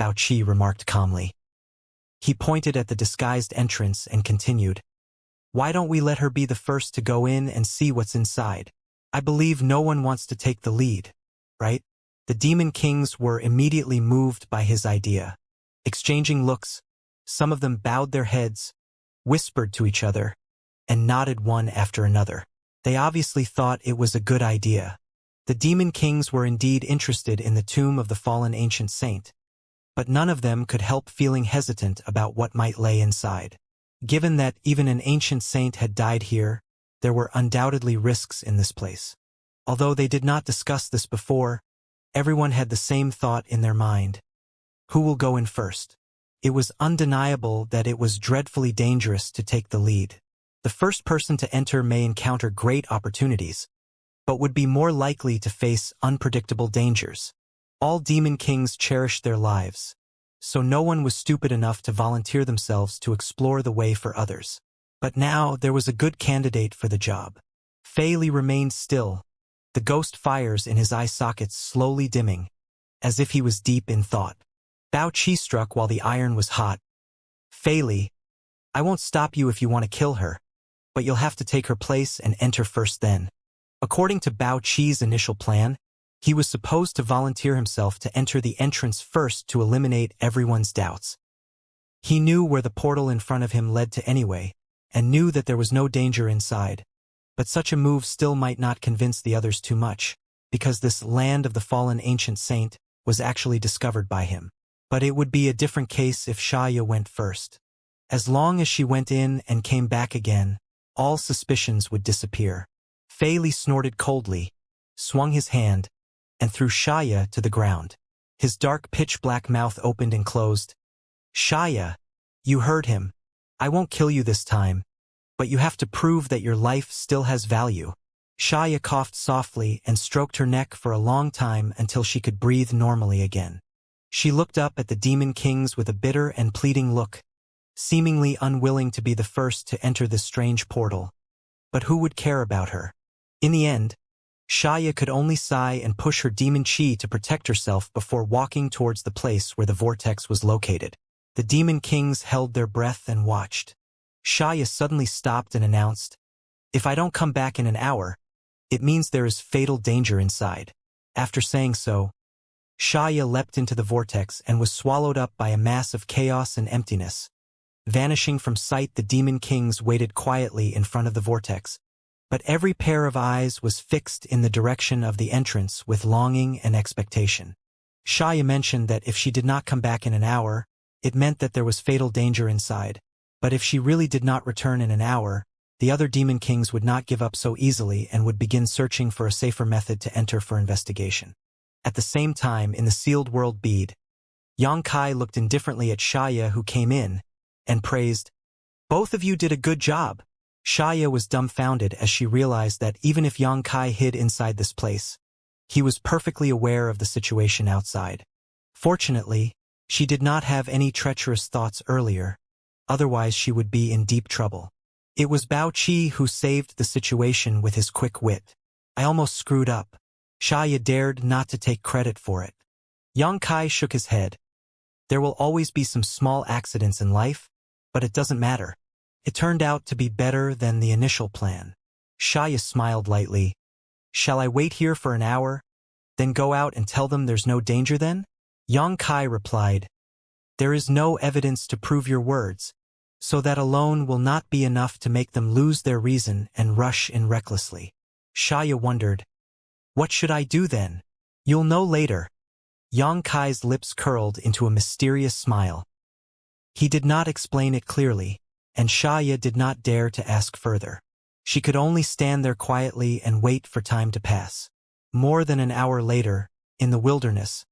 Bao Qi remarked calmly. He pointed at the disguised entrance and continued, "Why don't we let her be the first to go in and see what's inside? I believe no one wants to take the lead, right?" The demon kings were immediately moved by his idea. Exchanging looks, some of them bowed their heads, whispered to each other, and nodded one after another. They obviously thought it was a good idea. The demon kings were indeed interested in the tomb of the fallen ancient saint, but none of them could help feeling hesitant about what might lay inside. Given that even an ancient saint had died here, there were undoubtedly risks in this place. Although they did not discuss this before, everyone had the same thought in their mind. Who will go in first? It was undeniable that it was dreadfully dangerous to take the lead. The first person to enter may encounter great opportunities, but would be more likely to face unpredictable dangers. All demon kings cherished their lives, so no one was stupid enough to volunteer themselves to explore the way for others. But now there was a good candidate for the job. Fei Li remained still, the ghost fires in his eye sockets slowly dimming, as if he was deep in thought. Bao Qi struck while the iron was hot. Fei Li, I won't stop you if you want to kill her, but you'll have to take her place and enter first then. According to Bao Qi's initial plan, he was supposed to volunteer himself to enter the entrance first to eliminate everyone's doubts. He knew where the portal in front of him led to anyway, and knew that there was no danger inside. But such a move still might not convince the others too much, because this land of the fallen ancient saint was actually discovered by him. But it would be a different case if Xianxia went first. As long as she went in and came back again, all suspicions would disappear. Fei Li snorted coldly, swung his hand, and threw Xianxia to the ground. His dark pitch-black mouth opened and closed. Xianxia, you heard him. I won't kill you this time, but you have to prove that your life still has value. Xianxia coughed softly and stroked her neck for a long time until she could breathe normally again. She looked up at the demon kings with a bitter and pleading look, seemingly unwilling to be the first to enter this strange portal. But who would care about her? In the end, Xianxia could only sigh and push her demon chi to protect herself before walking towards the place where the vortex was located. The demon kings held their breath and watched. Xianxia suddenly stopped and announced, "If I don't come back in an hour, it means there is fatal danger inside." After saying so, Xianxia leapt into the vortex and was swallowed up by a mass of chaos and emptiness. Vanishing from sight, the demon kings waited quietly in front of the vortex, but every pair of eyes was fixed in the direction of the entrance with longing and expectation. Xianxia mentioned that if she did not come back in an hour, it meant that there was fatal danger inside, but if she really did not return in an hour, the other demon kings would not give up so easily and would begin searching for a safer method to enter for investigation. At the same time, in the sealed world bead, Xianxia looked indifferently at Xianxia, who came in, and praised, "Both of you did a good job." Xianxia was dumbfounded as she realized that even if Xianxia hid inside this place, he was perfectly aware of the situation outside. Fortunately, she did not have any treacherous thoughts earlier, otherwise she would be in deep trouble. It was Bao Qi who saved the situation with his quick wit. "I almost screwed up." Xianxia dared not to take credit for it. Xianxia shook his head. "There will always be some small accidents in life, but it doesn't matter. It turned out to be better than the initial plan." Xianxia smiled lightly. "Shall I wait here for an hour, then go out and tell them there's no danger then?" Xianxia replied, "There is no evidence to prove your words, so that alone will not be enough to make them lose their reason and rush in recklessly." Xianxia wondered, "What should I do then?" "You'll know later." Xianxia's lips curled into a mysterious smile. He did not explain it clearly, and Xianxia did not dare to ask further. She could only stand there quietly and wait for time to pass. More than an hour later, in the wilderness,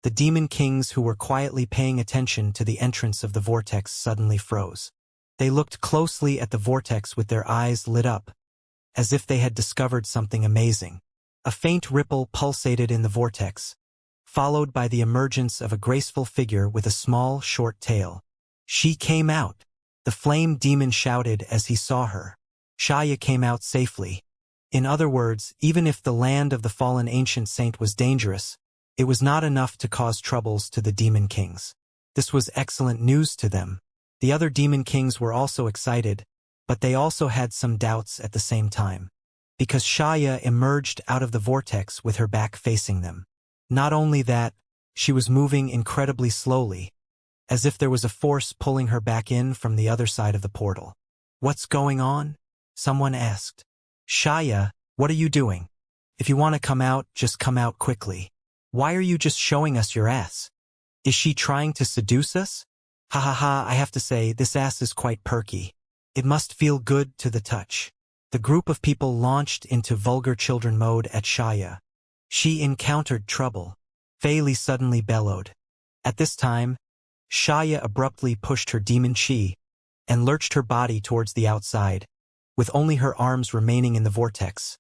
the demon kings who were quietly paying attention to the entrance of the vortex suddenly froze. They looked closely at the vortex with their eyes lit up, as if they had discovered something amazing. A faint ripple pulsated in the vortex, followed by the emergence of a graceful figure with a small, short tail. "She came out!" the flame demon shouted as he saw her. Xianxia came out safely. In other words, even if the land of the fallen ancient saint was dangerous, it was not enough to cause troubles to the demon kings. This was excellent news to them. The other demon kings were also excited, but they also had some doubts at the same time, because Xianxia emerged out of the vortex with her back facing them. Not only that, she was moving incredibly slowly, as if there was a force pulling her back in from the other side of the portal. "What's going on?" someone asked. "Xianxia, what are you doing? If you want to come out, just come out quickly. Why are you just showing us your ass? Is she trying to seduce us?" "Ha ha ha, I have to say, this ass is quite perky." It must feel good to the touch. The group of people launched into vulgar children mode at Xianxia. She encountered trouble. Fei Li suddenly bellowed. At this time, Xianxia abruptly pushed her demon chi and lurched her body towards the outside, with only her arms remaining in the vortex,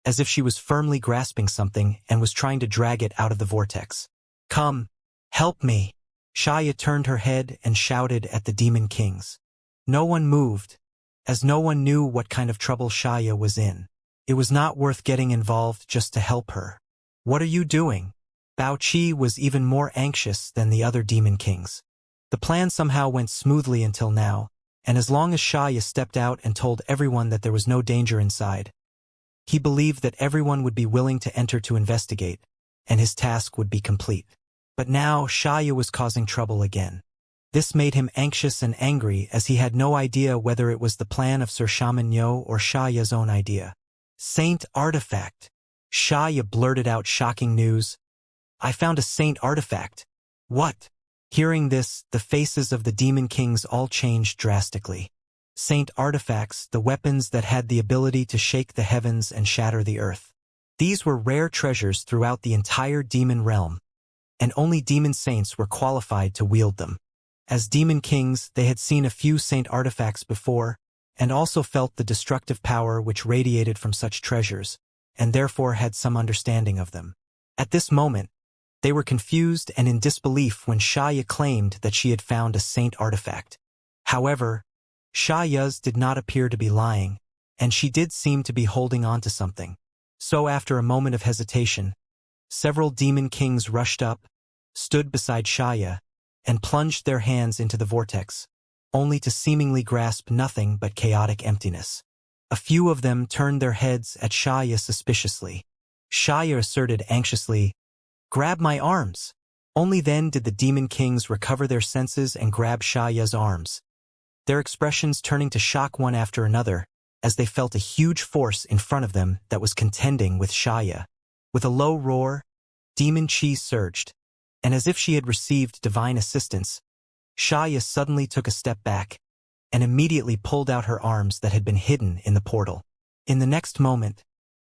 as if she was firmly grasping something and was trying to drag it out of the vortex. Come, help me! Xianxia turned her head and shouted at the demon kings. No one moved, as no one knew what kind of trouble Xianxia was in. It was not worth getting involved just to help her. What are you doing? Bao Qi was even more anxious than the other demon kings. The plan somehow went smoothly until now, and as long as Xianxia stepped out and told everyone that there was no danger inside, he believed that everyone would be willing to enter to investigate, and his task would be complete. But now Xianxia was causing trouble again. This made him anxious and angry as he had no idea whether it was the plan of Sir Shaman Yo or Xiaoya's own idea. Saint artifact. Xianxia blurted out shocking news. I found a saint artifact. What? Hearing this, the faces of the demon kings all changed drastically. Saint artifacts, the weapons that had the ability to shake the heavens and shatter the earth. These were rare treasures throughout the entire demon realm, and only demon saints were qualified to wield them. As demon kings, they had seen a few saint artifacts before, and also felt the destructive power which radiated from such treasures, and therefore had some understanding of them. At this moment, they were confused and in disbelief when Xianxia claimed that she had found a saint artifact. However, Xiaoya's did not appear to be lying, and she did seem to be holding on to something. So after a moment of hesitation, several demon kings rushed up, stood beside Xianxia, and plunged their hands into the vortex, only to seemingly grasp nothing but chaotic emptiness. A few of them turned their heads at Xianxia suspiciously. Xianxia asserted anxiously, "Grab my arms!" Only then did the demon kings recover their senses and grab Xiaoya's arms, their expressions turning to shock one after another, as they felt a huge force in front of them that was contending with Xianxia. With a low roar, demon chi surged, and as if she had received divine assistance, Xianxia suddenly took a step back, and immediately pulled out her arms that had been hidden in the portal. In the next moment,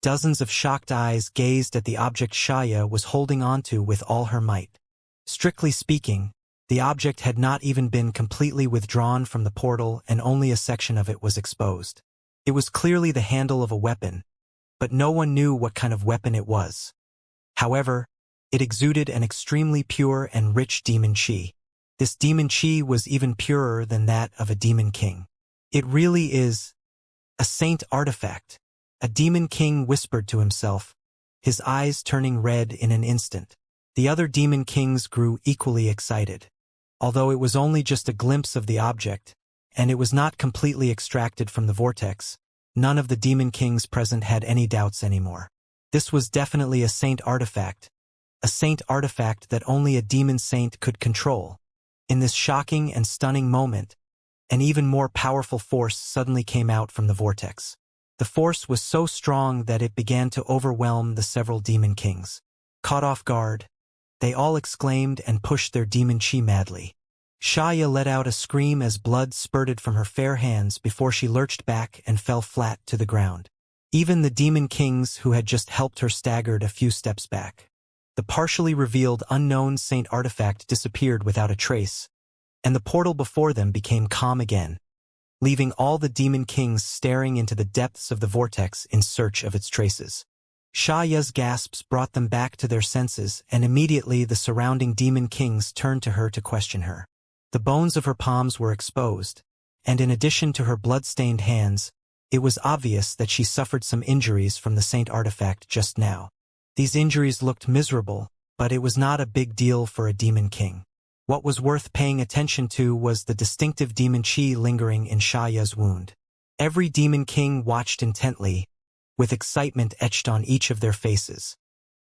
dozens of shocked eyes gazed at the object Xianxia was holding onto with all her might. Strictly speaking, the object had not even been completely withdrawn from the portal and only a section of it was exposed. It was clearly the handle of a weapon, but no one knew what kind of weapon it was. However, it exuded an extremely pure and rich demon chi. This demon chi was even purer than that of a demon king. It really is a saint artifact. A demon king whispered to himself, his eyes turning red in an instant. The other demon kings grew equally excited. Although it was only just a glimpse of the object, and it was not completely extracted from the vortex, none of the demon kings present had any doubts anymore. This was definitely a saint artifact that only a demon saint could control. In this shocking and stunning moment, an even more powerful force suddenly came out from the vortex. The force was so strong that it began to overwhelm the several demon kings. Caught off guard, they all exclaimed and pushed their demon chi madly. Xianxia let out a scream as blood spurted from her fair hands before she lurched back and fell flat to the ground. Even the demon kings who had just helped her staggered a few steps back. The partially revealed unknown saint artifact disappeared without a trace, and the portal before them became calm again, leaving all the demon kings staring into the depths of the vortex in search of its traces. Xiaoya's gasps brought them back to their senses, and immediately the surrounding demon kings turned to her to question her. The bones of her palms were exposed, and in addition to her blood-stained hands, it was obvious that she suffered some injuries from the saint artifact just now. These injuries looked miserable, but it was not a big deal for a demon king. What was worth paying attention to was the distinctive demon chi lingering in Xiaoya's wound. Every demon king watched intently, with excitement etched on each of their faces.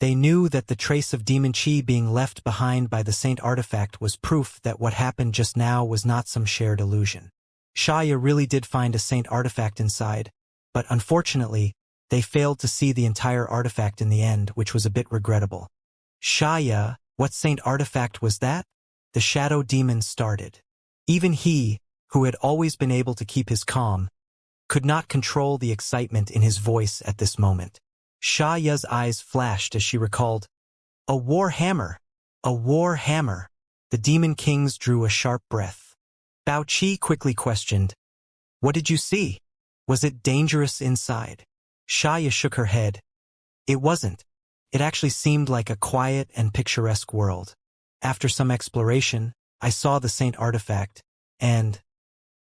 They knew that the trace of demon chi being left behind by the saint artifact was proof that what happened just now was not some shared illusion. Xianxia really did find a saint artifact inside, but unfortunately, they failed to see the entire artifact in the end, which was a bit regrettable. Xianxia, what saint artifact was that? The shadow demon started. Even he, who had always been able to keep his calm, could not control the excitement in his voice at this moment. Xianxia's eyes flashed as she recalled, "A war hammer! A war hammer!" The demon kings drew a sharp breath. Bao Qi quickly questioned, "What did you see? Was it dangerous inside?" Xianxia shook her head. "It wasn't. It actually seemed like a quiet and picturesque world. After some exploration, I saw the saint artifact, and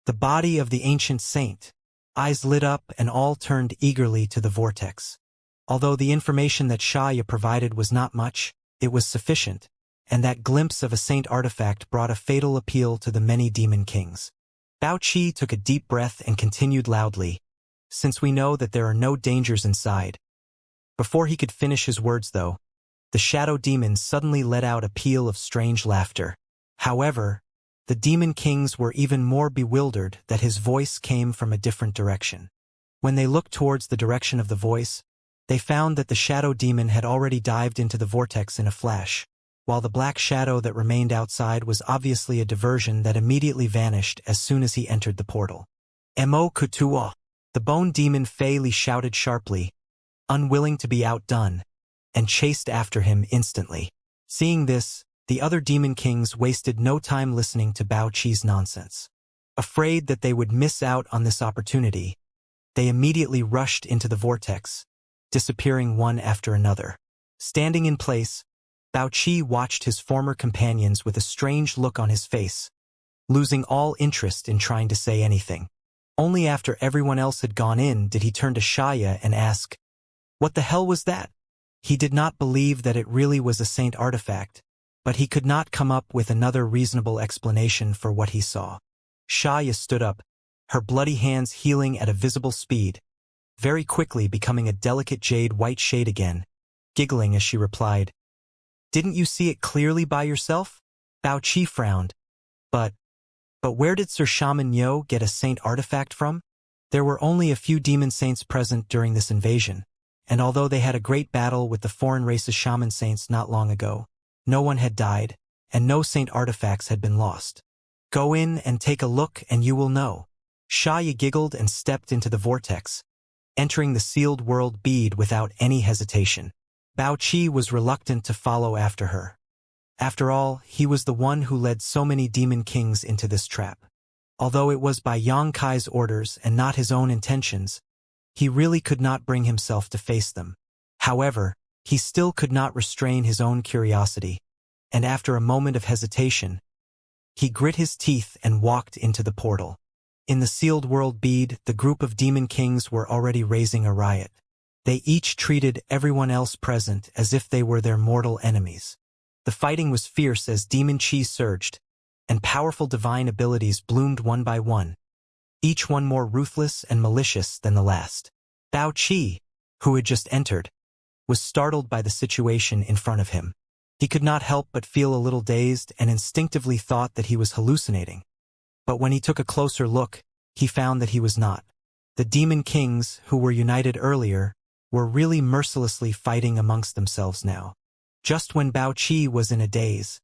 the body of the ancient saint." Eyes lit up and all turned eagerly to the vortex. Although the information that Xianxia provided was not much, it was sufficient, and that glimpse of a saint artifact brought a fatal appeal to the many demon kings. Bao Qi took a deep breath and continued loudly, "Since we know that there are no dangers inside." Before he could finish his words, though, the shadow demon suddenly let out a peal of strange laughter. However, the demon kings were even more bewildered that his voice came from a different direction. When they looked towards the direction of the voice, they found that the shadow demon had already dived into the vortex in a flash, while the black shadow that remained outside was obviously a diversion that immediately vanished as soon as he entered the portal. "Mo-kutua!" The bone demon Fei Li shouted sharply, unwilling to be outdone, and chased after him instantly. Seeing this, the other demon kings wasted no time listening to Bao Qi's nonsense. Afraid that they would miss out on this opportunity, they immediately rushed into the vortex, disappearing one after another. Standing in place, Bao Qi watched his former companions with a strange look on his face, losing all interest in trying to say anything. Only after everyone else had gone in did he turn to Xianxia and ask, "What the hell was that?" He did not believe that it really was a saint artifact, but he could not come up with another reasonable explanation for what he saw. Xianxia stood up, her bloody hands healing at a visible speed, very quickly becoming a delicate jade white shade again, giggling as she replied, "Didn't you see it clearly by yourself?" Bao Qi frowned. But where did Sir Shaman Yo get a saint artifact from?" There were only a few demon saints present during this invasion, and although they had a great battle with the foreign race's shaman saints not long ago, no one had died, and no saint artifacts had been lost. "Go in and take a look and you will know." Xianxia giggled and stepped into the vortex, entering the sealed world bead without any hesitation. Bao Qi was reluctant to follow after her. After all, he was the one who led so many demon kings into this trap. Although it was by Yang Kai's orders and not his own intentions, he really could not bring himself to face them. However, he still could not restrain his own curiosity, and after a moment of hesitation, he grit his teeth and walked into the portal. In the sealed world bead, the group of demon kings were already raising a riot. They each treated everyone else present as if they were their mortal enemies. The fighting was fierce as demon chi surged, and powerful divine abilities bloomed one by one, each one more ruthless and malicious than the last. Bao Qi, who had just entered, was startled by the situation in front of him. He could not help but feel a little dazed and instinctively thought that he was hallucinating. But when he took a closer look, he found that he was not. The demon kings, who were united earlier, were really mercilessly fighting amongst themselves now. Just when Bao Qi was in a daze,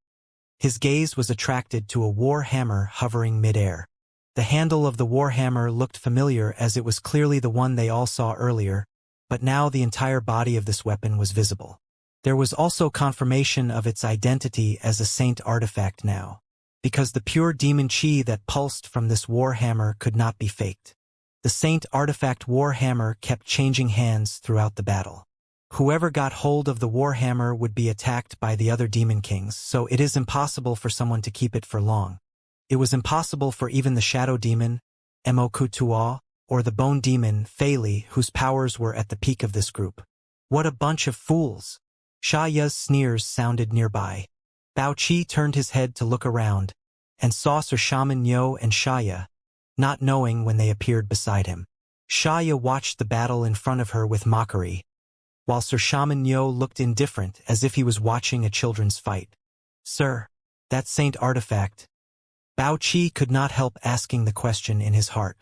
his gaze was attracted to a war hammer hovering midair. The handle of the war hammer looked familiar as it was clearly the one they all saw earlier, but now the entire body of this weapon was visible. There was also confirmation of its identity as a saint artifact now, because the pure demon chi that pulsed from this war hammer could not be faked. The saint artifact war hammer kept changing hands throughout the battle. Whoever got hold of the war hammer would be attacked by the other demon kings, so it is impossible for someone to keep it for long. It was impossible for even the shadow demon, Mo-kutua, or the bone demon, Fei Li, whose powers were at the peak of this group. "What a bunch of fools!" Xianxia's sneers sounded nearby. Bao Qi turned his head to look around, and saw Sir Shaman Yo and Xianxia, not knowing when they appeared beside him. Xianxia watched the battle in front of her with mockery, while Sir Shaman Yo looked indifferent as if he was watching a children's fight. "Sir, that saint artifact." Bao Qi could not help asking the question in his heart.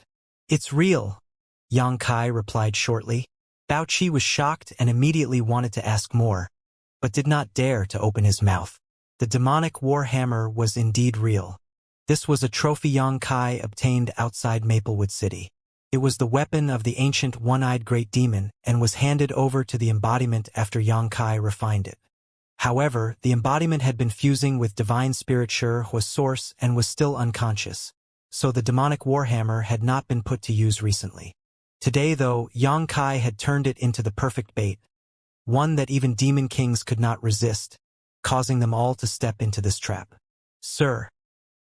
"It's real," Yang Kai replied shortly. Bao Qi was shocked and immediately wanted to ask more, but did not dare to open his mouth. The demonic war hammer was indeed real. This was a trophy Yongkai obtained outside Maplewood City. It was the weapon of the ancient one-eyed great demon and was handed over to the embodiment after Yongkai refined it. However, the embodiment had been fusing with divine spirit Hua's source and was still unconscious, so the demonic warhammer had not been put to use recently. Today, though, Yongkai had turned it into the perfect bait, one that even demon kings could not resist, causing them all to step into this trap. "Sir,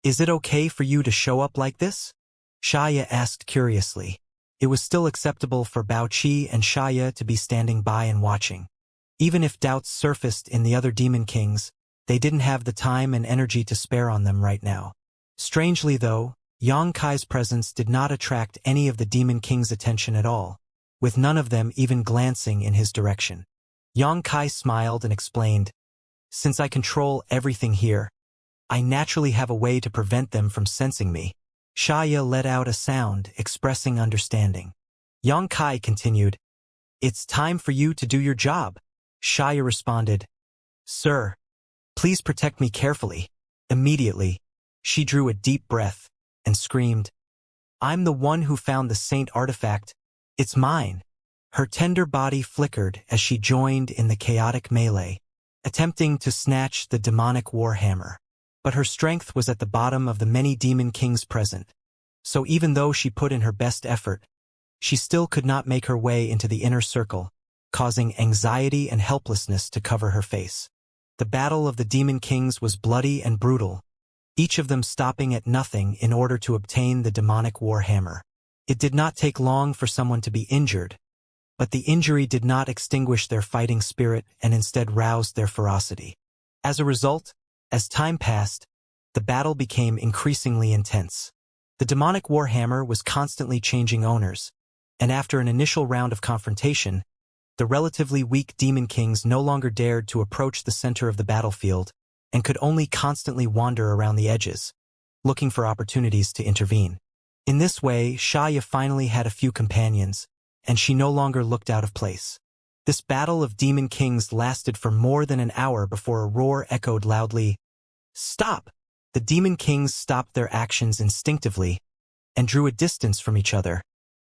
is it okay for you to show up like this?" Xianxia asked curiously. It was still acceptable for Bao Qi and Xianxia to be standing by and watching. Even if doubts surfaced in the other demon kings, they didn't have the time and energy to spare on them right now. Strangely though, Yongkai's presence did not attract any of the demon kings' attention at all, with none of them even glancing in his direction. Yongkai smiled and explained, "Since I control everything here, I naturally have a way to prevent them from sensing me." Xianxia let out a sound, expressing understanding. Yongkai continued, "It's time for you to do your job." Xianxia responded, "Sir, please protect me carefully." Immediately, she drew a deep breath and screamed, "I'm the one who found the saint artifact. It's mine." Her tender body flickered as she joined in the chaotic melee, attempting to snatch the demonic warhammer. But her strength was at the bottom of the many demon kings present, so even though she put in her best effort, she still could not make her way into the inner circle, causing anxiety and helplessness to cover her face. The battle of the demon kings was bloody and brutal, each of them stopping at nothing in order to obtain the demonic warhammer. It did not take long for someone to be injured, but the injury did not extinguish their fighting spirit and instead roused their ferocity. As a result, as time passed, the battle became increasingly intense. The demonic warhammer was constantly changing owners, and after an initial round of confrontation, the relatively weak demon kings no longer dared to approach the center of the battlefield and could only constantly wander around the edges, looking for opportunities to intervene. In this way, Xianxia finally had a few companions, and she no longer looked out of place. This battle of demon kings lasted for more than an hour before a roar echoed loudly, "Stop!" The demon kings stopped their actions instinctively and drew a distance from each other,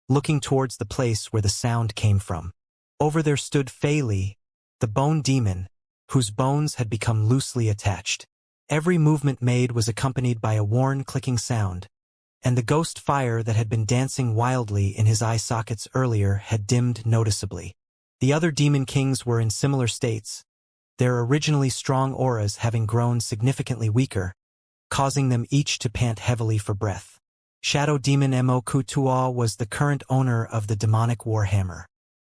looking towards the place where the sound came from. Over there stood Fei Li, the bone demon, whose bones had become loosely attached. Every movement made was accompanied by a worn clicking sound, and the ghost fire that had been dancing wildly in his eye sockets earlier had dimmed noticeably. The other demon kings were in similar states, their originally strong auras having grown significantly weaker, causing them each to pant heavily for breath. Shadow Demon Mo Kutua was the current owner of the demonic warhammer.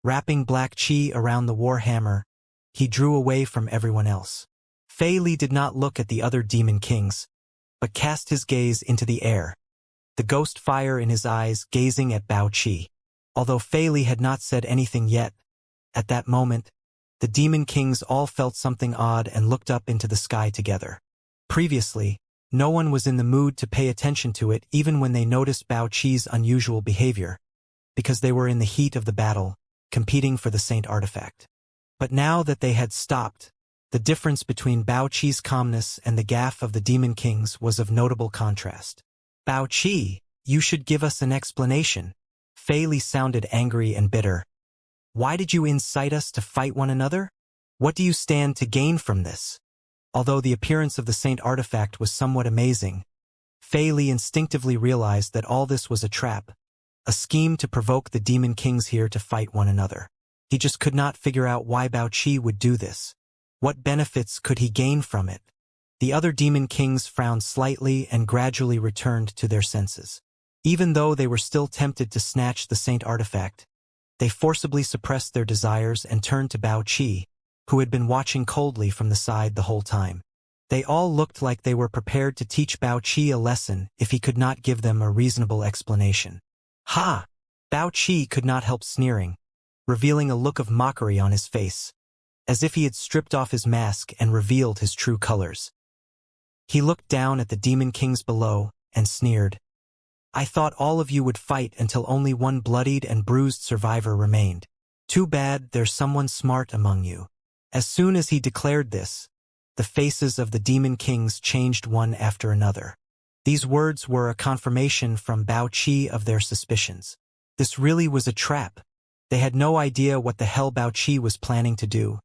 Wrapping black chi around the warhammer, he drew away from everyone else. Fei Li did not look at the other demon kings, but cast his gaze into the air, the ghost fire in his eyes gazing at Bao Qi. Although Fei Li had not said anything yet, at that moment, the demon kings all felt something odd and looked up into the sky together. Previously, no one was in the mood to pay attention to it even when they noticed Bao Qi's unusual behavior, because they were in the heat of the battle, competing for the saint artifact. But now that they had stopped, the difference between Bao Qi's calmness and the gaffe of the demon kings was of notable contrast. "Bao Qi, you should give us an explanation." Fei Li sounded angry and bitter. "Why did you incite us to fight one another? What do you stand to gain from this?" Although the appearance of the saint artifact was somewhat amazing, Fei Li instinctively realized that all this was a trap, a scheme to provoke the demon kings here to fight one another. He just could not figure out why Bao Qi would do this. What benefits could he gain from it? The other demon kings frowned slightly and gradually returned to their senses. Even though they were still tempted to snatch the saint artifact, they forcibly suppressed their desires and turned to Bao Qi, who had been watching coldly from the side the whole time. They all looked like they were prepared to teach Bao Qi a lesson if he could not give them a reasonable explanation. "Ha!" Bao Qi could not help sneering, revealing a look of mockery on his face, as if he had stripped off his mask and revealed his true colors. He looked down at the demon kings below and sneered, "I thought all of you would fight until only one bloodied and bruised survivor remained. Too bad there's someone smart among you." As soon as he declared this, the faces of the demon kings changed one after another. These words were a confirmation from Bao Qi of their suspicions. This really was a trap. They had no idea what the hell Bao Qi was planning to do.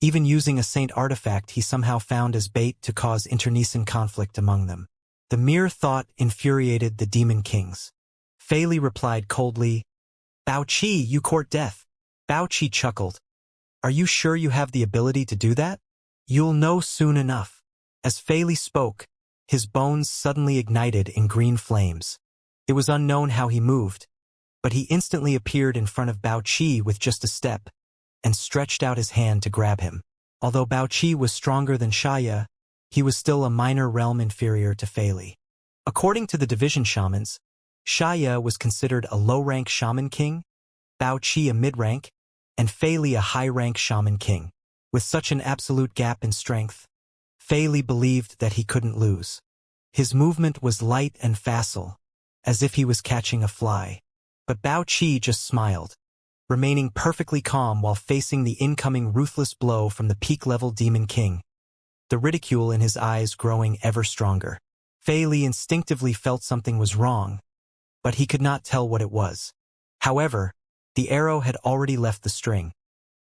Even using a saint artifact he somehow found as bait to cause internecine conflict among them. The mere thought infuriated the demon kings. Fei Li replied coldly, "Bao Qi, you court death." Bao Qi chuckled. "Are you sure you have the ability to do that? You'll know soon enough." As Fei Li spoke, his bones suddenly ignited in green flames. It was unknown how he moved, but he instantly appeared in front of Bao Qi with just a step, and stretched out his hand to grab him. Although Bao Qi was stronger than Xianxia, he was still a minor realm inferior to Fei Li. According to the division shamans, Xianxia was considered a low-rank shaman king, Bao Qi a mid-rank, and Fei Li a high-rank shaman king. With such an absolute gap in strength, Fei Li believed that he couldn't lose. His movement was light and facile, as if he was catching a fly. But Bao Qi just smiled, remaining perfectly calm while facing the incoming ruthless blow from the peak-level demon king, the ridicule in his eyes growing ever stronger. Fei Li instinctively felt something was wrong, but he could not tell what it was. However, the arrow had already left the string,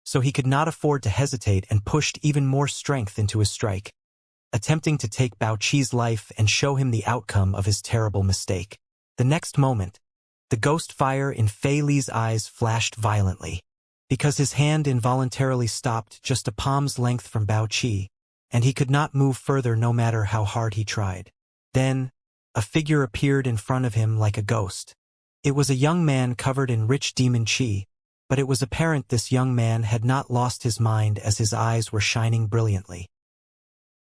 so he could not afford to hesitate and pushed even more strength into his strike, attempting to take Bao Qi's life and show him the outcome of his terrible mistake. The next moment, the ghost fire in Fei Li's eyes flashed violently, because his hand involuntarily stopped just a palm's length from Bao Qi, and he could not move further no matter how hard he tried. Then, a figure appeared in front of him like a ghost. It was a young man covered in rich demon qi, but it was apparent this young man had not lost his mind as his eyes were shining brilliantly.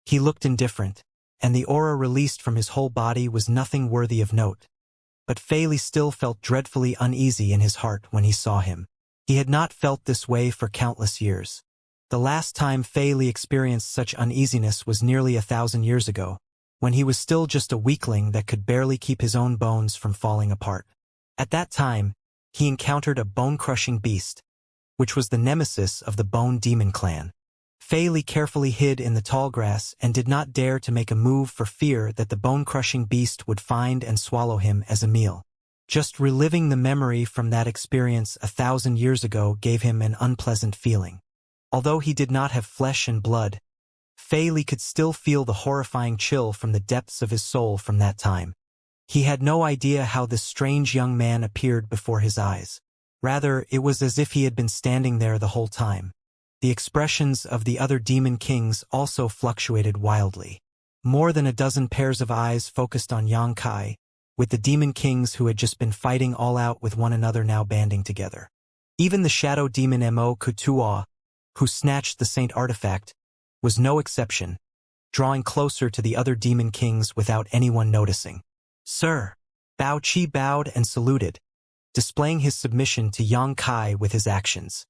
He looked indifferent, and the aura released from his whole body was nothing worthy of note. But Fei Li still felt dreadfully uneasy in his heart when he saw him. He had not felt this way for countless years. The last time Fei Li experienced such uneasiness was nearly 1,000 years ago, when he was still just a weakling that could barely keep his own bones from falling apart. At that time, he encountered a bone-crushing beast, which was the nemesis of the Bone Demon clan. Fei Li carefully hid in the tall grass and did not dare to make a move for fear that the bone-crushing beast would find and swallow him as a meal. Just reliving the memory from that experience 1,000 years ago gave him an unpleasant feeling. Although he did not have flesh and blood, Fei Li could still feel the horrifying chill from the depths of his soul from that time. He had no idea how this strange young man appeared before his eyes. Rather, it was as if he had been standing there the whole time. The expressions of the other demon kings also fluctuated wildly. More than a dozen pairs of eyes focused on Xianxia, with the demon kings who had just been fighting all out with one another now banding together. Even the shadow demon Mo Kutua, who snatched the saint artifact, was no exception, drawing closer to the other demon kings without anyone noticing. "Sir." Bao Qi bowed and saluted, displaying his submission to Xianxia with his actions.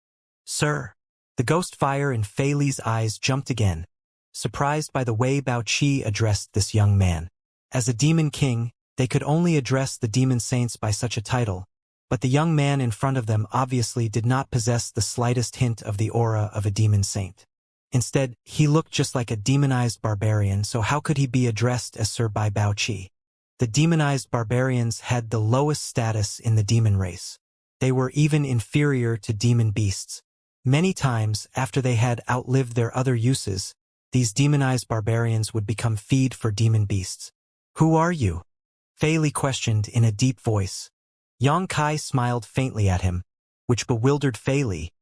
"Sir." The ghost fire in Fei Li's eyes jumped again, surprised by the way Bao Qi addressed this young man. As a demon king, they could only address the demon saints by such a title, but the young man in front of them obviously did not possess the slightest hint of the aura of a demon saint. Instead, he looked just like a demonized barbarian, so how could he be addressed as Sir by Bao Qi? The demonized barbarians had the lowest status in the demon race. They were even inferior to demon beasts. Many times, after they had outlived their other uses, these demonized barbarians would become feed for demon beasts. "Who are you?" Fei Li questioned in a deep voice. Xianxia smiled faintly at him, which bewildered Fei Li,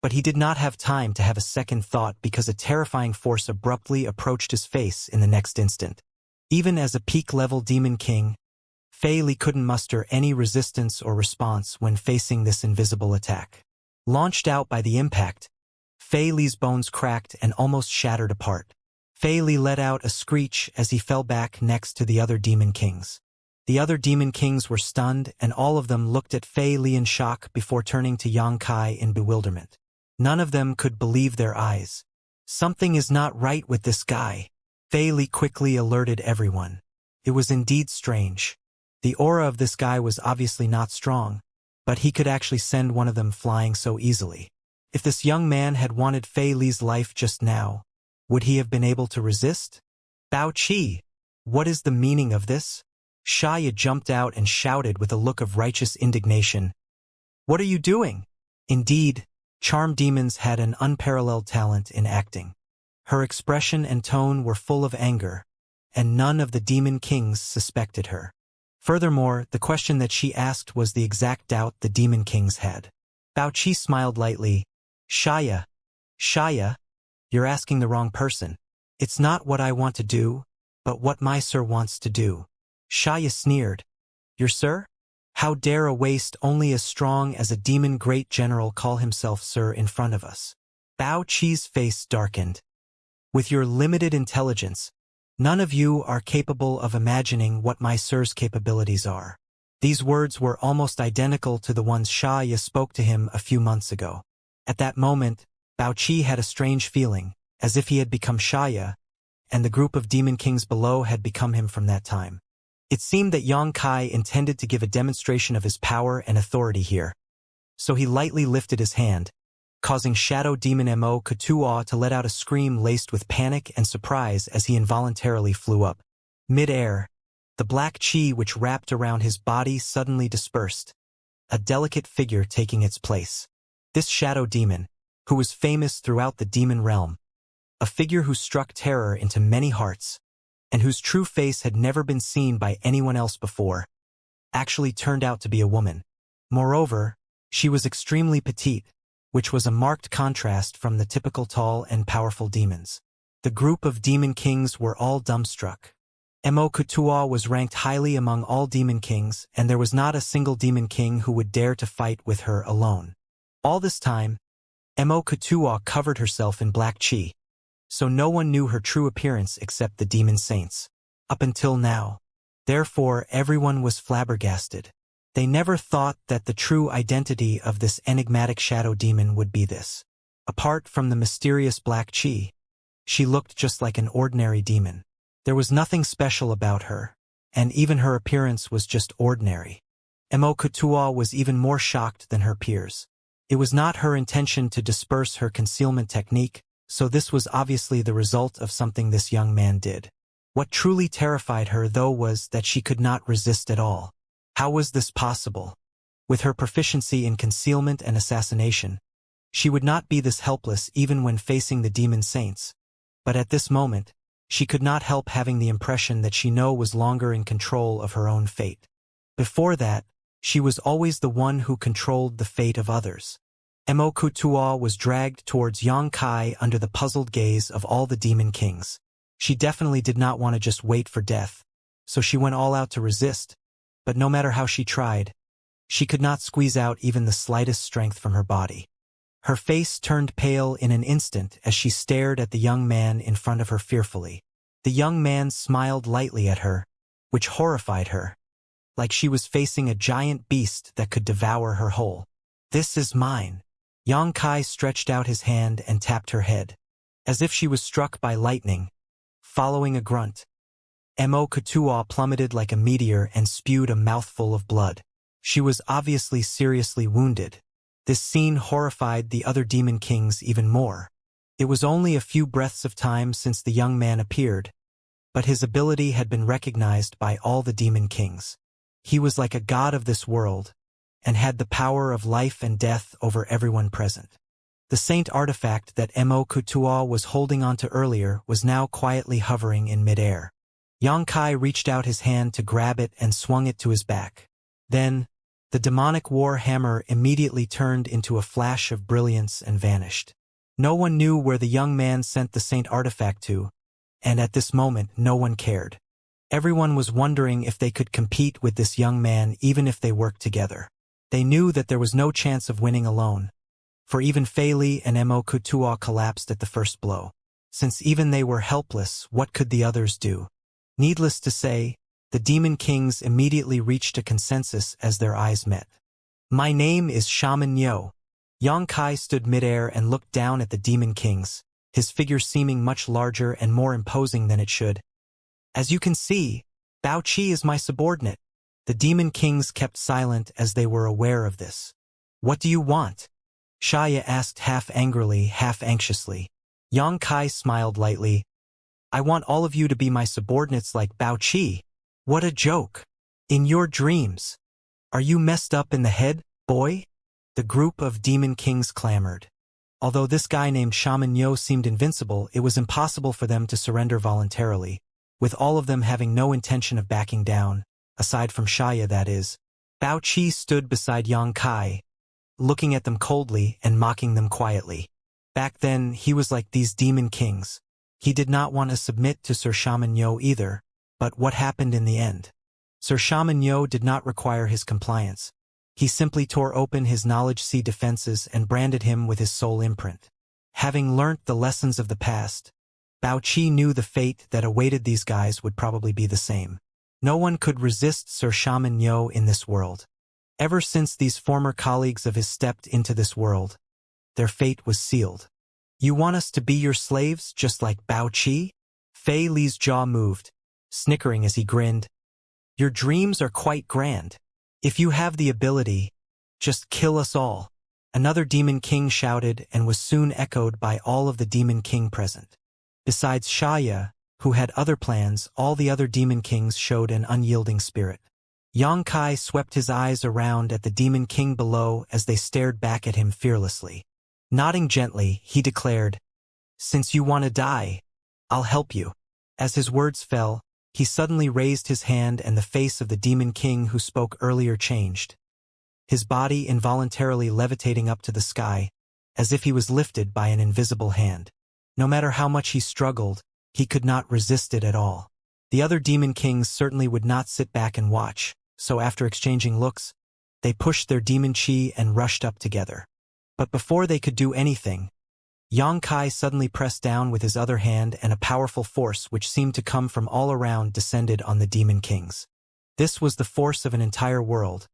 but he did not have time to have a second thought because a terrifying force abruptly approached his face in the next instant. Even as a peak-level demon king, Fei Li couldn't muster any resistance or response when facing this invisible attack. Launched out by the impact, Fei Li's bones cracked and almost shattered apart. Fei Li let out a screech as he fell back next to the other demon kings. The other demon kings were stunned, and all of them looked at Fei Li in shock before turning to Xianxia in bewilderment. None of them could believe their eyes. "Something is not right with this guy." Fei Li quickly alerted everyone. It was indeed strange. The aura of this guy was obviously not strong, but he could actually send one of them flying so easily. If this young man had wanted Fei Li's life just now, would he have been able to resist? "Bao Qi, what is the meaning of this?" Xianxia jumped out and shouted with a look of righteous indignation. "What are you doing?" Indeed, charm demons had an unparalleled talent in acting. Her expression and tone were full of anger, and none of the demon kings suspected her. Furthermore, the question that she asked was the exact doubt the demon kings had. Bao Qi smiled lightly. Xianxia, you're asking the wrong person. It's not what I want to do, but what my sir wants to do." Xianxia sneered. "Your sir? How dare a waste only as strong as a demon great general call himself sir in front of us?" Bao Qi's face darkened. "With your limited intelligence, none of you are capable of imagining what my sir's capabilities are." These words were almost identical to the ones Xianxia spoke to him a few months ago. At that moment, Bao Qi had a strange feeling, as if he had become Xianxia, and the group of demon kings below had become him from that time. It seemed that Yang Kai intended to give a demonstration of his power and authority here. So he lightly lifted his hand, causing Shadow Demon Mo-Kutua to let out a scream laced with panic and surprise as he involuntarily flew up. Mid-air, the black chi which wrapped around his body suddenly dispersed, a delicate figure taking its place. This shadow demon, who was famous throughout the demon realm, a figure who struck terror into many hearts, and whose true face had never been seen by anyone else before, actually turned out to be a woman. Moreover, she was extremely petite, which was a marked contrast from the typical tall and powerful demons. The group of demon kings were all dumbstruck. Mo-Kutua was ranked highly among all demon kings, and there was not a single demon king who would dare to fight with her alone. All this time, Mo-Kutua covered herself in black chi, so no one knew her true appearance except the demon saints. Up until now. Therefore, everyone was flabbergasted. They never thought that the true identity of this enigmatic shadow demon would be this. Apart from the mysterious black chi, she looked just like an ordinary demon. There was nothing special about her, and even her appearance was just ordinary. Mo-Kutua was even more shocked than her peers. It was not her intention to disperse her concealment technique, so this was obviously the result of something this young man did. What truly terrified her, though, was that she could not resist at all. How was this possible? With her proficiency in concealment and assassination, she would not be this helpless even when facing the demon saints. But at this moment, she could not help having the impression that she was longer in control of her own fate. Before that, she was always the one who controlled the fate of others. Mo-Kutua was dragged towards Yang Kai under the puzzled gaze of all the demon kings. She definitely did not want to just wait for death, so she went all out to resist, but no matter how she tried, she could not squeeze out even the slightest strength from her body. Her face turned pale in an instant as she stared at the young man in front of her fearfully. The young man smiled lightly at her, which horrified her, like she was facing a giant beast that could devour her whole. "This is mine." Yang Kai stretched out his hand and tapped her head, as if she was struck by lightning. Following a grunt, Mo-Kutua plummeted like a meteor and spewed a mouthful of blood. She was obviously seriously wounded. This scene horrified the other demon kings even more. It was only a few breaths of time since the young man appeared, but his ability had been recognized by all the demon kings. He was like a god of this world, and had the power of life and death over everyone present. The saint artifact that Mo-Kutua was holding onto earlier was now quietly hovering in midair. Yang Kai reached out his hand to grab it and swung it to his back. Then, the demonic war hammer immediately turned into a flash of brilliance and vanished. No one knew where the young man sent the saint artifact to, and at this moment no one cared. Everyone was wondering if they could compete with this young man even if they worked together. They knew that there was no chance of winning alone, for even Fei Li and Mo-Kutua collapsed at the first blow. Since even they were helpless, what could the others do? Needless to say, the demon kings immediately reached a consensus as their eyes met. "My name is Shaman Yo." Yang Kai stood midair and looked down at the demon kings, his figure seeming much larger and more imposing than it should. "As you can see, Bao Qi is my subordinate." The demon kings kept silent as they were aware of this. "What do you want?" Xianxia asked half angrily, half anxiously. Yang Kai smiled lightly. "I want all of you to be my subordinates like Bao Qi." "What a joke!" In your dreams. Are you messed up in the head, boy? The group of demon kings clamored. Although this guy named Shaman Yo seemed invincible, it was impossible for them to surrender voluntarily, with all of them having no intention of backing down, aside from Xianxia, that is. Bao Qi stood beside Yang Kai, looking at them coldly and mocking them quietly. Back then, he was like these demon kings. He did not want to submit to Sir Shaman Yo either, but what happened in the end? Sir Shaman Yo did not require his compliance. He simply tore open his knowledge sea defenses and branded him with his soul imprint. Having learnt the lessons of the past, Bao Qi knew the fate that awaited these guys would probably be the same. No one could resist Sir Shaman Yo in this world. Ever since these former colleagues of his stepped into this world, their fate was sealed. You want us to be your slaves just like Bao Qi? Fei Li's jaw moved, snickering as he grinned. Your dreams are quite grand. If you have the ability, just kill us all. Another demon king shouted and was soon echoed by all of the demon king present. Besides Xianxia, who had other plans, all the other demon kings showed an unyielding spirit. Yang Kai swept his eyes around at the demon king below as they stared back at him fearlessly. Nodding gently, he declared, "Since you want to die, I'll help you." As his words fell, he suddenly raised his hand and the face of the demon king who spoke earlier changed. His body involuntarily levitating up to the sky, as if he was lifted by an invisible hand. No matter how much he struggled, he could not resist it at all. The other demon kings certainly would not sit back and watch, so after exchanging looks, they pushed their demon chi and rushed up together. But before they could do anything, Yang Kai suddenly pressed down with his other hand and a powerful force which seemed to come from all around descended on the demon kings. This was the force of an entire world,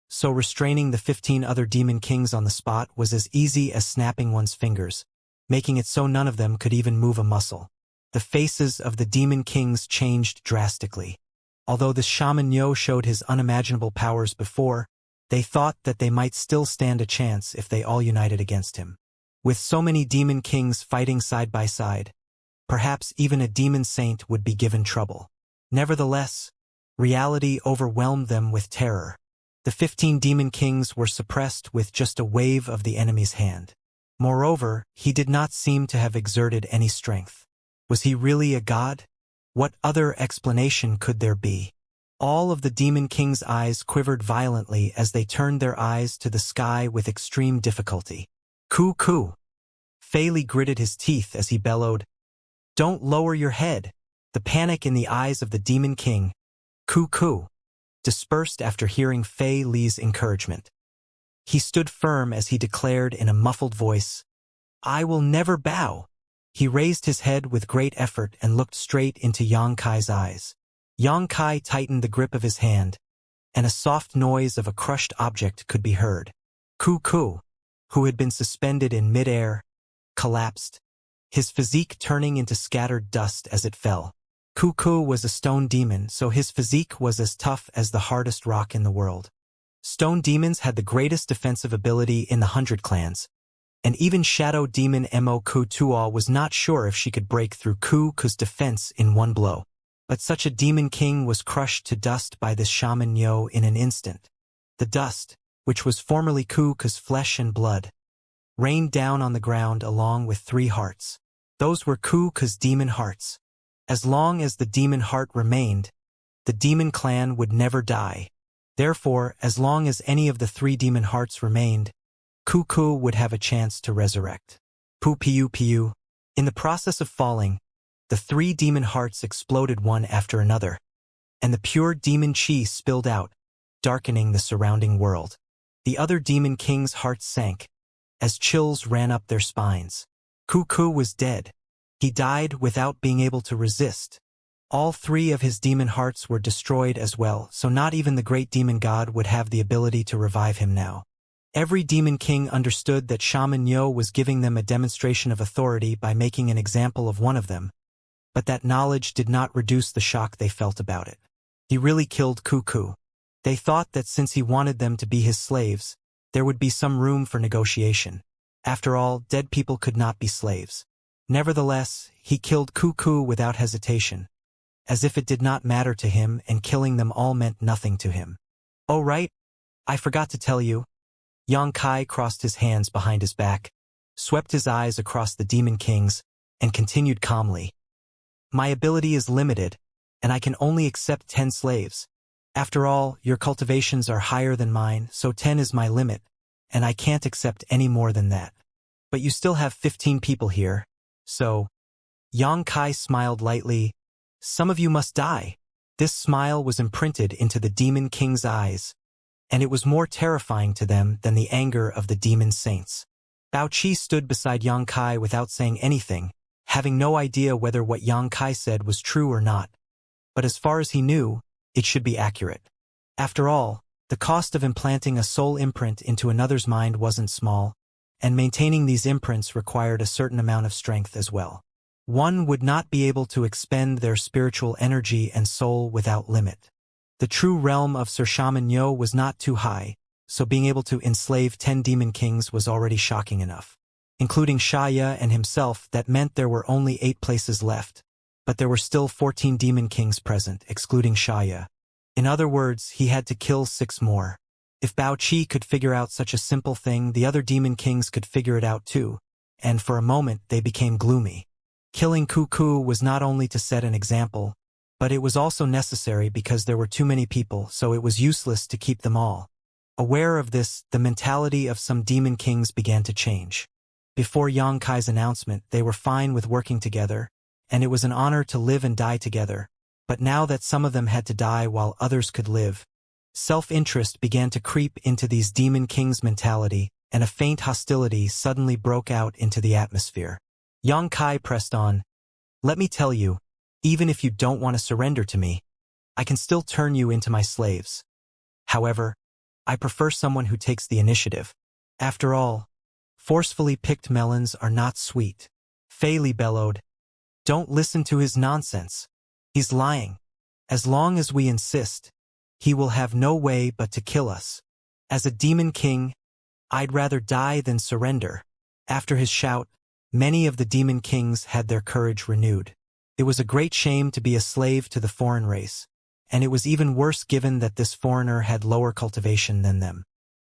so restraining the 15 other demon kings on the spot was as easy as snapping one's fingers, making it so none of them could even move a muscle. The faces of the demon kings changed drastically. Although the Shaman Yo showed his unimaginable powers before, they thought that they might still stand a chance if they all united against him. With so many demon kings fighting side by side, perhaps even a demon saint would be given trouble. Nevertheless, reality overwhelmed them with terror. The 15 demon kings were suppressed with just a wave of the enemy's hand. Moreover, he did not seem to have exerted any strength. Was he really a god? What other explanation could there be? All of the demon kings' eyes quivered violently as they turned their eyes to the sky with extreme difficulty. Coo. Fei Li gritted his teeth as he bellowed, "Don't lower your head." The panic in the eyes of the demon king, Coo, dispersed after hearing Fei Li's encouragement. He stood firm as he declared in a muffled voice, "I will never bow." He raised his head with great effort and looked straight into Yang Kai's eyes. Yang Kai tightened the grip of his hand, and a soft noise of a crushed object could be heard. Coo, who had been suspended in midair, collapsed, his physique turning into scattered dust as it fell. Coo was a stone demon, so his physique was as tough as the hardest rock in the world. Stone demons had the greatest defensive ability in the 100 clans, and even Shadow Demon Mo Tuo was not sure if she could break through Coo's defense in one blow. But such a demon king was crushed to dust by this Shaman Yo in an instant. The dust, which was formerly Coo's flesh and blood, rained down on the ground along with 3 hearts. Those were Coo's demon hearts. As long as the demon heart remained, the demon clan would never die. Therefore, as long as any of the 3 demon hearts remained, Coo would have a chance to resurrect. Piu. In the process of falling, the 3 demon hearts exploded one after another, and the pure demon chi spilled out, darkening the surrounding world. The other demon kings' hearts sank, as chills ran up their spines. Coo was dead. He died without being able to resist. All 3 of his demon hearts were destroyed as well, so not even the great demon god would have the ability to revive him now. Every demon king understood that Shaman Yo was giving them a demonstration of authority by making an example of one of them, but that knowledge did not reduce the shock they felt about it. He really killed Coo. They thought that since he wanted them to be his slaves, there would be some room for negotiation. After all, dead people could not be slaves. Nevertheless, he killed Coo without hesitation, as if it did not matter to him and killing them all meant nothing to him. "Oh right, I forgot to tell you." Yang Kai crossed his hands behind his back, swept his eyes across the demon kings, and continued calmly. "My ability is limited, and I can only accept 10 slaves. After all, your cultivations are higher than mine, so 10 is my limit, and I can't accept any more than that. But you still have 15 people here, so—" Yang Kai smiled lightly. "Some of you must die." This smile was imprinted into the demon king's eyes, and it was more terrifying to them than the anger of the demon saints. Bao Qi stood beside Yang Kai without saying anything, having no idea whether what Yang Kai said was true or not. But as far as he knew, it should be accurate. After all, the cost of implanting a soul imprint into another's mind wasn't small, and maintaining these imprints required a certain amount of strength as well. One would not be able to expend their spiritual energy and soul without limit. The true realm of Sir Shaman Yo was not too high, so being able to enslave 10 demon kings was already shocking enough. Including Xianxia and himself, that meant there were only 8 places left, but there were still 14 demon kings present, excluding Xianxia. In other words, he had to kill 6 more. If Bao Qi could figure out such a simple thing, the other demon kings could figure it out too, and for a moment they became gloomy. Killing Cuckoo was not only to set an example, but it was also necessary because there were too many people, so it was useless to keep them all. Aware of this, the mentality of some demon kings began to change. Before Yang Kai's announcement, they were fine with working together, and it was an honor to live and die together. But now that some of them had to die while others could live, self-interest began to creep into these demon kings' mentality, and a faint hostility suddenly broke out into the atmosphere. Yang Kai pressed on. "Let me tell you, even if you don't want to surrender to me, I can still turn you into my slaves. However, I prefer someone who takes the initiative. After all, forcefully picked melons are not sweet." Fei Li bellowed. "Don't listen to his nonsense. He's lying. As long as we insist, he will have no way but to kill us. As a demon king, I'd rather die than surrender." After his shout, many of the demon kings had their courage renewed. It was a great shame to be a slave to the foreign race, and it was even worse given that this foreigner had lower cultivation than them.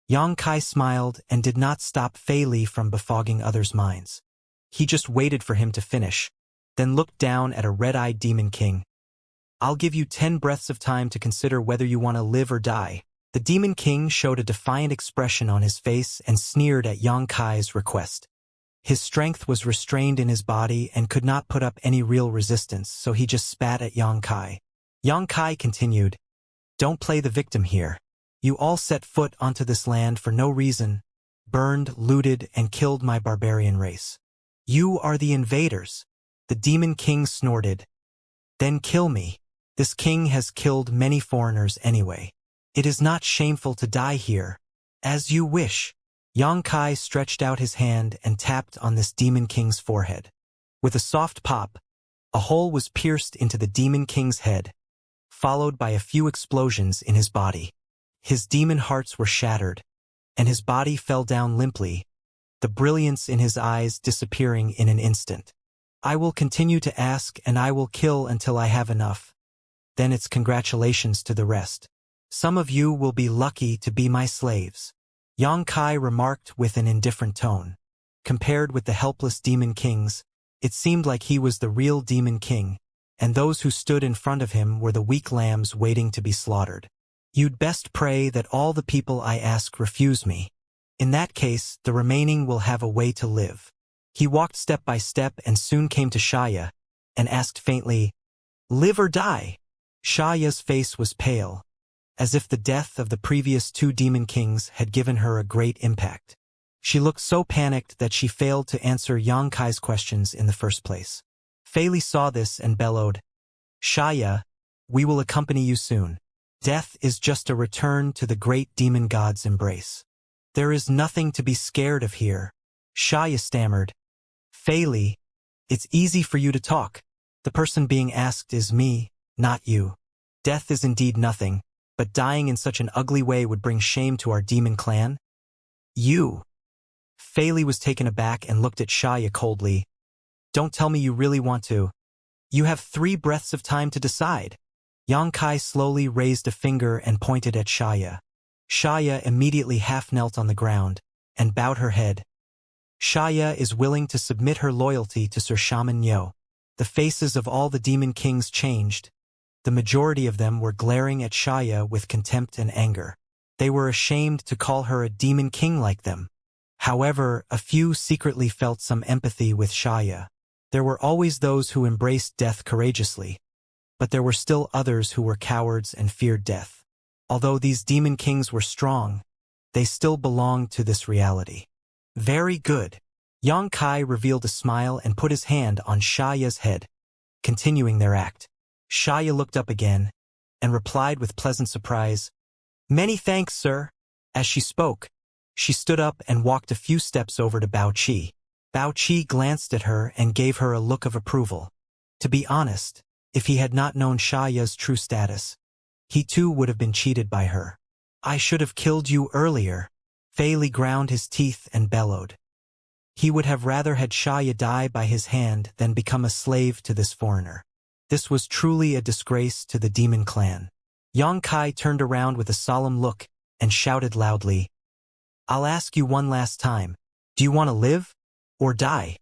Yang Kai smiled and did not stop Fei Li from befogging others' minds. He just waited for him to finish, then looked down at a red-eyed demon king. "I'll give you 10 breaths of time to consider whether you want to live or die." The demon king showed a defiant expression on his face and sneered at Yang Kai's request. His strength was restrained in his body and could not put up any real resistance, so he just spat at Yang Kai. Yang Kai continued, "Don't play the victim here. You all set foot onto this land for no reason, burned, looted, and killed my barbarian race. You are the invaders." The demon king snorted. "Then kill me. This king has killed many foreigners anyway. It is not shameful to die here. As you wish." Yang Kai stretched out his hand and tapped on this demon king's forehead. With a soft pop, a hole was pierced into the demon king's head, followed by a few explosions in his body. His demon hearts were shattered, and his body fell down limply, the brilliance in his eyes disappearing in an instant. "I will continue to ask and I will kill until I have enough. Then it's congratulations to the rest. Some of you will be lucky to be my slaves." Yang Kai remarked with an indifferent tone. Compared with the helpless demon kings, it seemed like he was the real demon king, and those who stood in front of him were the weak lambs waiting to be slaughtered. "You'd best pray that all the people I ask refuse me. In that case, the remaining will have a way to live." He walked step by step and soon came to Xianxia, and asked faintly, "Live or die?" Xianxia's face was pale, as if the death of the previous 2 demon kings had given her a great impact. She looked so panicked that she failed to answer Yang Kai's questions in the first place. Fei Li saw this and bellowed, "Xianxia, we will accompany you soon. Death is just a return to the great demon god's embrace. There is nothing to be scared of here." Xianxia stammered, "Fei Li, it's easy for you to talk. The person being asked is me, not you. Death is indeed nothing, but dying in such an ugly way would bring shame to our demon clan." "You?" Fei Li was taken aback and looked at Xianxia coldly. "Don't tell me you really want to." You have 3 breaths of time to decide. Xianxia slowly raised a finger and pointed at Xianxia. Xianxia immediately half-knelt on the ground and bowed her head. Xianxia is willing to submit her loyalty to Sir Shaman Yo. The faces of all the demon kings changed. The majority of them were glaring at Xianxia with contempt and anger. They were ashamed to call her a demon king like them. However, a few secretly felt some empathy with Xianxia. There were always those who embraced death courageously, but there were still others who were cowards and feared death. Although these demon kings were strong, they still belonged to this reality. Very good. Xianxia revealed a smile and put his hand on Xianxia's head, continuing their act. Xianxia looked up again and replied with pleasant surprise, "Many thanks, sir." As she spoke, she stood up and walked a few steps over to Bao Qi. Bao Qi glanced at her and gave her a look of approval. To be honest, if he had not known Xianxia's true status, he too would have been cheated by her. "I should have killed you earlier." Fei Li ground his teeth and bellowed. He would have rather had Xianxia die by his hand than become a slave to this foreigner. This was truly a disgrace to the demon clan. Xianxia turned around with a solemn look and shouted loudly, "I'll ask you one last time. Do you want to live or die?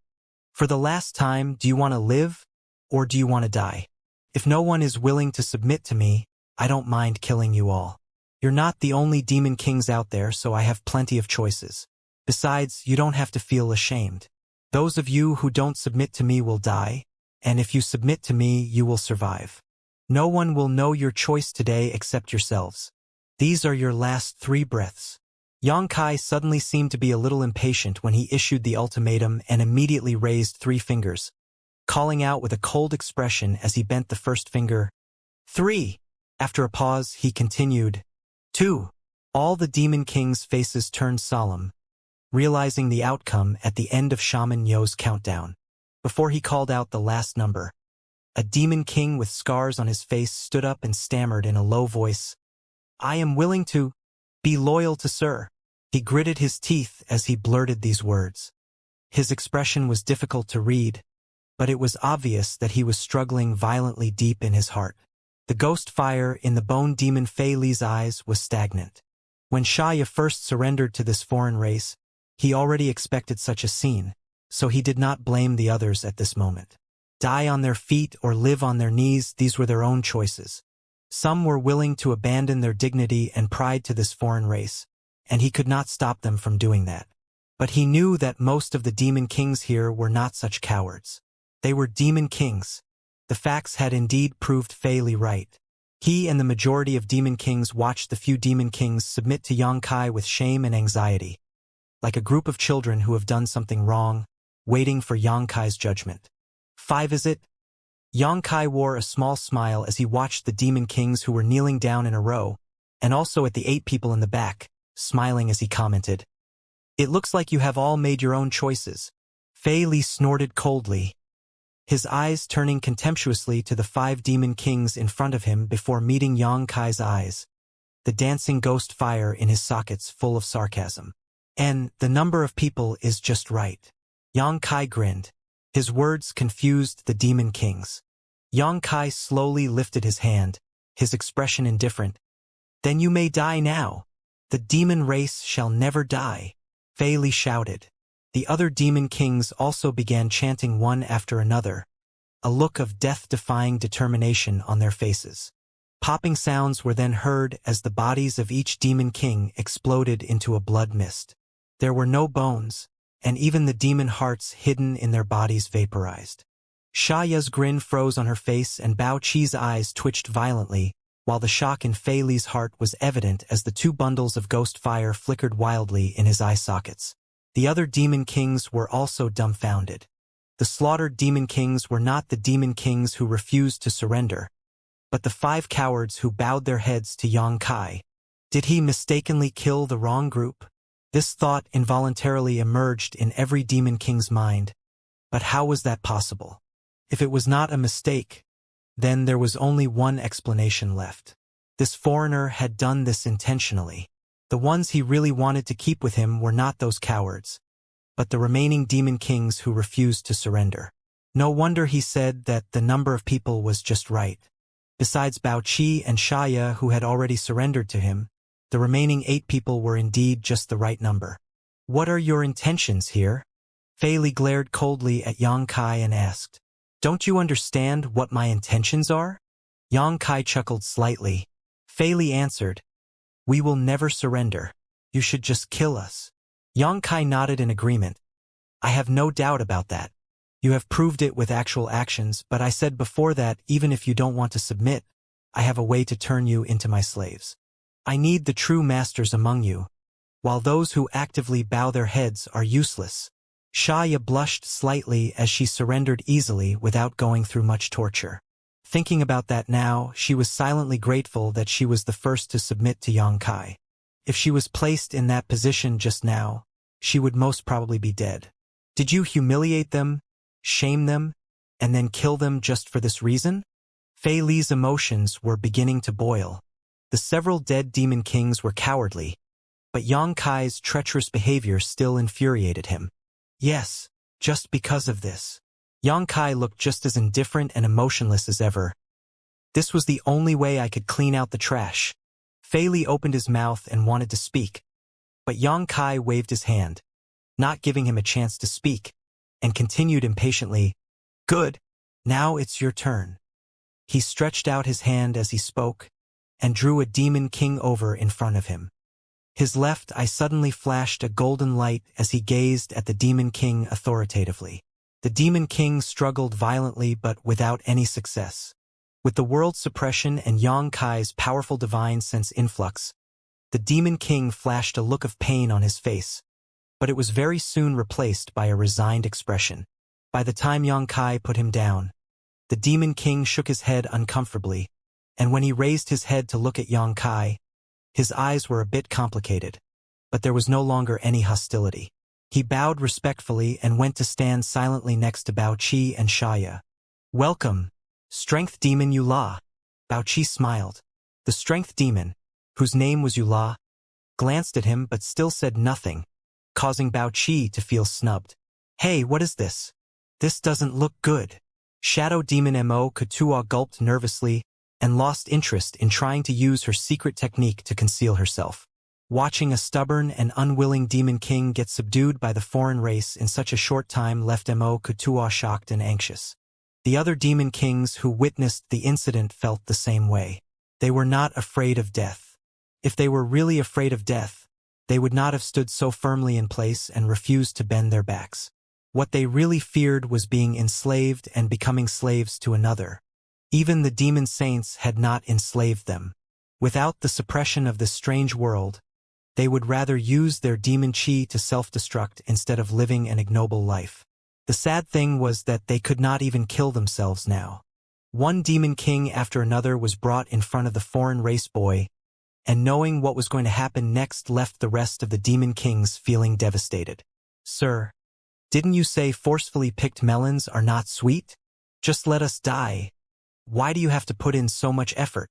For the last time, do you want to live or do you want to die? If no one is willing to submit to me, I don't mind killing you all. You're not the only demon kings out there, so I have plenty of choices. Besides, you don't have to feel ashamed. Those of you who don't submit to me will die, and if you submit to me, you will survive. No one will know your choice today except yourselves. These are your last 3 breaths." Xianxia suddenly seemed to be a little impatient when he issued the ultimatum and immediately raised 3 fingers, calling out with a cold expression as he bent the first finger, "3." After a pause, he continued, "2." All the demon kings' faces turned solemn, realizing the outcome at the end of Shaman Yo's countdown. Before he called out the last number, a demon king with scars on his face stood up and stammered in a low voice, "I am willing to be loyal to Sir." He gritted his teeth as he blurted these words. His expression was difficult to read, but it was obvious that he was struggling violently deep in his heart. The ghost fire in the bone demon Fei Li's eyes was stagnant. When Xianxia first surrendered to this foreign race, he already expected such a scene, so he did not blame the others at this moment. Die on their feet or live on their knees, these were their own choices. Some were willing to abandon their dignity and pride to this foreign race, and he could not stop them from doing that. But he knew that most of the demon kings here were not such cowards. They were demon kings. The facts had indeed proved Fei Li right. He and the majority of demon kings watched the few demon kings submit to Xianxia with shame and anxiety, like a group of children who have done something wrong, waiting for Xianxia's judgment. 5 is it? Xianxia wore a small smile as he watched the demon kings who were kneeling down in a row, and also at the 8 people in the back, smiling as he commented, "It looks like you have all made your own choices." Fei Li snorted coldly, his eyes turning contemptuously to the 5 demon kings in front of him before meeting Xianxia's eyes, the dancing ghost fire in his sockets full of sarcasm. "And the number of people is just right." Xianxia grinned. His words confused the demon kings. Xianxia slowly lifted his hand, his expression indifferent. "Then you may die now. The demon race shall never die." Fei Li shouted. The other demon kings also began chanting one after another, a look of death-defying determination on their faces. Popping sounds were then heard as the bodies of each demon king exploded into a blood mist. There were no bones, and even the demon hearts hidden in their bodies vaporized. Xianxia's grin froze on her face and Bao Qi's eyes twitched violently, while the shock in Fei Li's heart was evident as the 2 bundles of ghost fire flickered wildly in his eye sockets. The other demon kings were also dumbfounded. The slaughtered demon kings were not the demon kings who refused to surrender, but the 5 cowards who bowed their heads to Xianxia. Did he mistakenly kill the wrong group? This thought involuntarily emerged in every demon king's mind. But how was that possible? If it was not a mistake, then there was only one explanation left. This foreigner had done this intentionally. The ones he really wanted to keep with him were not those cowards, but the remaining demon kings who refused to surrender. No wonder he said that the number of people was just right. Besides Bao Qi and Xianxia, who had already surrendered to him, the remaining 8 people were indeed just the right number. What are your intentions here? Fei Li glared coldly at Yang Kai and asked, Don't you understand what my intentions are? Yang Kai chuckled slightly. Fei Li answered, We will never surrender. You should just kill us. Yang Kai nodded in agreement. I have no doubt about that. You have proved it with actual actions, but I said before that even if you don't want to submit, I have a way to turn you into my slaves. I need the true masters among you, while those who actively bow their heads are useless. Xianxia blushed slightly as she surrendered easily without going through much torture. Thinking about that now, she was silently grateful that she was the first to submit to Yang Kai. If she was placed in that position just now, she would most probably be dead. Did you humiliate them, shame them, and then kill them just for this reason? Fei Li's emotions were beginning to boil. The several dead demon kings were cowardly, but Yang Kai's treacherous behavior still infuriated him. Yes, just because of this. Yang Kai looked just as indifferent and emotionless as ever. This was the only way I could clean out the trash. Fei Li opened his mouth and wanted to speak, but Yang Kai waved his hand, not giving him a chance to speak, and continued impatiently, Good, now it's your turn. He stretched out his hand as he spoke, and drew a demon king over in front of him. His left eye suddenly flashed a golden light as he gazed at the demon king authoritatively. The demon king struggled violently but without any success. With the world's suppression and Yang Kai's powerful divine sense influx, the demon king flashed a look of pain on his face, but it was very soon replaced by a resigned expression. By the time Yang Kai put him down, the demon king shook his head uncomfortably, and when he raised his head to look at Yang Kai, his eyes were a bit complicated, but there was no longer any hostility. He bowed respectfully and went to stand silently next to Bao Qi and Xianxia. Welcome, Strength Demon Yula. Bao Qi smiled. The Strength Demon, whose name was Yula, glanced at him but still said nothing, causing Bao Qi to feel snubbed. Hey, what is this? This doesn't look good. Shadow Demon Mo-Kutua gulped nervously and lost interest in trying to use her secret technique to conceal herself. Watching a stubborn and unwilling demon king get subdued by the foreign race in such a short time left Mo-Kutua shocked and anxious. The other demon kings who witnessed the incident felt the same way. They were not afraid of death. If they were really afraid of death, they would not have stood so firmly in place and refused to bend their backs. What they really feared was being enslaved and becoming slaves to another. Even the demon saints had not enslaved them. Without the suppression of this strange world, they would rather use their demon chi to self-destruct instead of living an ignoble life. The sad thing was that they could not even kill themselves now. One demon king after another was brought in front of the foreign race boy, and knowing what was going to happen next left the rest of the demon kings feeling devastated. Sir, didn't you say forcefully picked melons are not sweet? Just let us die. Why do you have to put in so much effort?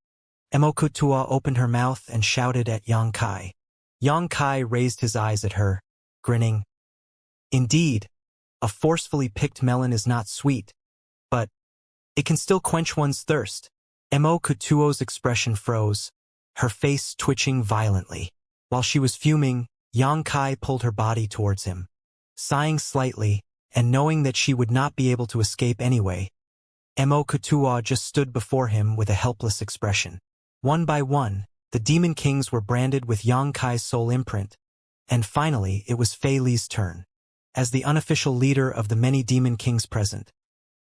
Mo-Kutua opened her mouth and shouted at Yang Kai. Yang Kai raised his eyes at her, grinning. Indeed, a forcefully picked melon is not sweet, but it can still quench one's thirst. Mo-Kutuo's expression froze, her face twitching violently. While she was fuming, Yang Kai pulled her body towards him. Sighing slightly, and knowing that she would not be able to escape anyway, Mo-Kutua just stood before him with a helpless expression. One by one, the demon kings were branded with Yang Kai's soul imprint, and finally it was Fei Li's turn. As the unofficial leader of the many demon kings present,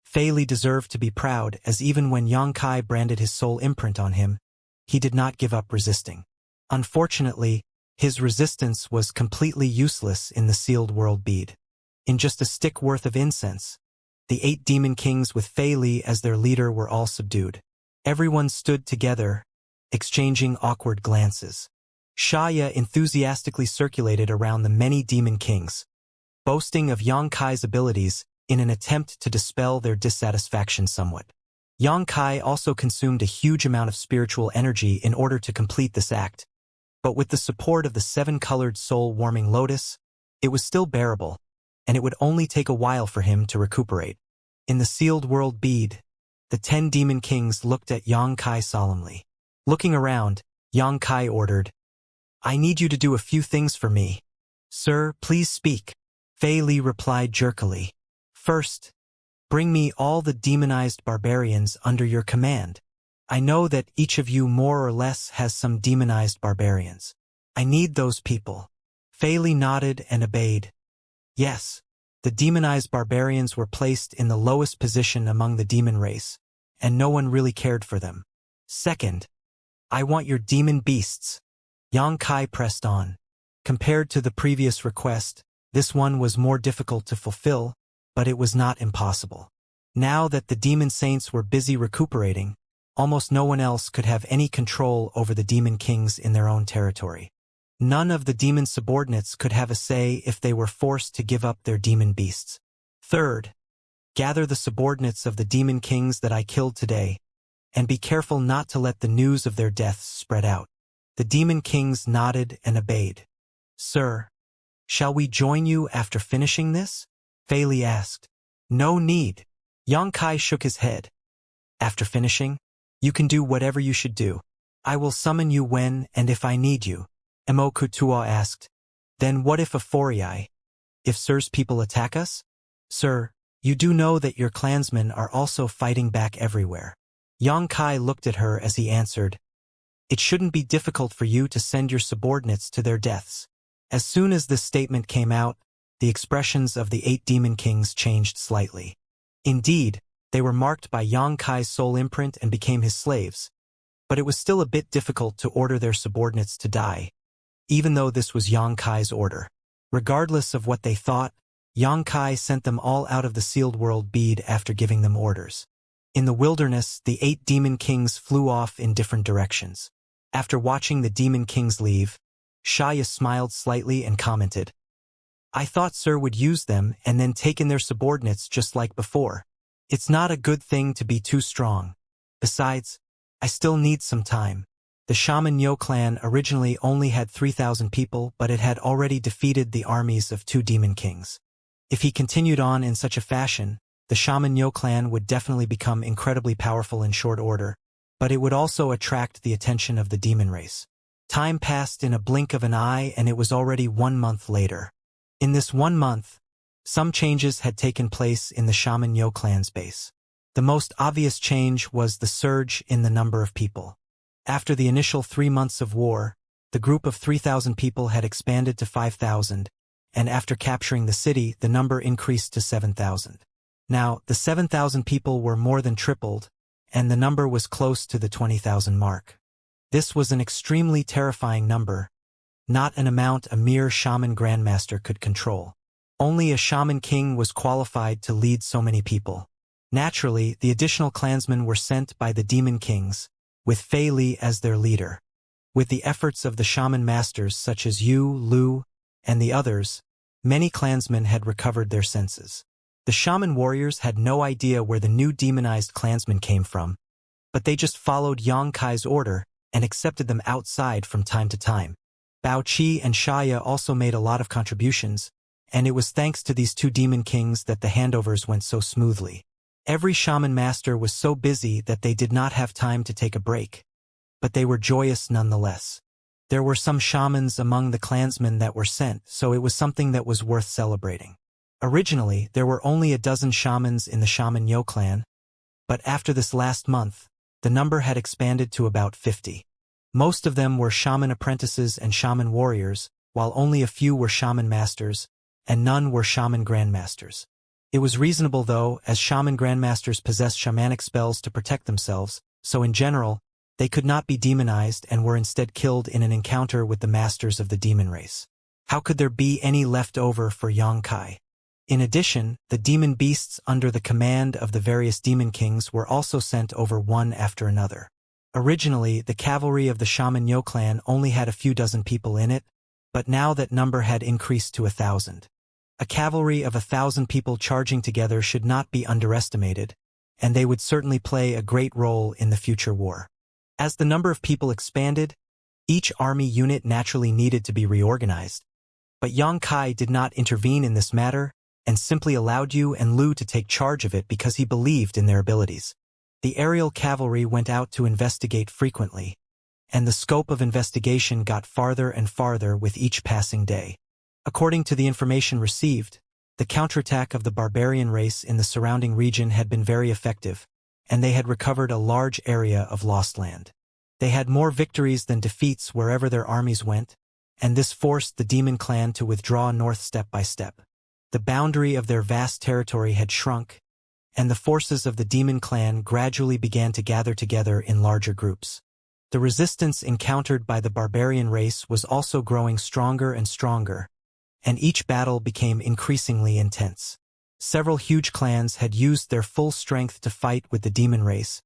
Fei Li deserved to be proud, as even when Yang Kai branded his soul imprint on him, he did not give up resisting. Unfortunately, his resistance was completely useless in the sealed world bead. In just a stick worth of incense, the 8 demon kings with Fei Li as their leader were all subdued. Everyone stood together, exchanging awkward glances. Xianxia enthusiastically circulated around the many demon kings, boasting of Yang Kai's abilities in an attempt to dispel their dissatisfaction somewhat. Yang Kai also consumed a huge amount of spiritual energy in order to complete this act, but with the support of the 7-colored soul-warming lotus, it was still bearable, and it would only take a while for him to recuperate. In the sealed world bead, the 10 demon kings looked at Yang Kai solemnly. Looking around, Yang Kai ordered, "I need you to do a few things for me." "Sir, please speak," Fei Li replied jerkily. "First, bring me all the demonized barbarians under your command. I know that each of you more or less has some demonized barbarians. I need those people." Fei Li nodded and obeyed. Yes, the demonized barbarians were placed in the lowest position among the demon race, and no one really cared for them. "Second, I want your demon beasts." Yang Kai pressed on. Compared to the previous request, this one was more difficult to fulfill, but it was not impossible. Now that the demon saints were busy recuperating, almost no one else could have any control over the demon kings in their own territory. None of the demon subordinates could have a say if they were forced to give up their demon beasts. "Third, gather the subordinates of the demon kings that I killed today, and be careful not to let the news of their deaths spread out." The demon kings nodded and obeyed. "Sir, shall we join you after finishing this?" Fei Li asked. "No need." Yang Kai shook his head. "After finishing, you can do whatever you should do. I will summon you when and if I need you." Mo Kutua asked, "Then what if a Forii? If Sir's people attack us?" "Sir, you do know that your clansmen are also fighting back everywhere." Yang Kai looked at her as he answered, "It shouldn't be difficult for you to send your subordinates to their deaths." As soon as this statement came out, the expressions of the 8 demon kings changed slightly. Indeed, they were marked by Yang Kai's soul imprint and became his slaves, but it was still a bit difficult to order their subordinates to die, even though this was Yang Kai's order. Regardless of what they thought, Yang Kai sent them all out of the sealed world bead after giving them orders. In the wilderness, the 8 demon kings flew off in different directions. After watching the demon kings leave, Xianxia smiled slightly and commented, "I thought Sir would use them and then take in their subordinates just like before. It's not a good thing to be too strong. Besides, I still need some time." The Shaman Yo clan originally only had 3,000 people, but it had already defeated the armies of 2 demon kings. If he continued on in such a fashion, the Shaman Yo clan would definitely become incredibly powerful in short order, but it would also attract the attention of the demon race. Time passed in a blink of an eye, and it was already 1 month later. In this 1 month, some changes had taken place in the Shaman Yo clan's base. The most obvious change was the surge in the number of people. After the initial 3 months of war, the group of 3,000 people had expanded to 5,000, and after capturing the city, the number increased to 7,000. Now, the 7,000 people were more than tripled, and the number was close to the 20,000 mark. This was an extremely terrifying number, not an amount a mere shaman grandmaster could control. Only a shaman king was qualified to lead so many people. Naturally, the additional clansmen were sent by the demon kings, with Fei Li as their leader. With the efforts of the shaman masters such as Yu, Lu, and the others, many clansmen had recovered their senses. The shaman warriors had no idea where the new demonized clansmen came from, but they just followed Yang Kai's order and accepted them outside from time to time. Bao Qi and Xianxia also made a lot of contributions, and it was thanks to these 2 demon kings that the handovers went so smoothly. Every shaman master was so busy that they did not have time to take a break, but they were joyous nonetheless. There were some shamans among the clansmen that were sent, so it was something that was worth celebrating. Originally, there were only a dozen shamans in the Shaman Yo clan, but after this last month, the number had expanded to about 50. Most of them were shaman apprentices and shaman warriors, while only a few were shaman masters, and none were shaman grandmasters. It was reasonable though, as shaman grandmasters possessed shamanic spells to protect themselves, so in general, they could not be demonized and were instead killed in an encounter with the masters of the demon race. How could there be any left over for Yang Kai? In addition, the demon beasts under the command of the various demon kings were also sent over one after another. Originally, the cavalry of the Shaman Yo clan only had a few dozen people in it, but now that number had increased to 1,000. A cavalry of 1,000 people charging together should not be underestimated, and they would certainly play a great role in the future war. As the number of people expanded, each army unit naturally needed to be reorganized, but Yang Kai did not intervene in this matter, and simply allowed you and Lu to take charge of it because he believed in their abilities. The aerial cavalry went out to investigate frequently, and the scope of investigation got farther and farther with each passing day. According to the information received, the counterattack of the barbarian race in the surrounding region had been very effective, and they had recovered a large area of lost land. They had more victories than defeats wherever their armies went, and this forced the demon clan to withdraw north step by step. The boundary of their vast territory had shrunk, and the forces of the demon clan gradually began to gather together in larger groups. The resistance encountered by the barbarian race was also growing stronger and stronger, and each battle became increasingly intense. Several huge clans had used their full strength to fight with the demon race,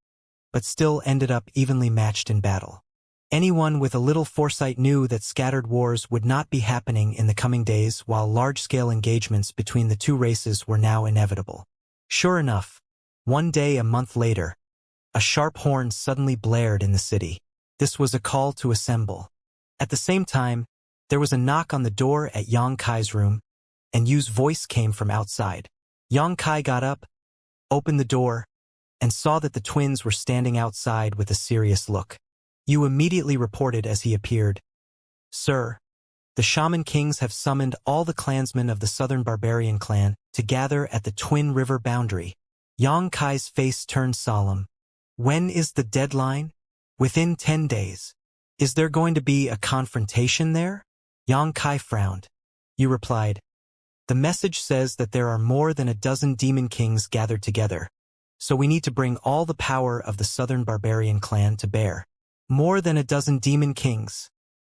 but still ended up evenly matched in battle. Anyone with a little foresight knew that scattered wars would not be happening in the coming days, while large-scale engagements between the two races were now inevitable. Sure enough, one day a month later, a sharp horn suddenly blared in the city. This was a call to assemble. At the same time, there was a knock on the door at Yang Kai's room, and Yu's voice came from outside. Yang Kai got up, opened the door, and saw that the twins were standing outside with a serious look. Yu immediately reported as he appeared, "Sir, the Shaman Kings have summoned all the clansmen of the Southern Barbarian clan to gather at the Twin River boundary." Yang Kai's face turned solemn. "When is the deadline?" "Within 10 days. Is there going to be a confrontation there?" Yang Kai frowned. Yu replied, "The message says that there are more than a dozen demon kings gathered together, so we need to bring all the power of the Southern Barbarian clan to bear." "More than a dozen demon kings?"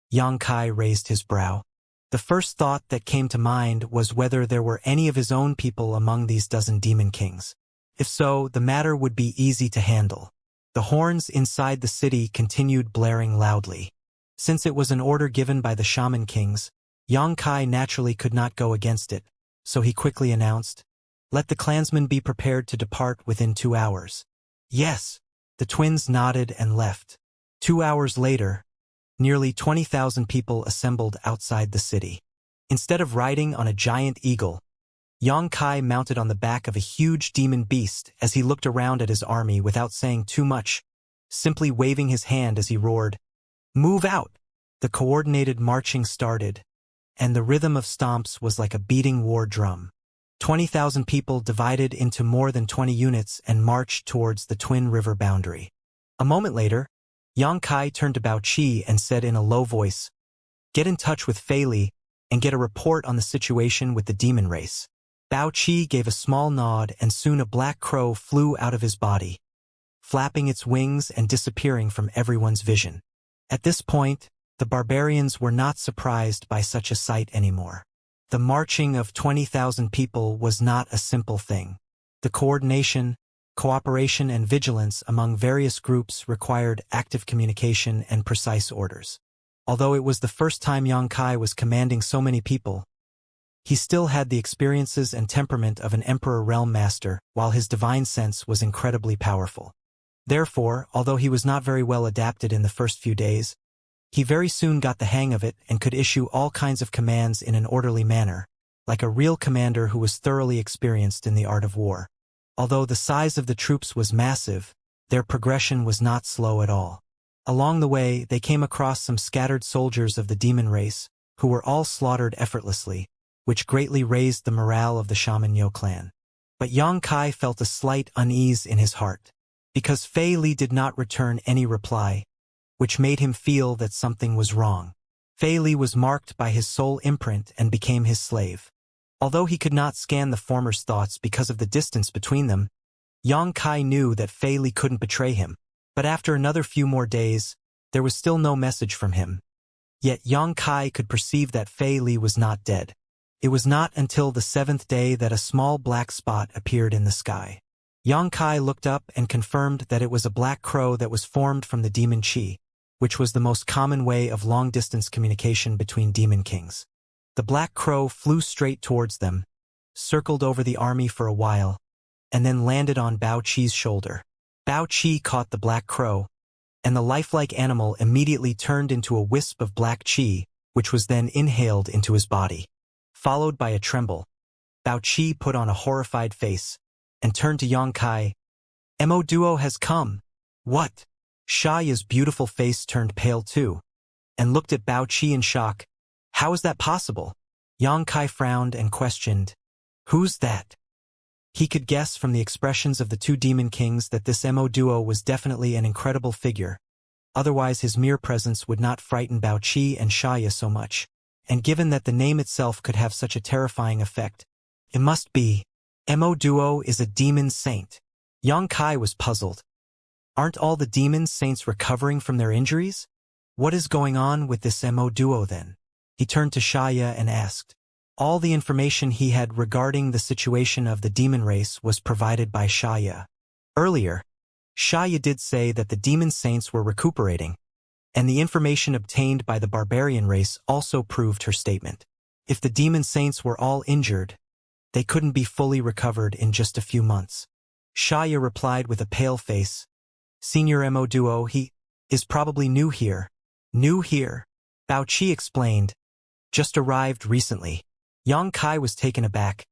Yang Kai raised his brow. The first thought that came to mind was whether there were any of his own people among these dozen demon kings. If so, the matter would be easy to handle. The horns inside the city continued blaring loudly. Since it was an order given by the Shaman Kings, Yang Kai naturally could not go against it, so he quickly announced, "Let the clansmen be prepared to depart within 2 hours." "Yes." The twins nodded and left. 2 hours later, nearly 20,000 people assembled outside the city. Instead of riding on a giant eagle, Yang Kai mounted on the back of a huge demon beast as he looked around at his army without saying too much, simply waving his hand as he roared, "Move out!" The coordinated marching started, and the rhythm of stomps was like a beating war drum. 20,000 people divided into more than 20 units and marched towards the Twin River boundary. A moment later, Yang Kai turned to Bao Qi and said in a low voice, "Get in touch with Fei Li and get a report on the situation with the demon race." Bao Qi gave a small nod, and soon a black crow flew out of his body, flapping its wings and disappearing from everyone's vision. At this point, the barbarians were not surprised by such a sight anymore. The marching of 20,000 people was not a simple thing. The coordination, cooperation, and vigilance among various groups required active communication and precise orders. Although it was the first time Yang Kai was commanding so many people, he still had the experiences and temperament of an Emperor Realm Master, while his divine sense was incredibly powerful. Therefore, although he was not very well adapted in the first few days, he very soon got the hang of it and could issue all kinds of commands in an orderly manner, like a real commander who was thoroughly experienced in the art of war. Although the size of the troops was massive, their progression was not slow at all. Along the way, they came across some scattered soldiers of the demon race, who were all slaughtered effortlessly, which greatly raised the morale of the Shaman Yo clan. But Yang Kai felt a slight unease in his heart, because Fei Li did not return any reply, which made him feel that something was wrong. Fei Li was marked by his soul imprint and became his slave. Although he could not scan the former's thoughts because of the distance between them, Yang Kai knew that Fei Li couldn't betray him. But after another few more days, there was still no message from him. Yet Yang Kai could perceive that Fei Li was not dead. It was not until the 7th day that a small black spot appeared in the sky. Yang Kai looked up and confirmed that it was a black crow that was formed from the demon chi, which was the most common way of long-distance communication between demon kings. The black crow flew straight towards them, circled over the army for a while, and then landed on Bao Qi's shoulder. Bao Qi caught the black crow, and the lifelike animal immediately turned into a wisp of black chi, which was then inhaled into his body. Followed by a tremble, Bao Qi put on a horrified face and turned to Yang Kai. Mo Duo has come. What? Xiaoya's beautiful face turned pale too, and looked at Bao Qi in shock. How is that possible? Yang Kai frowned and questioned. Who's that? He could guess from the expressions of the two demon kings that this Mo Duo was definitely an incredible figure. Otherwise his mere presence would not frighten Bao Qi and Xiaoya so much. And given that the name itself could have such a terrifying effect, it must be. Mo Duo is a demon saint. Yang Kai was puzzled. Aren't all the demon saints recovering from their injuries? What is going on with this Mo Duo then? He turned to Xiaoya and asked. All the information he had regarding the situation of the demon race was provided by Xiaoya. Earlier, Xiaoya did say that the demon saints were recuperating, and the information obtained by the barbarian race also proved her statement. If the demon saints were all injured, they couldn't be fully recovered in just a few months. Xiaoya replied with a pale face. Senior Mo Duo, he is probably new here. New here? Bao Qi explained. Just arrived recently. Yang Kai was taken aback.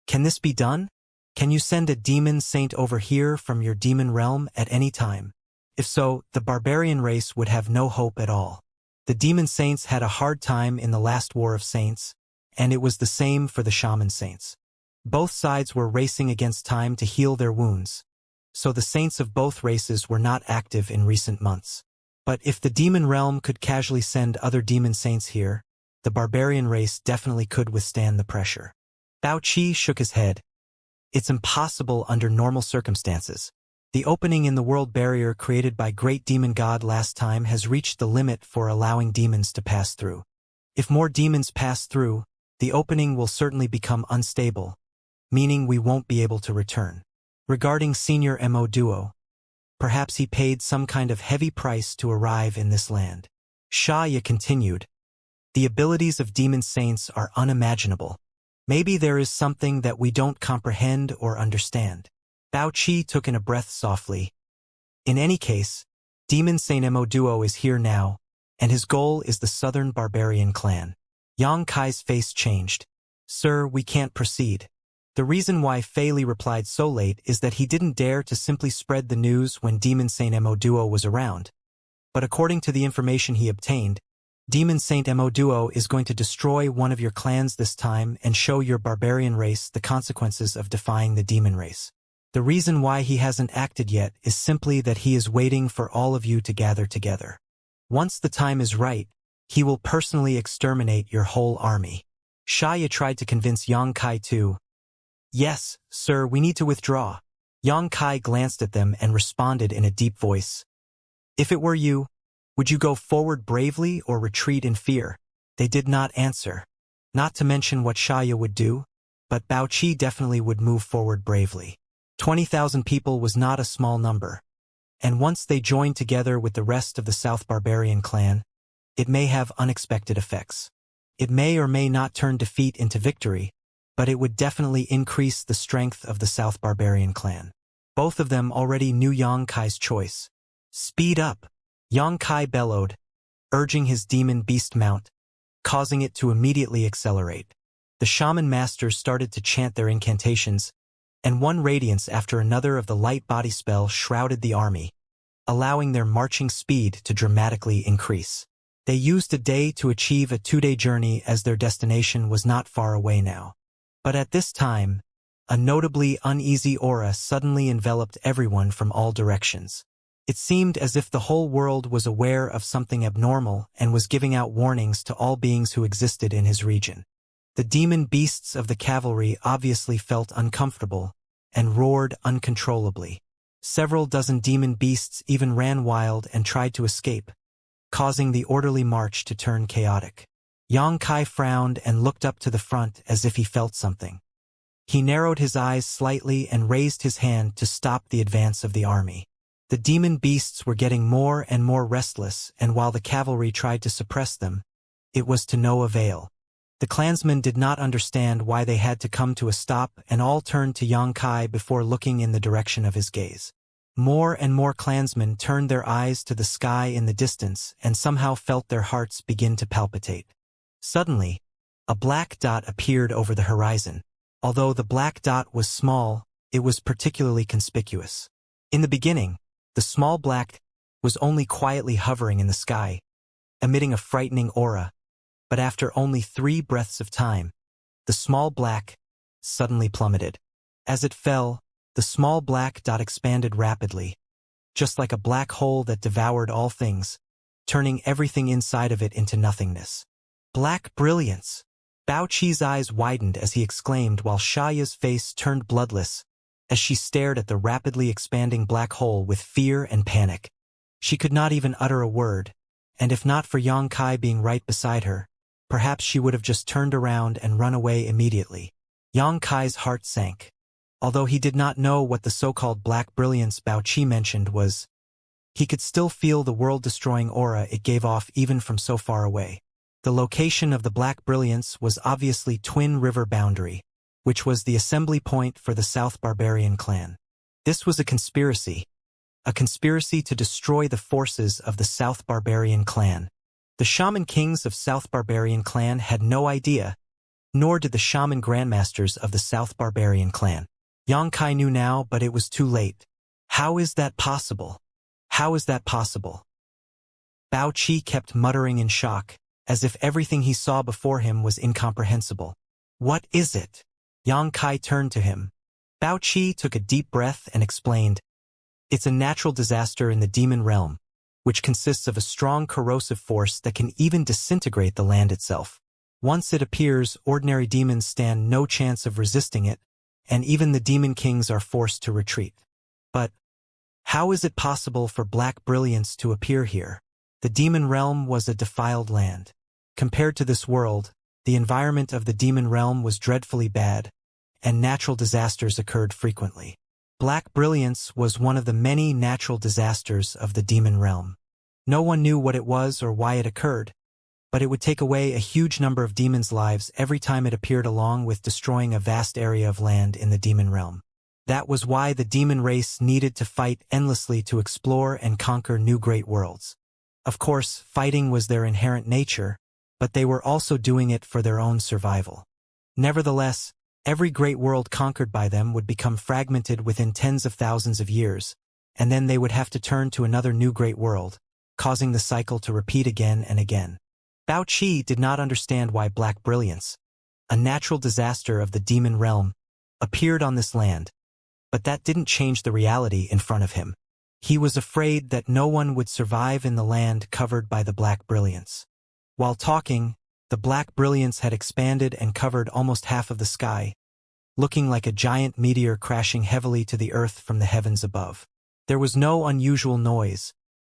Can this be done? Can you send a demon saint over here from your demon realm at any time? If so, the barbarian race would have no hope at all. The demon saints had a hard time in the last war of saints, and it was the same for the shaman saints. Both sides were racing against time to heal their wounds, so the saints of both races were not active in recent months. But if the demon realm could casually send other demon saints here, the barbarian race definitely could withstand the pressure. Bao Qi shook his head. It's impossible under normal circumstances. The opening in the world barrier created by Great Demon God last time has reached the limit for allowing demons to pass through. If more demons pass through, the opening will certainly become unstable, meaning we won't be able to return. Regarding Senior Mo Duo, perhaps he paid some kind of heavy price to arrive in this land. Xiaoya continued. The abilities of demon saints are unimaginable. Maybe there is something that we don't comprehend or understand. Bao Qi took in a breath softly. In any case, Demon Saint Mo Duo is here now, and his goal is the southern barbarian clan. Yang Kai's face changed. Sir, we can't proceed. The reason why Fei Li replied so late is that he didn't dare to simply spread the news when Demon Saint Mo Duo was around. But according to the information he obtained, Demon Saint Mo Duo is going to destroy one of your clans this time and show your barbarian race the consequences of defying the demon race. The reason why he hasn't acted yet is simply that he is waiting for all of you to gather together. Once the time is right, he will personally exterminate your whole army. Xiaoya tried to convince Yang Kai too. Yes, sir, we need to withdraw. Yang Kai glanced at them and responded in a deep voice. If it were you, would you go forward bravely or retreat in fear? They did not answer. Not to mention what Xiaoya would do, but Bao Qi definitely would move forward bravely. 20,000 people was not a small number, and once they joined together with the rest of the South Barbarian clan, it may have unexpected effects. It may or may not turn defeat into victory, but it would definitely increase the strength of the South Barbarian clan. Both of them already knew Yang Kai's choice. Speed up! Yang Kai bellowed, urging his demon beast mount, causing it to immediately accelerate. The shaman masters started to chant their incantations, and one radiance after another of the light body spell shrouded the army, allowing their marching speed to dramatically increase. They used a day to achieve a 2-day journey as their destination was not far away now. But at this time, a notably uneasy aura suddenly enveloped everyone from all directions. It seemed as if the whole world was aware of something abnormal and was giving out warnings to all beings who existed in his region. The demon beasts of the cavalry obviously felt uncomfortable and roared uncontrollably. Several dozen demon beasts even ran wild and tried to escape, causing the orderly march to turn chaotic. Yang Kai frowned and looked up to the front as if he felt something. He narrowed his eyes slightly and raised his hand to stop the advance of the army. The demon beasts were getting more and more restless, and while the cavalry tried to suppress them, it was to no avail. The clansmen did not understand why they had to come to a stop, and all turned to Yang Kai before looking in the direction of his gaze. More and more clansmen turned their eyes to the sky in the distance and somehow felt their hearts begin to palpitate. Suddenly, a black dot appeared over the horizon. Although the black dot was small, it was particularly conspicuous. In the beginning, the small black was only quietly hovering in the sky, emitting a frightening aura, but after only 3 breaths of time, the small black suddenly plummeted. As it fell, the small black dot expanded rapidly, just like a black hole that devoured all things, turning everything inside of it into nothingness. Black brilliance! Bao Qi's eyes widened as he exclaimed while Xiaoya's face turned bloodless as she stared at the rapidly expanding black hole with fear and panic. She could not even utter a word, and if not for Yang Kai being right beside her, perhaps she would have just turned around and run away immediately. Yang Kai's heart sank. Although he did not know what the so-called black brilliance Bao Qi mentioned was, he could still feel the world-destroying aura it gave off even from so far away. The location of the black brilliance was obviously Twin River Boundary, which was the assembly point for the South Barbarian clan. This was a conspiracy to destroy the forces of the South Barbarian clan. The shaman kings of South Barbarian clan had no idea, nor did the shaman grandmasters of the South Barbarian clan. Yang Kai knew now, but it was too late. How is that possible? How is that possible? Bao Qi kept muttering in shock, as if everything he saw before him was incomprehensible. What is it? Yang Kai turned to him. Bao Qi took a deep breath and explained, "It's a natural disaster in the demon realm, which consists of a strong corrosive force that can even disintegrate the land itself. Once it appears, ordinary demons stand no chance of resisting it, and even the demon kings are forced to retreat. But how is it possible for black brilliance to appear here? The demon realm was a defiled land. Compared to this world, the environment of the demon realm was dreadfully bad, and natural disasters occurred frequently. Black brilliance was one of the many natural disasters of the demon realm. No one knew what it was or why it occurred, but it would take away a huge number of demons' lives every time it appeared, along with destroying a vast area of land in the demon realm. That was why the demon race needed to fight endlessly to explore and conquer new great worlds. Of course, fighting was their inherent nature, but they were also doing it for their own survival. Nevertheless, every great world conquered by them would become fragmented within tens of thousands of years, and then they would have to turn to another new great world, causing the cycle to repeat again and again. Bao Qi did not understand why black brilliance, a natural disaster of the demon realm, appeared on this land, but that didn't change the reality in front of him. He was afraid that no one would survive in the land covered by the black brilliance. While talking, the black brilliance had expanded and covered almost half of the sky, looking like a giant meteor crashing heavily to the earth from the heavens above. There was no unusual noise,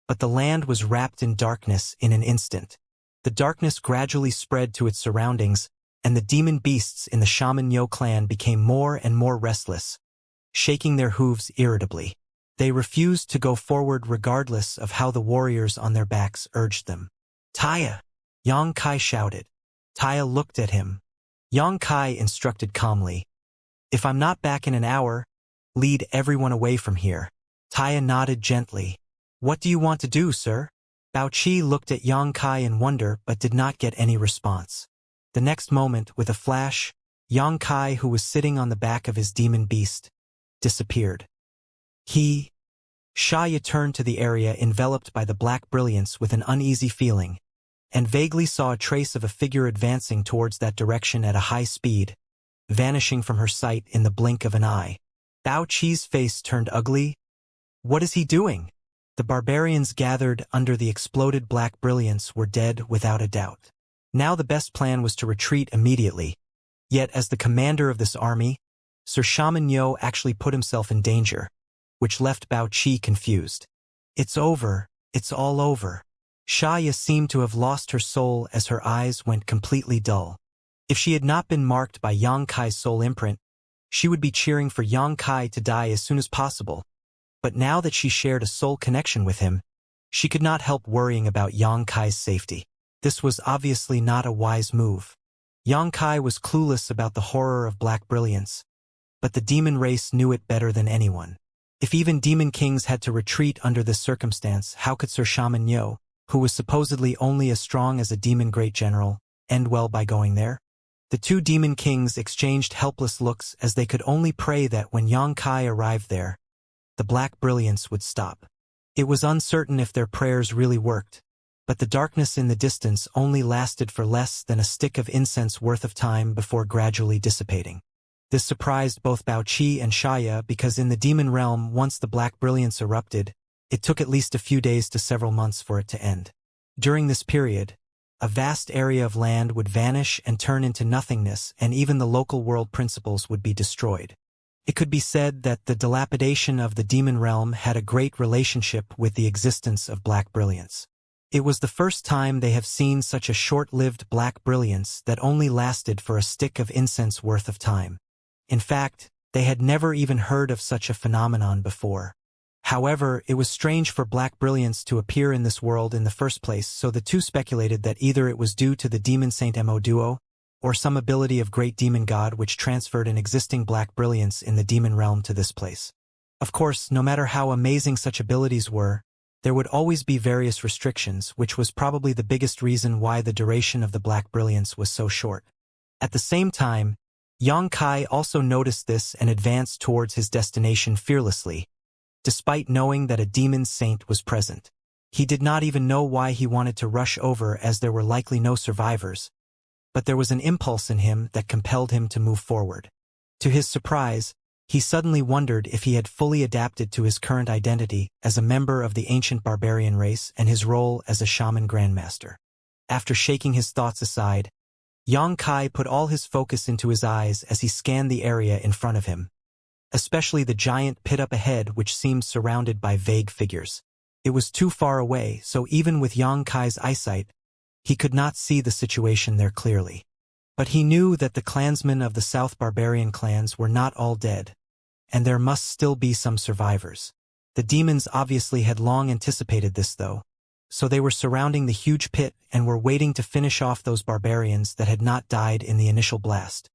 but the land was wrapped in darkness in an instant. The darkness gradually spread to its surroundings, and the demon beasts in the Shaman Yo clan became more and more restless, shaking their hooves irritably. They refused to go forward regardless of how the warriors on their backs urged them. "Taya!" Yang Kai shouted. Taya looked at him. Yang Kai instructed calmly, "If I'm not back in an hour, lead everyone away from here." Taya nodded gently. "What do you want to do, sir?" Bao Qi looked at Yang Kai in wonder but did not get any response. The next moment, with a flash, Yang Kai, who was sitting on the back of his demon beast, disappeared. Xianxia turned to the area enveloped by the black brilliance with an uneasy feeling, and vaguely saw a trace of a figure advancing towards that direction at a high speed, vanishing from her sight in the blink of an eye. Bao Qi's face turned ugly. What is he doing? The barbarians gathered under the exploded black brilliance were dead without a doubt. Now the best plan was to retreat immediately. Yet as the commander of this army, Sir Shaman Yo actually put himself in danger, which left Bao Qi confused. It's over, it's all over. Xianxia seemed to have lost her soul as her eyes went completely dull. If she had not been marked by Yang Kai's soul imprint, she would be cheering for Yang Kai to die as soon as possible. But now that she shared a soul connection with him, she could not help worrying about Yang Kai's safety. This was obviously not a wise move. Yang Kai was clueless about the horror of black brilliance, but the demon race knew it better than anyone. If even demon kings had to retreat under this circumstance, how could Sir Shaman Yo, who was supposedly only as strong as a demon great general, end well by going there? The two demon kings exchanged helpless looks as they could only pray that when Xianxia arrived there, the black brilliance would stop. It was uncertain if their prayers really worked, but the darkness in the distance only lasted for less than a stick of incense worth of time before gradually dissipating. This surprised both Baoqi and Xianxia because in the demon realm, once the black brilliance erupted, it took at least a few days to several months for it to end. During this period, a vast area of land would vanish and turn into nothingness, and even the local world principles would be destroyed. It could be said that the dilapidation of the demon realm had a great relationship with the existence of black brilliance. It was the first time they have seen such a short-lived black brilliance that only lasted for a stick of incense worth of time. In fact, they had never even heard of such a phenomenon before. However, it was strange for black brilliance to appear in this world in the first place, so the two speculated that either it was due to the demon saint Mo Duo, or some ability of great demon god which transferred an existing black brilliance in the demon realm to this place. Of course, no matter how amazing such abilities were, there would always be various restrictions, which was probably the biggest reason why the duration of the black brilliance was so short. At the same time, Xianxia also noticed this and advanced towards his destination fearlessly, despite knowing that a demon saint was present. He did not even know why he wanted to rush over, as there were likely no survivors, but there was an impulse in him that compelled him to move forward. To his surprise, he suddenly wondered if he had fully adapted to his current identity as a member of the ancient barbarian race and his role as a shaman grandmaster. After shaking his thoughts aside, Xianxia put all his focus into his eyes as he scanned the area in front of him, especially the giant pit up ahead which seemed surrounded by vague figures. It was too far away, so even with Xianxia's eyesight, he could not see the situation there clearly. But he knew that the clansmen of the South Barbarian clans were not all dead, and there must still be some survivors. The demons obviously had long anticipated this though, so they were surrounding the huge pit and were waiting to finish off those barbarians that had not died in the initial blast.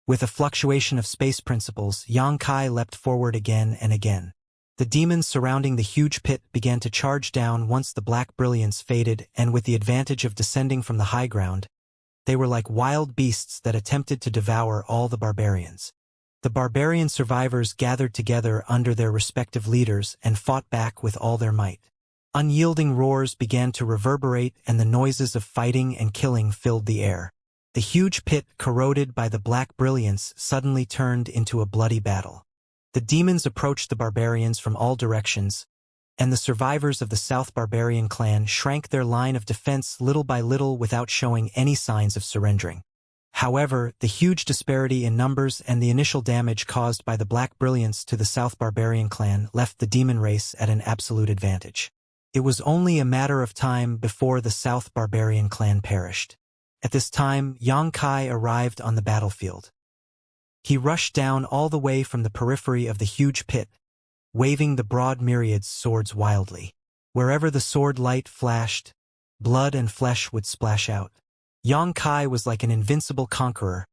With a fluctuation of space principles, Xianxia leapt forward again and again. The demons surrounding the huge pit began to charge down once the black brilliance faded, and with the advantage of descending from the high ground, they were like wild beasts that attempted to devour all the barbarians. The barbarian survivors gathered together under their respective leaders and fought back with all their might. Unyielding roars began to reverberate, and the noises of fighting and killing filled the air. The huge pit, corroded by the black brilliance, suddenly turned into a bloody battle. The demons approached the barbarians from all directions, and the survivors of the South Barbarian clan shrank their line of defense little by little without showing any signs of surrendering. However, the huge disparity in numbers and the initial damage caused by the black brilliance to the South Barbarian clan left the demon race at an absolute advantage. It was only a matter of time before the South Barbarian clan perished. At this time, Xianxia arrived on the battlefield. He rushed down all the way from the periphery of the huge pit, waving the broad myriads swords wildly. Wherever the sword light flashed, blood and flesh would splash out. Xianxia was like an invincible conqueror,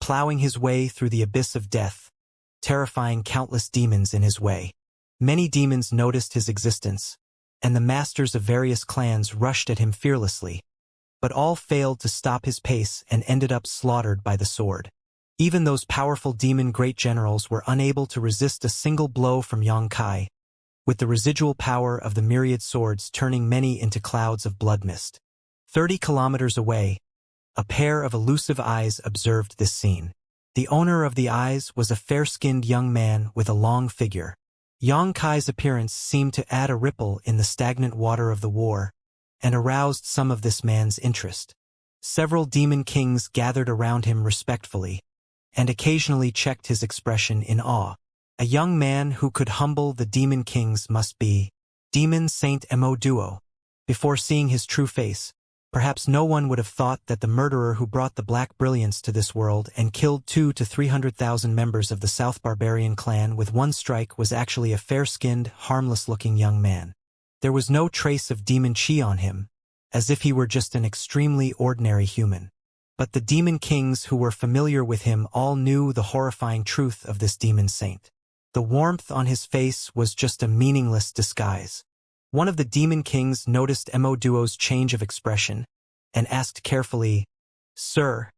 plowing his way through the abyss of death, terrifying countless demons in his way. Many demons noticed his existence, and the masters of various clans rushed at him fearlessly, but all failed to stop his pace and ended up slaughtered by the sword. Even those powerful demon great generals were unable to resist a single blow from Xianxia, with the residual power of the myriad swords turning many into clouds of blood mist. 30 kilometers away, a pair of elusive eyes observed this scene. The owner of the eyes was a fair-skinned young man with a long figure. Xianxia's appearance seemed to add a ripple in the stagnant water of the war, and aroused some of this man's interest. Several demon kings gathered around him respectfully, and occasionally checked his expression in awe. A young man who could humble the demon kings must be Demon Saint Mo Duo. Before seeing his true face, perhaps no one would have thought that the murderer who brought the black brilliance to this world and killed 200,000 to 300,000 members of the South Barbarian clan with one strike was actually a fair-skinned, harmless-looking young man. There was no trace of demon chi on him, as if he were just an extremely ordinary human. But the demon kings who were familiar with him all knew the horrifying truth of this demon saint. The warmth on his face was just a meaningless disguise. One of the demon kings noticed Mo Duo's change of expression and asked carefully, "Sir,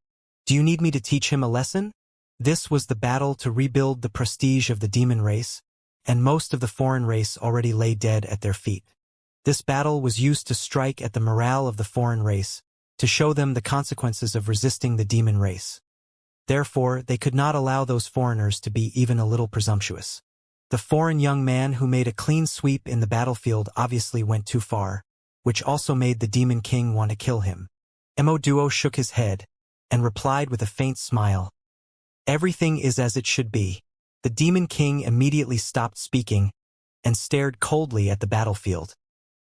Do you need me to teach him a lesson? This was the battle to rebuild the prestige of the demon race, and most of the foreign race already lay dead at their feet. This battle was used to strike at the morale of the foreign race, to show them the consequences of resisting the demon race. Therefore, they could not allow those foreigners to be even a little presumptuous. The foreign young man who made a clean sweep in the battlefield obviously went too far, which also made the demon king want to kill him. Duo shook his head, and replied with a faint smile. Everything is as it should be. The demon king immediately stopped speaking, and stared coldly at the battlefield,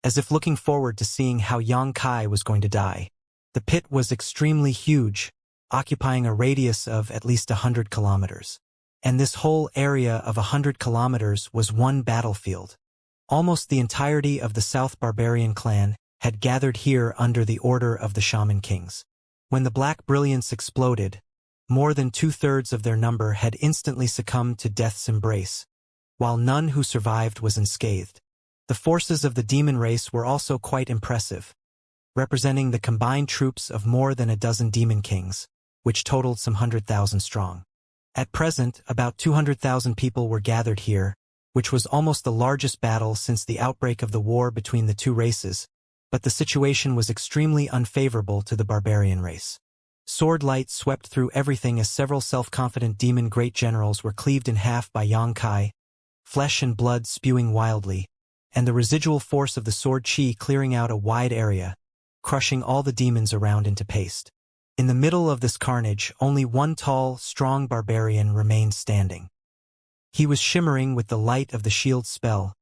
as if looking forward to seeing how Xianxia was going to die. The pit was extremely huge, occupying a radius of at least 100 kilometers. And this whole area of 100 kilometers was one battlefield. Almost the entirety of the South Barbarian clan had gathered here under the order of the Shaman Kings. When the Black Brilliance exploded, more than 2/3 of their number had instantly succumbed to death's embrace, while none who survived was unscathed. The forces of the demon race were also quite impressive, representing the combined troops of more than a dozen demon kings, which totaled some 100,000 strong. At present, about 200,000 people were gathered here, which was almost the largest battle since the outbreak of the war between the two races, but the situation was extremely unfavorable to the barbarian race. Sword light swept through everything as several self-confident demon great generals were cleaved in half by Xianxia, flesh and blood spewing wildly, and the residual force of the sword chi clearing out a wide area, crushing all the demons around into paste. In the middle of this carnage, only one tall, strong barbarian remained standing. He was shimmering with the light of the shield spell,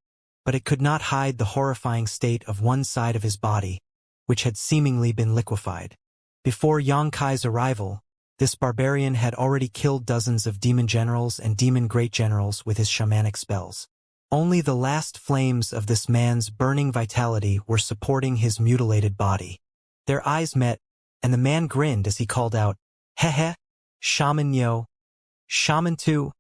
but it could not hide the horrifying state of one side of his body, which had seemingly been liquefied. Before Xianxia's arrival, this barbarian had already killed dozens of demon generals and demon great generals with his shamanic spells. Only the last flames of this man's burning vitality were supporting his mutilated body. Their eyes met, and the man grinned as he called out, "Heh, Shaman yo. Shaman too."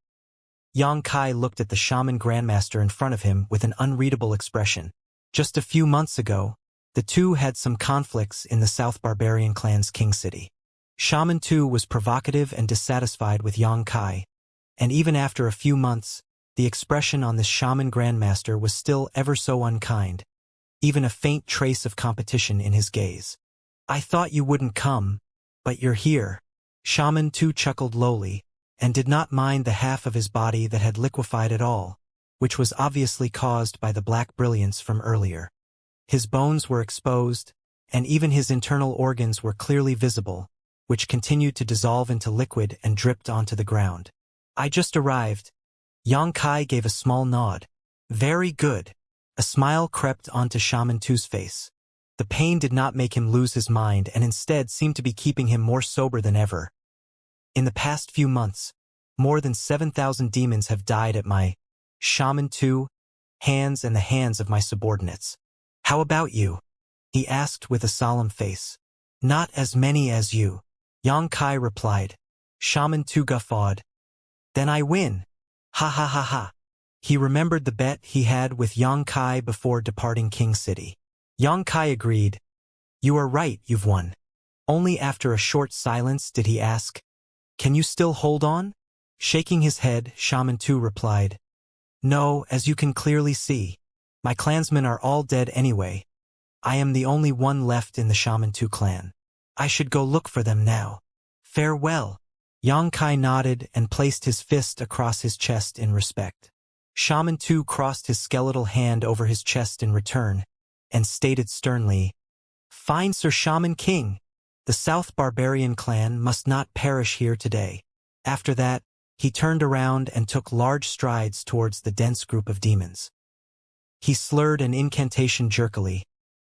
Xianxia looked at the Shaman Grandmaster in front of him with an unreadable expression. Just a few months ago, the two had some conflicts in the South Barbarian clan's king city. Shaman too was provocative and dissatisfied with Xianxia, and even after a few months, the expression on this Shaman Grandmaster was still ever so unkind, even a faint trace of competition in his gaze. "I thought you wouldn't come, but you're here." Shaman too chuckled lowly, and did not mind the half of his body that had liquefied at all, which was obviously caused by the black brilliance from earlier. His bones were exposed, and even his internal organs were clearly visible, which continued to dissolve into liquid and dripped onto the ground. "I just arrived." Xianxia gave a small nod. "Very good." A smile crept onto Shaman Tu's face. The pain did not make him lose his mind and instead seemed to be keeping him more sober than ever. "In the past few months, more than 7,000 demons have died at my Shaman Tu hands and the hands of my subordinates. How about you?" he asked with a solemn face. "Not as many as you," Xianxia replied. Shaman Tu guffawed. "Then I win. Ha ha ha ha." He remembered the bet he had with Xianxia before departing King City. Xianxia agreed. "You are right, you've won." Only after a short silence did he ask, "Can you still hold on?" Shaking his head, Shaman Tu replied, "No, as you can clearly see. My clansmen are all dead anyway. I am the only one left in the Shaman Tu clan. I should go look for them now. Farewell." Xianxia nodded and placed his fist across his chest in respect. Shaman Tu crossed his skeletal hand over his chest in return, and stated sternly, "Fine Sir Shaman King, the South Barbarian clan must not perish here today." After that, he turned around and took large strides towards the dense group of demons. He slurred an incantation jerkily,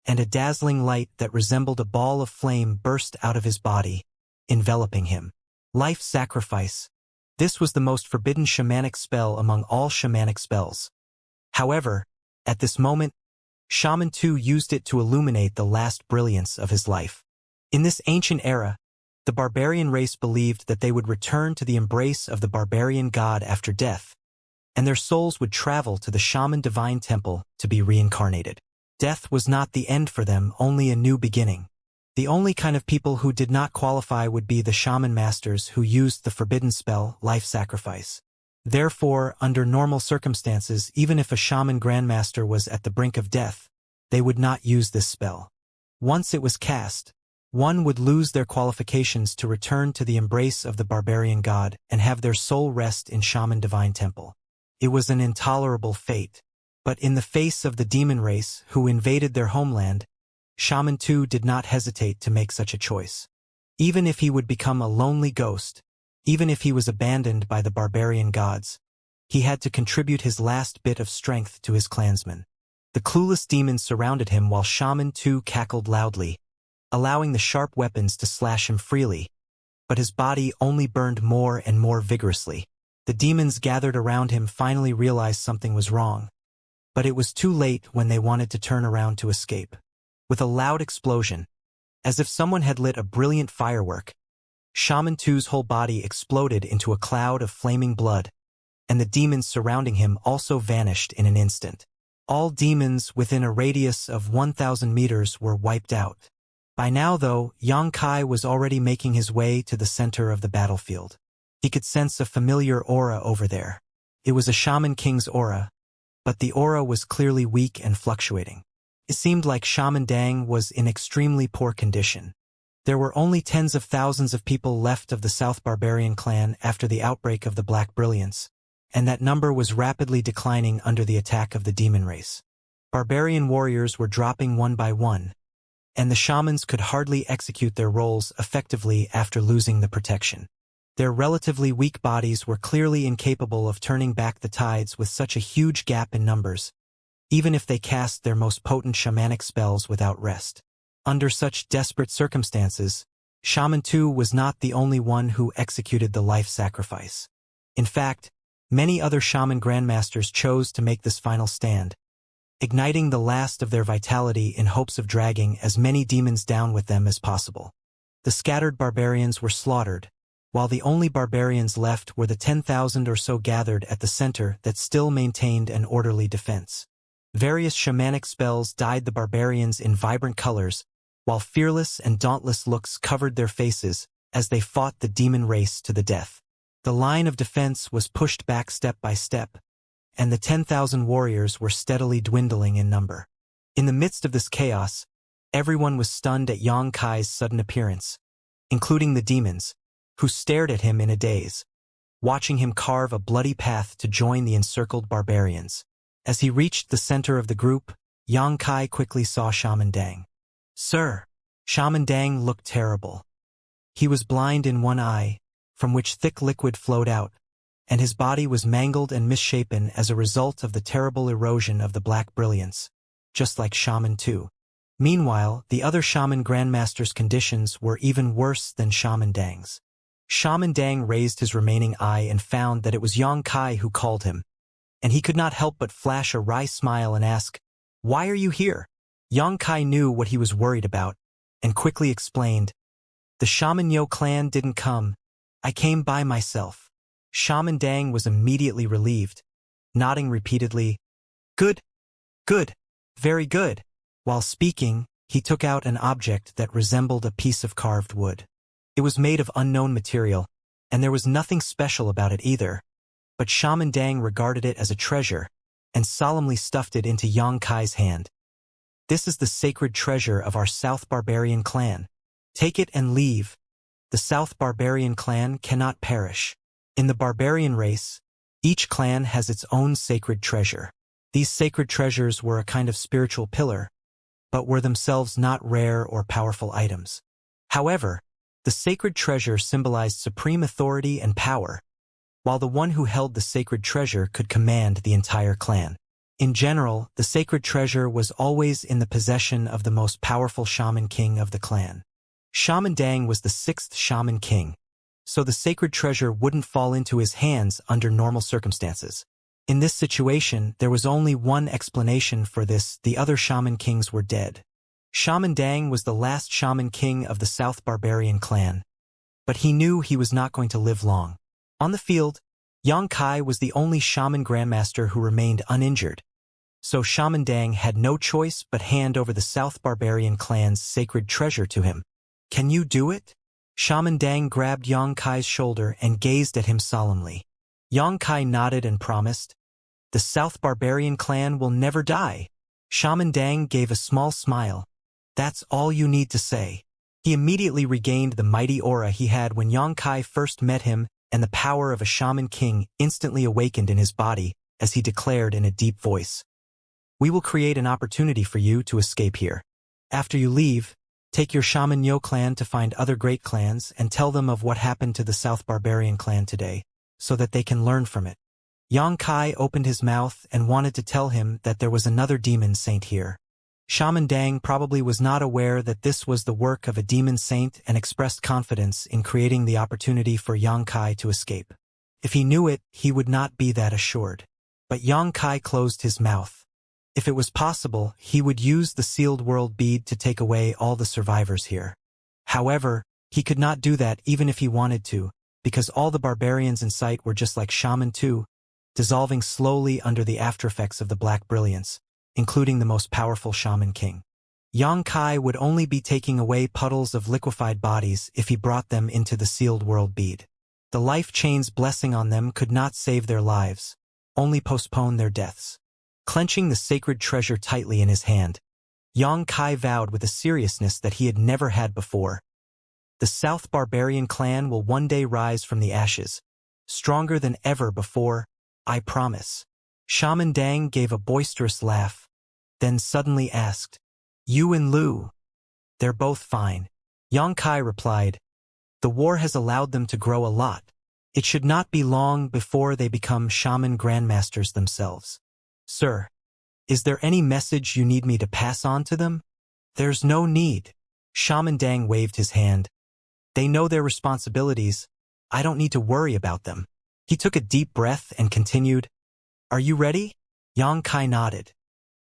and a dazzling light that resembled a ball of flame burst out of his body, enveloping him. Life sacrifice. This was the most forbidden shamanic spell among all shamanic spells. However, at this moment, Shaman Tu used it to illuminate the last brilliance of his life. In this ancient era, the barbarian race believed that they would return to the embrace of the barbarian god after death, and their souls would travel to the shaman divine temple to be reincarnated. Death was not the end for them, only a new beginning. The only kind of people who did not qualify would be the shaman masters who used the forbidden spell, life sacrifice. Therefore, under normal circumstances, even if a shaman grandmaster was at the brink of death, they would not use this spell. Once it was cast, one would lose their qualifications to return to the embrace of the barbarian god and have their soul rest in shaman divine temple. It was an intolerable fate. But in the face of the demon race who invaded their homeland, Shaman 2 did not hesitate to make such a choice. Even if he would become a lonely ghost, even if he was abandoned by the barbarian gods, he had to contribute his last bit of strength to his clansmen. The clueless demons surrounded him while Shaman 2 cackled loudly, allowing the sharp weapons to slash him freely, but his body only burned more and more vigorously. The demons gathered around him finally realized something was wrong. But it was too late when they wanted to turn around to escape. With a loud explosion, as if someone had lit a brilliant firework, Shaman 2's whole body exploded into a cloud of flaming blood, and the demons surrounding him also vanished in an instant. All demons within a radius of 1,000 meters were wiped out. By now, though, Xianxia was already making his way to the center of the battlefield. He could sense a familiar aura over there. It was a Shaman King's aura, but the aura was clearly weak and fluctuating. It seemed like Shaman Dang was in extremely poor condition. There were only tens of thousands of people left of the South Barbarian clan after the outbreak of the Black Brilliance, and that number was rapidly declining under the attack of the demon race. Barbarian warriors were dropping one by one, and the shamans could hardly execute their roles effectively after losing the protection. Their relatively weak bodies were clearly incapable of turning back the tides with such a huge gap in numbers, even if they cast their most potent shamanic spells without rest. Under such desperate circumstances, Shaman 2 was not the only one who executed the life sacrifice. In fact, many other shaman grandmasters chose to make this final stand, igniting the last of their vitality in hopes of dragging as many demons down with them as possible. The scattered barbarians were slaughtered, while the only barbarians left were the 10,000 or so gathered at the center that still maintained an orderly defense. Various shamanic spells dyed the barbarians in vibrant colors, while fearless and dauntless looks covered their faces as they fought the demon race to the death. The line of defense was pushed back step by step, and the 10,000 warriors were steadily dwindling in number. In the midst of this chaos, everyone was stunned at Xianxia's sudden appearance, including the demons, who stared at him in a daze, watching him carve a bloody path to join the encircled barbarians. As he reached the center of the group, Xianxia quickly saw Shaman Dang. "Sir!" Shaman Dang looked terrible. He was blind in one eye, from which thick liquid flowed out, and his body was mangled and misshapen as a result of the terrible erosion of the Black Brilliance, just like Shaman 2. Meanwhile, the other Shaman Grandmaster's conditions were even worse than Shaman Dang's. Shaman Dang raised his remaining eye and found that it was Xianxia who called him, and he could not help but flash a wry smile and ask, "Why are you here?" Xianxia knew what he was worried about, and quickly explained, "The Shaman Yo clan didn't come. I came by myself." Shaman Dang was immediately relieved, nodding repeatedly, "Good, good, very good." While speaking, he took out an object that resembled a piece of carved wood. It was made of unknown material, and there was nothing special about it either, but Shaman Dang regarded it as a treasure and solemnly stuffed it into Xianxia's hand. "This is the sacred treasure of our South Barbarian clan. Take it and leave. The South Barbarian clan cannot perish. In the barbarian race, each clan has its own sacred treasure. These sacred treasures were a kind of spiritual pillar, but were themselves not rare or powerful items. However, the sacred treasure symbolized supreme authority and power, while the one who held the sacred treasure could command the entire clan. In general, the sacred treasure was always in the possession of the most powerful shaman king of the clan. Shaman Dang was the 6th shaman king, so the sacred treasure wouldn't fall into his hands under normal circumstances. In this situation, there was only one explanation for this: the other shaman kings were dead. Shaman Dang was the last shaman king of the South Barbarian clan, but he knew he was not going to live long. On the field, Xianxia was the only shaman grandmaster who remained uninjured, So Shaman Dang had no choice but hand over the South Barbarian clan's sacred treasure to him. Can you do it? Shaman Dang grabbed Yang Kai's shoulder and gazed at him solemnly. Yang Kai nodded and promised, "The South Barbarian clan will never die." Shaman Dang gave a small smile. "That's all you need to say." He immediately regained the mighty aura he had when Yang Kai first met him, and the power of a shaman king instantly awakened in his body as he declared in a deep voice, "We will create an opportunity for you to escape here. After you leave, take your Shaman Yo clan to find other great clans and tell them of what happened to the South Barbarian clan today, so that they can learn from it." Yang Kai opened his mouth and wanted to tell him that there was another demon saint here. Shaman Dang probably was not aware that this was the work of a demon saint and expressed confidence in creating the opportunity for Yang Kai to escape. If he knew it, he would not be that assured. But Yang Kai closed his mouth. If it was possible, he would use the sealed world bead to take away all the survivors here. However, he could not do that even if he wanted to, because all the barbarians in sight were just like Shaman too, dissolving slowly under the aftereffects of the black brilliance, including the most powerful Shaman King. Yang Kai would only be taking away puddles of liquefied bodies if he brought them into the sealed world bead. The life chain's blessing on them could not save their lives, only postpone their deaths. Clenching the sacred treasure tightly in his hand, Yang Kai vowed with a seriousness that he had never had before. "The South Barbarian clan will one day rise from the ashes, stronger than ever before, I promise." Shaman Dang gave a boisterous laugh, then suddenly asked, "You and Lu?" "They're both fine," Yang Kai replied. "The war has allowed them to grow a lot. It should not be long before they become shaman grandmasters themselves." "Sir, is there any message you need me to pass on to them?" "There's no need." Shaman Dang waved his hand. "They know their responsibilities. I don't need to worry about them." He took a deep breath and continued, "Are you ready?" Yang Kai nodded.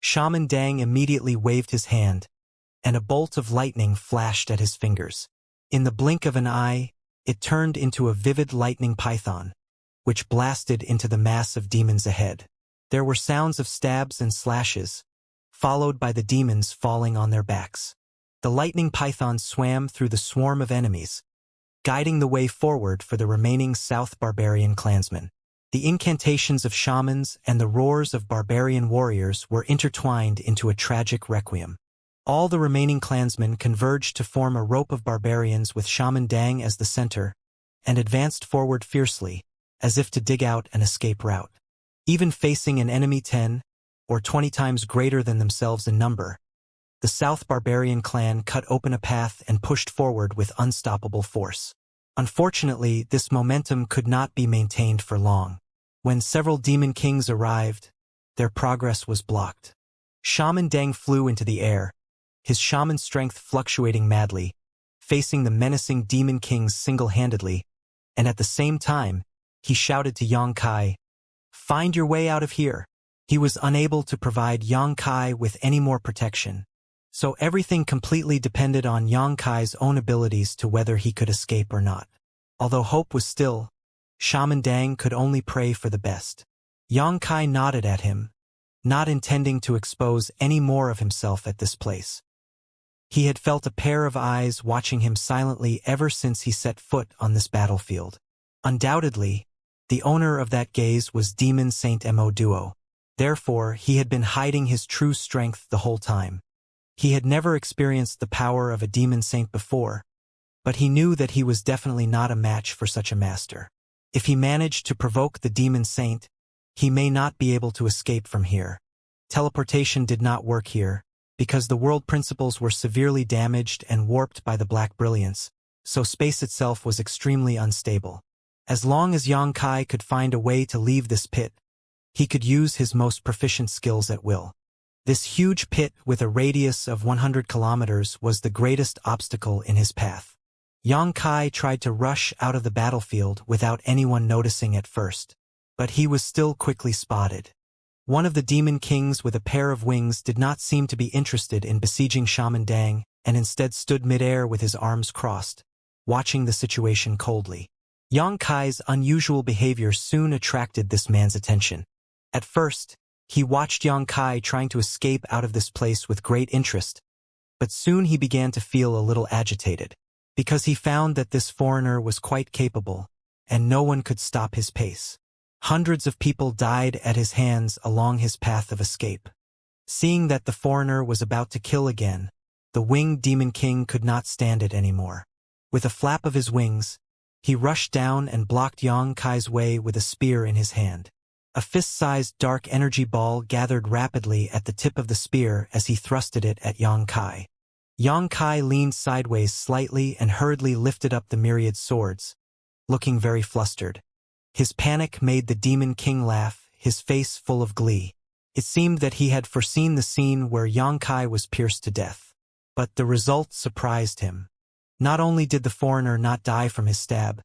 Shaman Dang immediately waved his hand, and a bolt of lightning flashed at his fingers. In the blink of an eye, it turned into a vivid lightning python, which blasted into the mass of demons ahead. There were sounds of stabs and slashes, followed by the demons falling on their backs. The lightning python swam through the swarm of enemies, guiding the way forward for the remaining South Barbarian clansmen. The incantations of shamans and the roars of barbarian warriors were intertwined into a tragic requiem. All the remaining clansmen converged to form a rope of barbarians with Shaman Dang as the center, and advanced forward fiercely, as if to dig out an escape route. Even facing an enemy 10 or 20 times greater than themselves in number, the South Barbarian clan cut open a path and pushed forward with unstoppable force. Unfortunately, this momentum could not be maintained for long. When several demon kings arrived, their progress was blocked. Shaman Dang flew into the air, his shaman strength fluctuating madly, facing the menacing demon kings single-handedly, and at the same time, he shouted to Yang Kai, "Find your way out of here." He was unable to provide Yang Kai with any more protection, so everything completely depended on Yang Kai's own abilities to whether he could escape or not. Although hope was still, Shaman Dang could only pray for the best. Yang Kai nodded at him, not intending to expose any more of himself at this place. He had felt a pair of eyes watching him silently ever since he set foot on this battlefield. Undoubtedly, the owner of that gaze was Demon Saint Mo Duo. Therefore, he had been hiding his true strength the whole time. He had never experienced the power of a demon saint before, but he knew that he was definitely not a match for such a master. If he managed to provoke the demon saint, he may not be able to escape from here. Teleportation did not work here, because the world principles were severely damaged and warped by the black brilliance, so space itself was extremely unstable. As long as Yang Kai could find a way to leave this pit, he could use his most proficient skills at will. This huge pit with a radius of 100 kilometers was the greatest obstacle in his path. Yang Kai tried to rush out of the battlefield without anyone noticing at first, but he was still quickly spotted. One of the demon kings with a pair of wings did not seem to be interested in besieging Shaman Dang and instead stood midair with his arms crossed, watching the situation coldly. Yang Kai's unusual behavior soon attracted this man's attention. At first, He watched Yang Kai trying to escape out of this place with great interest, but soon he began to feel a little agitated, because he found that this foreigner was quite capable, and no one could stop his pace. Hundreds of people died at his hands along his path of escape. Seeing that the foreigner was about to kill again, the winged demon king could not stand it anymore. With a flap of his wings, he rushed down and blocked Yang Kai's way with a spear in his hand. A fist-sized dark energy ball gathered rapidly at the tip of the spear as he thrusted it at Yang Kai. Yang Kai leaned sideways slightly and hurriedly lifted up the myriad swords, looking very flustered. His panic made the demon king laugh, his face full of glee. It seemed that he had foreseen the scene where Yang Kai was pierced to death. But the result surprised him. Not only did the foreigner not die from his stab,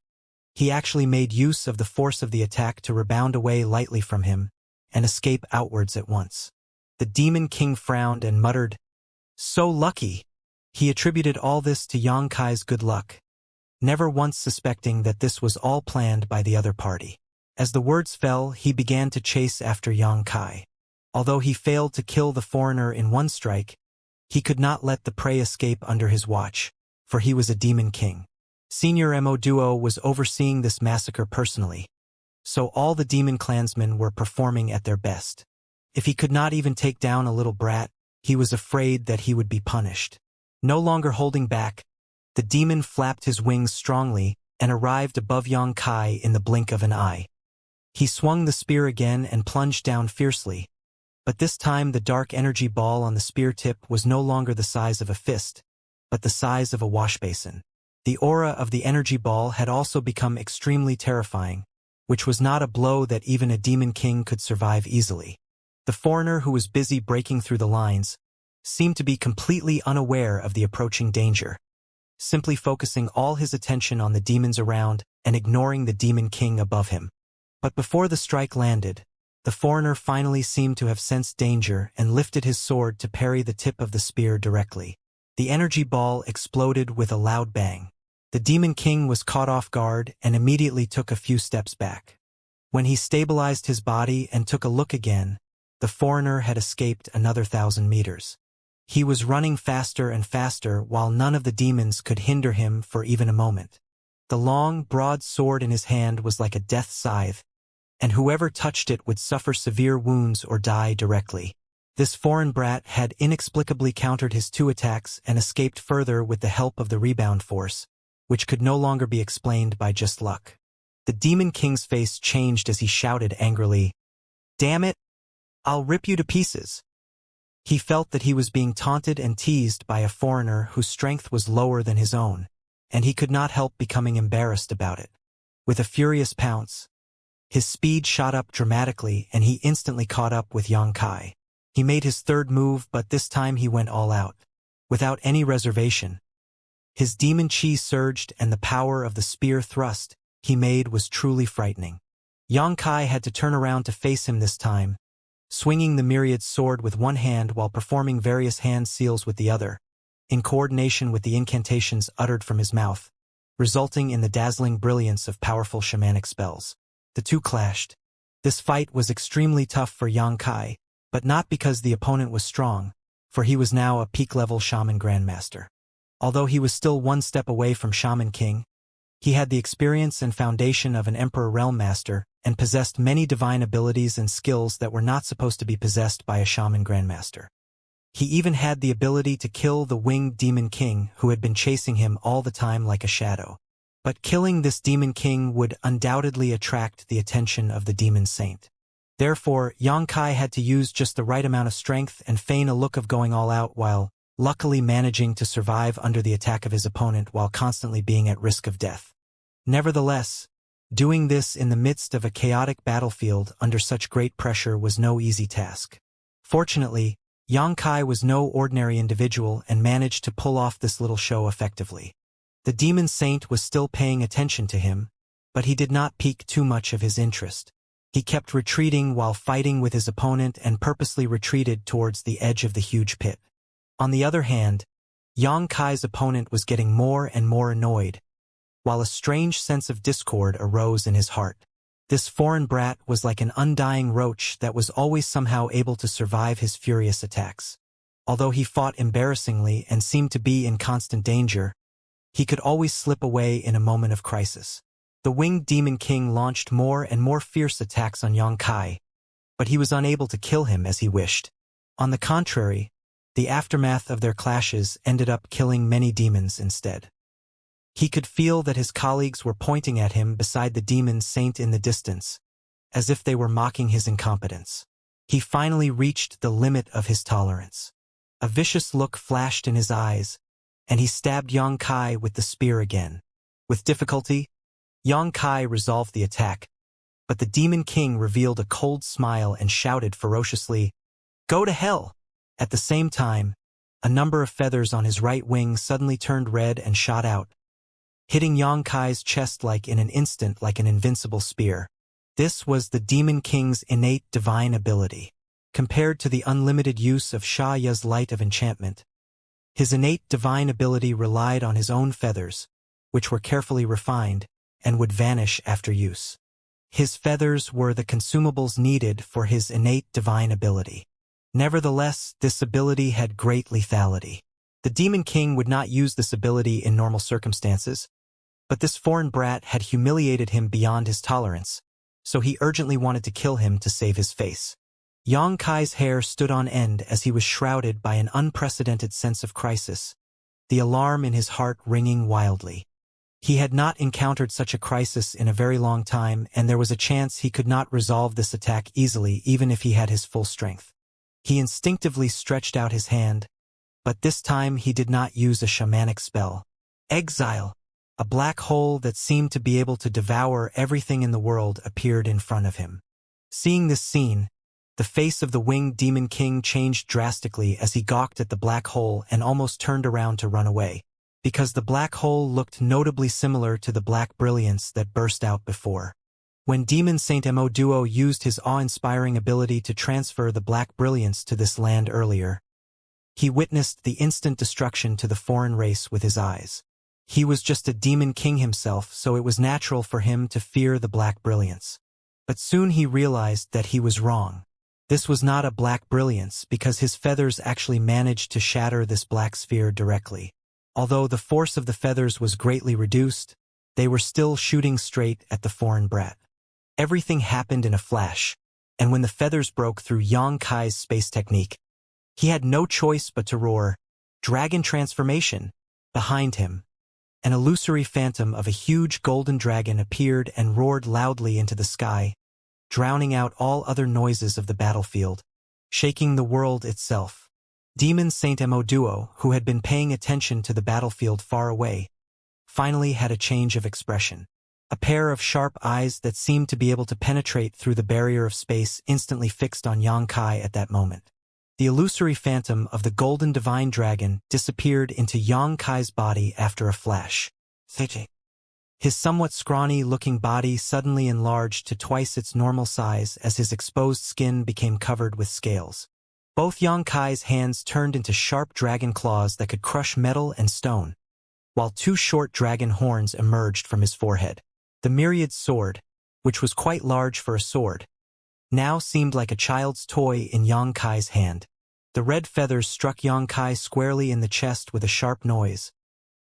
he actually made use of the force of the attack to rebound away lightly from him and escape outwards at once. The demon king frowned and muttered, "So lucky!" He attributed all this to Yang Kai's good luck, never once suspecting that this was all planned by the other party. As the words fell, he began to chase after Yang Kai. Although he failed to kill the foreigner in one strike, he could not let the prey escape under his watch, for he was a demon king. Senior Mo Duo was overseeing this massacre personally, so all the demon clansmen were performing at their best. If he could not even take down a little brat, he was afraid that he would be punished. No longer holding back, the demon flapped his wings strongly and arrived above Yang Kai in the blink of an eye. He swung the spear again and plunged down fiercely, but this time the dark energy ball on the spear tip was no longer the size of a fist, but the size of a washbasin. The aura of the energy ball had also become extremely terrifying, which was not a blow that even a demon king could survive easily. The foreigner, who was busy breaking through the lines, seemed to be completely unaware of the approaching danger, simply focusing all his attention on the demons around and ignoring the demon king above him. But before the strike landed, the foreigner finally seemed to have sensed danger and lifted his sword to parry the tip of the spear directly. The energy ball exploded with a loud bang. The demon king was caught off guard and immediately took a few steps back. When he stabilized his body and took a look again, the foreigner had escaped another 1,000 meters. He was running faster and faster while none of the demons could hinder him for even a moment. The long, broad sword in his hand was like a death scythe, and whoever touched it would suffer severe wounds or die directly. This foreign brat had inexplicably countered his 2 attacks and escaped further with the help of the rebound force, which could no longer be explained by just luck. The demon king's face changed as he shouted angrily, "Damn it! I'll rip you to pieces." He felt that he was being taunted and teased by a foreigner whose strength was lower than his own, and he could not help becoming embarrassed about it. With a furious pounce, his speed shot up dramatically and he instantly caught up with Yang Kai. He made his 3rd move, but this time he went all out, without any reservation. His demon chi surged and the power of the spear thrust he made was truly frightening. Yang Kai had to turn around to face him this time, swinging the myriad sword with one hand while performing various hand seals with the other, in coordination with the incantations uttered from his mouth, resulting in the dazzling brilliance of powerful shamanic spells. The two clashed. This fight was extremely tough for Yang Kai, but not because the opponent was strong, for he was now a peak-level shaman grandmaster. Although he was still one step away from Shaman King, he had the experience and foundation of an Emperor Realm Master and possessed many divine abilities and skills that were not supposed to be possessed by a Shaman Grandmaster. He even had the ability to kill the winged Demon King who had been chasing him all the time like a shadow. But killing this Demon King would undoubtedly attract the attention of the Demon Saint. Therefore, Yang Kai had to use just the right amount of strength and feign a look of going all out while luckily managing to survive under the attack of his opponent while constantly being at risk of death. Nevertheless, doing this in the midst of a chaotic battlefield under such great pressure was no easy task. Fortunately, Yang Kai was no ordinary individual and managed to pull off this little show effectively. The Demon Saint was still paying attention to him, but he did not pique too much of his interest. He kept retreating while fighting with his opponent and purposely retreated towards the edge of the huge pit. On the other hand, Yang Kai's opponent was getting more and more annoyed, while a strange sense of discord arose in his heart. This foreign brat was like an undying roach that was always somehow able to survive his furious attacks. Although he fought embarrassingly and seemed to be in constant danger, he could always slip away in a moment of crisis. The winged demon king launched more and more fierce attacks on Xianxia, but he was unable to kill him as he wished. On the contrary, the aftermath of their clashes ended up killing many demons instead. He could feel that his colleagues were pointing at him beside the demon saint in the distance, as if they were mocking his incompetence. He finally reached the limit of his tolerance. A vicious look flashed in his eyes, and he stabbed Xianxia with the spear again. With difficulty, Xianxia resolved the attack, but the demon king revealed a cold smile and shouted ferociously, "Go to hell!" At the same time, a number of feathers on his right wing suddenly turned red and shot out, hitting Xianxia's chest in an instant like an invincible spear. This was the demon king's innate divine ability. Compared to the unlimited use of Xianxia's light of enchantment, his innate divine ability relied on his own feathers, which were carefully refined and would vanish after use. His feathers were the consumables needed for his innate divine ability. Nevertheless, this ability had great lethality. The demon king would not use this ability in normal circumstances, but this foreign brat had humiliated him beyond his tolerance, so he urgently wanted to kill him to save his face. Xianxia's hair stood on end as he was shrouded by an unprecedented sense of crisis, the alarm in his heart ringing wildly. He had not encountered such a crisis in a very long time, and there was a chance he could not resolve this attack easily even if he had his full strength. He instinctively stretched out his hand, but this time he did not use a shamanic spell. Exile, a black hole that seemed to be able to devour everything in the world, appeared in front of him. Seeing this scene, the face of the winged demon king changed drastically as he gawked at the black hole and almost turned around to run away, because the black hole looked notably similar to the black brilliance that burst out before. When Demon Saint Mo Duo used his awe-inspiring ability to transfer the black brilliance to this land earlier, he witnessed the instant destruction to the foreign race with his eyes. He was just a demon king himself, so it was natural for him to fear the black brilliance. But soon he realized that he was wrong. This was not a black brilliance because his feathers actually managed to shatter this black sphere directly. Although the force of the feathers was greatly reduced, they were still shooting straight at the foreign brat. Everything happened in a flash, and when the feathers broke through Xianxia's space technique, he had no choice but to roar, "Dragon Transformation!" Behind him, an illusory phantom of a huge golden dragon appeared and roared loudly into the sky, drowning out all other noises of the battlefield, shaking the world itself. Demon Saint Mo Duo, who had been paying attention to the battlefield far away, finally had a change of expression. A pair of sharp eyes that seemed to be able to penetrate through the barrier of space instantly fixed on Xianxia at that moment. The illusory phantom of the golden divine dragon disappeared into Xianxia's body after a flash. His somewhat scrawny-looking body suddenly enlarged to twice its normal size as his exposed skin became covered with scales. Both Xianxia's hands turned into sharp dragon claws that could crush metal and stone, while two short dragon horns emerged from his forehead. The myriad sword, which was quite large for a sword, now seemed like a child's toy in Xianxia's hand. The red feathers struck Xianxia squarely in the chest with a sharp noise,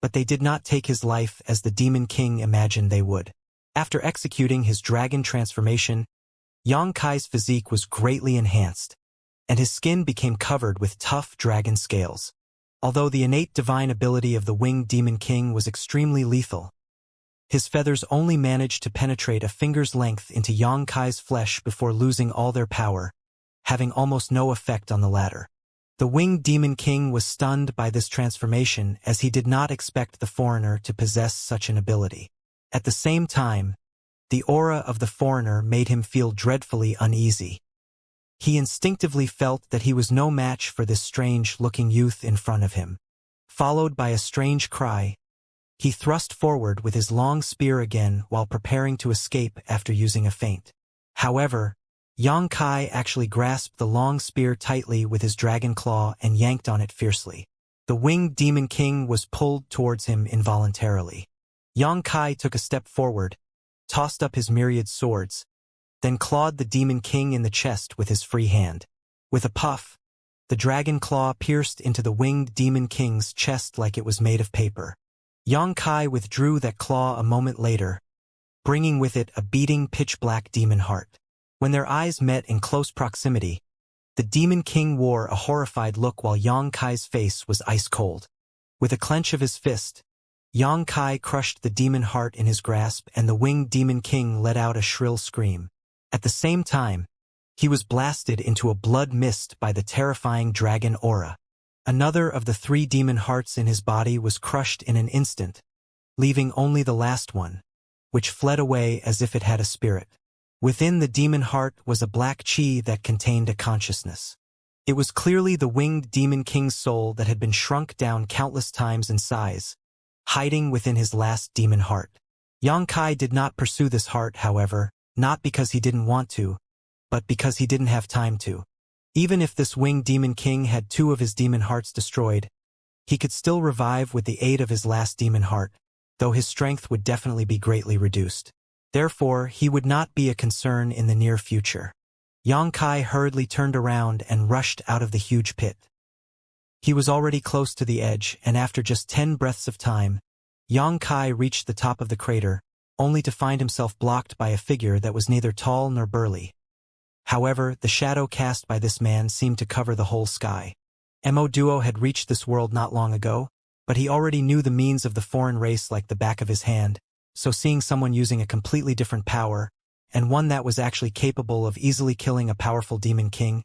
but they did not take his life as the Demon King imagined they would. After executing his dragon transformation, Xianxia's physique was greatly enhanced, and his skin became covered with tough dragon scales. Although the innate divine ability of the winged Demon King was extremely lethal, his feathers only managed to penetrate a finger's length into Xianxia's flesh before losing all their power, having almost no effect on the latter. The winged Demon King was stunned by this transformation as he did not expect the foreigner to possess such an ability. At the same time, the aura of the foreigner made him feel dreadfully uneasy. He instinctively felt that he was no match for this strange-looking youth in front of him. Followed by a strange cry, he thrust forward with his long spear again while preparing to escape after using a feint. However, Xianxia actually grasped the long spear tightly with his dragon claw and yanked on it fiercely. The winged Demon King was pulled towards him involuntarily. Xianxia took a step forward, tossed up his myriad swords, then clawed the Demon King in the chest with his free hand. With a puff, the dragon claw pierced into the winged Demon King's chest like it was made of paper. Xianxia withdrew that claw a moment later, bringing with it a beating pitch-black demon heart. When their eyes met in close proximity, the Demon King wore a horrified look while Xianxia's face was ice-cold. With a clench of his fist, Xianxia crushed the demon heart in his grasp, and the winged Demon King let out a shrill scream. At the same time, he was blasted into a blood mist by the terrifying dragon aura. Another of the 3 demon hearts in his body was crushed in an instant, leaving only the last one, which fled away as if it had a spirit. Within the demon heart was a black chi that contained a consciousness. It was clearly the winged Demon King's soul that had been shrunk down countless times in size, hiding within his last demon heart. Xianxia did not pursue this heart, however, not because he didn't want to, but because he didn't have time to. Even if this winged Demon King had 2 of his demon hearts destroyed, he could still revive with the aid of his last demon heart, though his strength would definitely be greatly reduced. Therefore, he would not be a concern in the near future. Xianxia hurriedly turned around and rushed out of the huge pit. He was already close to the edge, and after just 10 breaths of time, Xianxia reached the top of the crater, only to find himself blocked by a figure that was neither tall nor burly. However, the shadow cast by this man seemed to cover the whole sky. Duo had reached this world not long ago, but he already knew the means of the foreign race like the back of his hand, so seeing someone using a completely different power, and one that was actually capable of easily killing a powerful Demon King,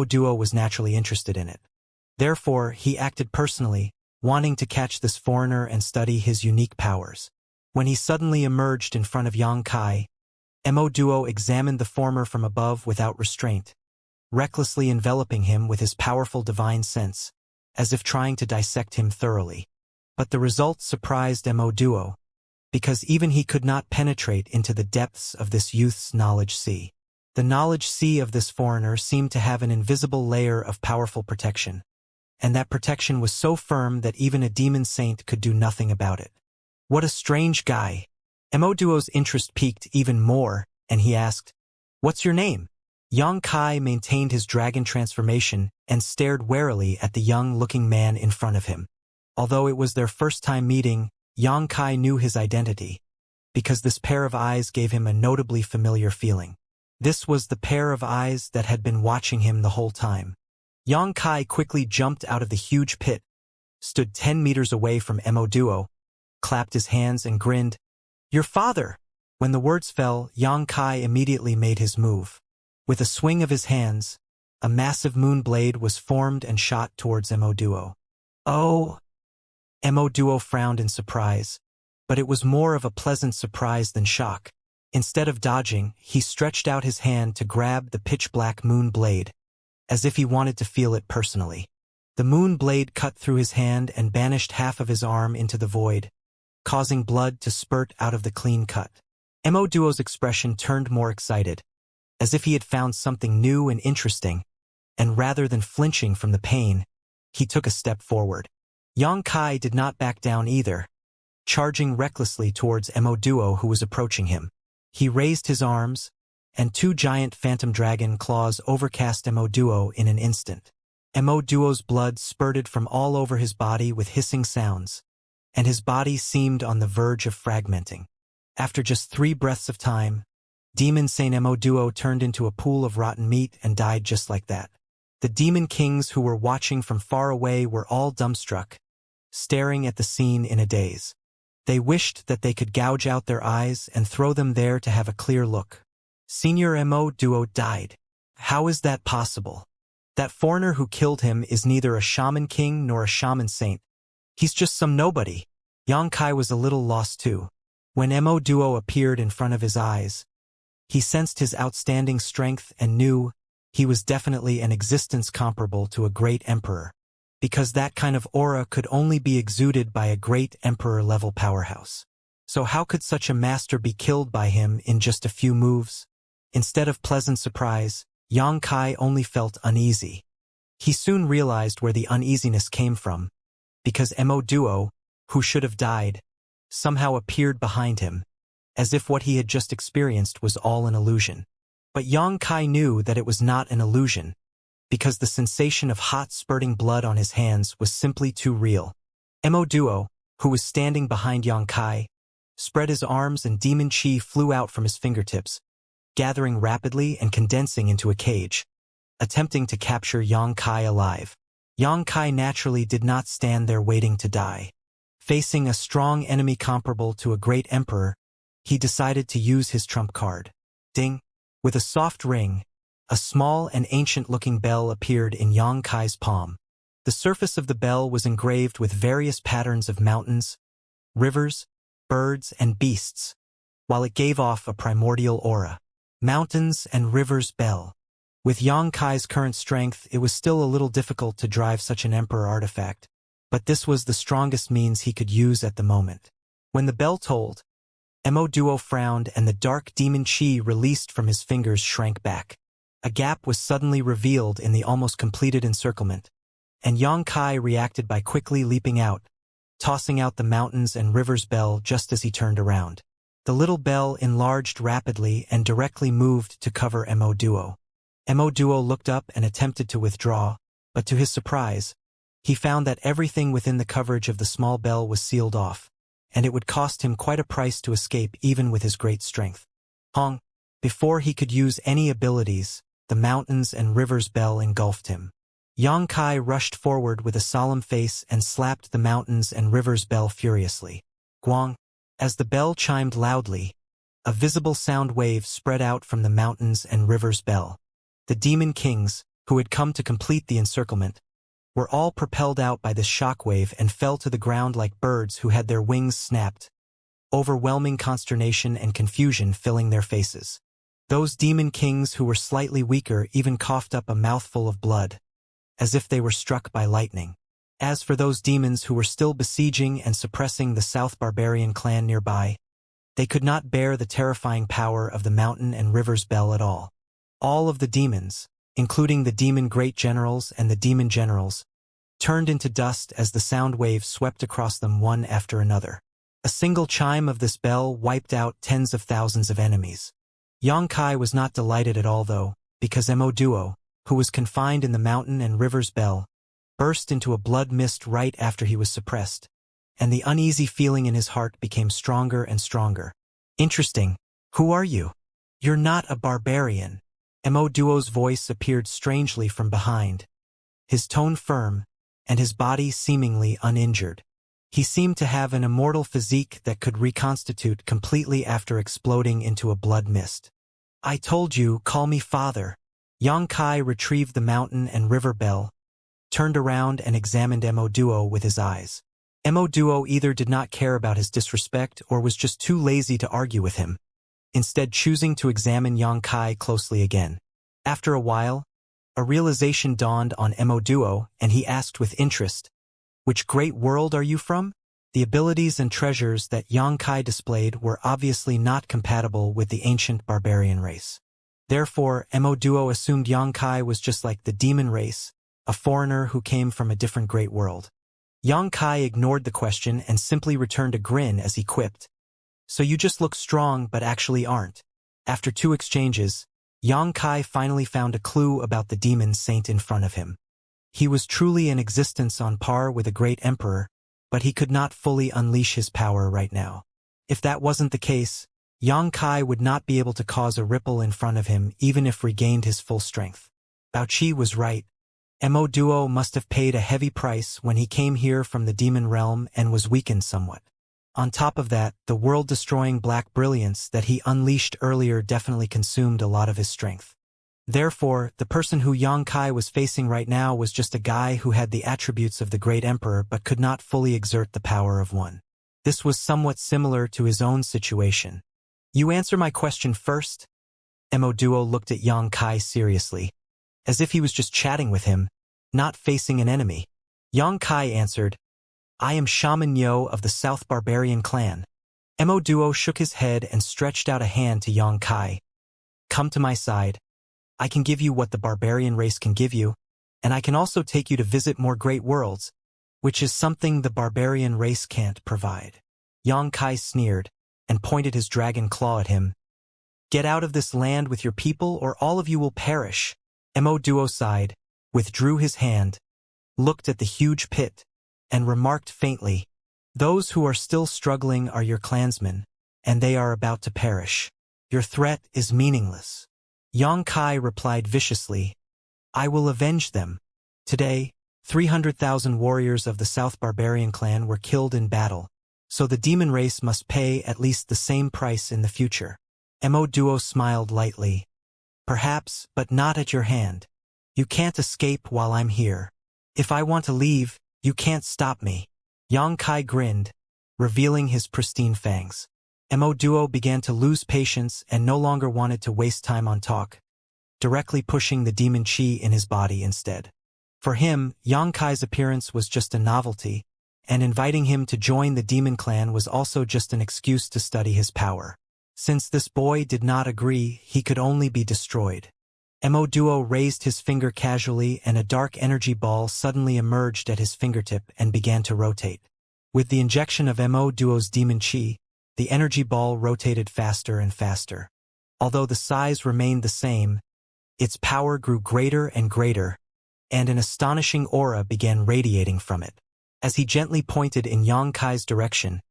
Duo was naturally interested in it. Therefore, he acted personally, wanting to catch this foreigner and study his unique powers. When he suddenly emerged in front of Xianxia, Duo examined the former from above without restraint, recklessly enveloping him with his powerful divine sense, as if trying to dissect him thoroughly. But the result surprised Duo, because even he could not penetrate into the depths of this youth's knowledge sea. The knowledge sea of this foreigner seemed to have an invisible layer of powerful protection, and that protection was so firm that even a demon saint could do nothing about it. What a strange guy! Duo's interest piqued even more, and he asked, "What's your name?" Xianxia maintained his dragon transformation and stared warily at the young-looking man in front of him. Although it was their first time meeting, Xianxia knew his identity, because this pair of eyes gave him a notably familiar feeling. This was the pair of eyes that had been watching him the whole time. Xianxia quickly jumped out of the huge pit, stood 10 meters away from Duo, clapped his hands and grinned, "Your father!" When the words fell, Xianxia immediately made his move. With a swing of his hands, a massive moon blade was formed and shot towards Duo. "Oh!" Duo frowned in surprise, but it was more of a pleasant surprise than shock. Instead of dodging, he stretched out his hand to grab the pitch-black moon blade, as if he wanted to feel it personally. The moon blade cut through his hand and banished half of his arm into the void, causing blood to spurt out of the clean cut. Duo's expression turned more excited, as if he had found something new and interesting, and rather than flinching from the pain, he took a step forward. Xianxia did not back down either, charging recklessly towards Duo who was approaching him. He raised his arms, and 2 giant phantom dragon claws overcast Duo in an instant. Duo's blood spurted from all over his body with hissing sounds, and his body seemed on the verge of fragmenting. After just 3 breaths of time, Demon Saint Duo turned into a pool of rotten meat and died just like that. The Demon Kings who were watching from far away were all dumbstruck, staring at the scene in a daze. They wished that they could gouge out their eyes and throw them there to have a clear look. Senior Duo died. How is that possible? That foreigner who killed him is neither a shaman king nor a shaman saint. He's just some nobody. Xianxia was a little lost too. When Duo appeared in front of his eyes, he sensed his outstanding strength and knew he was definitely an existence comparable to a great emperor, because that kind of aura could only be exuded by a great emperor-level powerhouse. So how could such a master be killed by him in just a few moves? Instead of pleasant surprise, Xianxia only felt uneasy. He soon realized where the uneasiness came from, because Duo, who should have died, somehow appeared behind him, as if what he had just experienced was all an illusion. But Yang Kai knew that it was not an illusion, because the sensation of hot spurting blood on his hands was simply too real. Mo Duo, who was standing behind Yang Kai, spread his arms and demon chi flew out from his fingertips, gathering rapidly and condensing into a cage, attempting to capture Yang Kai alive. Yang Kai naturally did not stand there waiting to die. Facing a strong enemy comparable to a great emperor, he decided to use his trump card. Ding! With a soft ring, a small and ancient-looking bell appeared in Yang Kai's palm. The surface of the bell was engraved with various patterns of mountains, rivers, birds, and beasts, while it gave off a primordial aura. Mountains and Rivers Bell. With Yang Kai's current strength, it was still a little difficult to drive such an emperor artifact, but this was the strongest means he could use at the moment. When the bell tolled, Mo Duo frowned and the dark demon chi released from his fingers shrank back. A gap was suddenly revealed in the almost completed encirclement, and Yang Kai reacted by quickly leaping out, tossing out the mountains and rivers bell just as he turned around. The little bell enlarged rapidly and directly moved to cover Mo Duo. Mo Duo looked up and attempted to withdraw, but to his surprise, he found that everything within the coverage of the small bell was sealed off, and it would cost him quite a price to escape even with his great strength. Hong! Before he could use any abilities, the mountains and rivers bell engulfed him. Yang Kai rushed forward with a solemn face and slapped the mountains and rivers bell furiously. Guang! As the bell chimed loudly, a visible sound wave spread out from the mountains and rivers bell. The demon kings, who had come to complete the encirclement, were all propelled out by this shockwave and fell to the ground like birds who had their wings snapped, overwhelming consternation and confusion filling their faces. Those demon kings who were slightly weaker even coughed up a mouthful of blood, as if they were struck by lightning. As for those demons who were still besieging and suppressing the South Barbarian clan nearby, they could not bear the terrifying power of the mountain and rivers bell at all. All of the demons, including the demon great generals and the demon generals, turned into dust as the sound waves swept across them one after another. A single chime of this bell wiped out tens of thousands of enemies. Yang Kai was not delighted at all though, because Mo Duo, who was confined in the mountain and rivers bell, burst into a blood mist right after he was suppressed, and the uneasy feeling in his heart became stronger and stronger. Interesting. Who are you? You're not a barbarian. Mo Duo's voice appeared strangely from behind, his tone firm, and his body seemingly uninjured. He seemed to have an immortal physique that could reconstitute completely after exploding into a blood mist. I told you, call me father. Yang Kai retrieved the mountain and river bell, turned around and examined Mo Duo with his eyes. Mo Duo either did not care about his disrespect or was just too lazy to argue with him, instead choosing to examine Yang Kai closely again. After a while, a realization dawned on Mo Duo and he asked with interest, which great world are you from? The abilities and treasures that Yang Kai displayed were obviously not compatible with the ancient barbarian race. Therefore, Mo Duo assumed Yang Kai was just like the demon race, a foreigner who came from a different great world. Yang Kai ignored the question and simply returned a grin as he quipped, so you just look strong but actually aren't. After 2 exchanges, Yang Kai finally found a clue about the demon saint in front of him. He was truly an existence on par with a great emperor, but he could not fully unleash his power right now. If that wasn't the case, Yang Kai would not be able to cause a ripple in front of him even if regained his full strength. Bao Qi was right. Mo Duo must have paid a heavy price when he came here from the demon realm and was weakened somewhat. On top of that, the world-destroying black brilliance that he unleashed earlier definitely consumed a lot of his strength. Therefore, the person who Yang Kai was facing right now was just a guy who had the attributes of the great emperor but could not fully exert the power of one. This was somewhat similar to his own situation. You answer my question first? Mo Duo looked at Yang Kai seriously, as if he was just chatting with him, not facing an enemy. Yang Kai answered, I am Shaman Yo of the South Barbarian clan. Mo Duo shook his head and stretched out a hand to Yang Kai. Come to my side. I can give you what the barbarian race can give you, and I can also take you to visit more great worlds, which is something the barbarian race can't provide. Yang Kai sneered. and pointed his dragon claw at him. "Get out of this land with your people or all of you will perish." Mo Duo sighed, withdrew his hand, looked at the huge pit, and remarked faintly, "Those who are still struggling are your clansmen, and they are about to perish. Your threat is meaningless." Yang Kai replied viciously, "I will avenge them." Today, 300,000 warriors of the South Barbarian clan were killed in battle, so the demon race must pay at least the same price in the future. Mo Duo smiled lightly. "Perhaps, but not at your hand. You can't escape while I'm here. If I want to leave, you can't stop me." Yang Kai grinned, revealing his pristine fangs. Mo Duo began to lose patience and no longer wanted to waste time on talk, directly pushing the demon chi in his body instead. For him, Yang Kai's appearance was just a novelty, and inviting him to join the demon clan was also just an excuse to study his power. Since this boy did not agree, he could only be destroyed. Mo Duo raised his finger casually and a dark energy ball suddenly emerged at his fingertip and began to rotate. With the injection of Mo Duo's demon chi, the energy ball rotated faster and faster. Although the size remained the same, its power grew greater and greater, and an astonishing aura began radiating from it. As he gently pointed in Yang Kai's direction,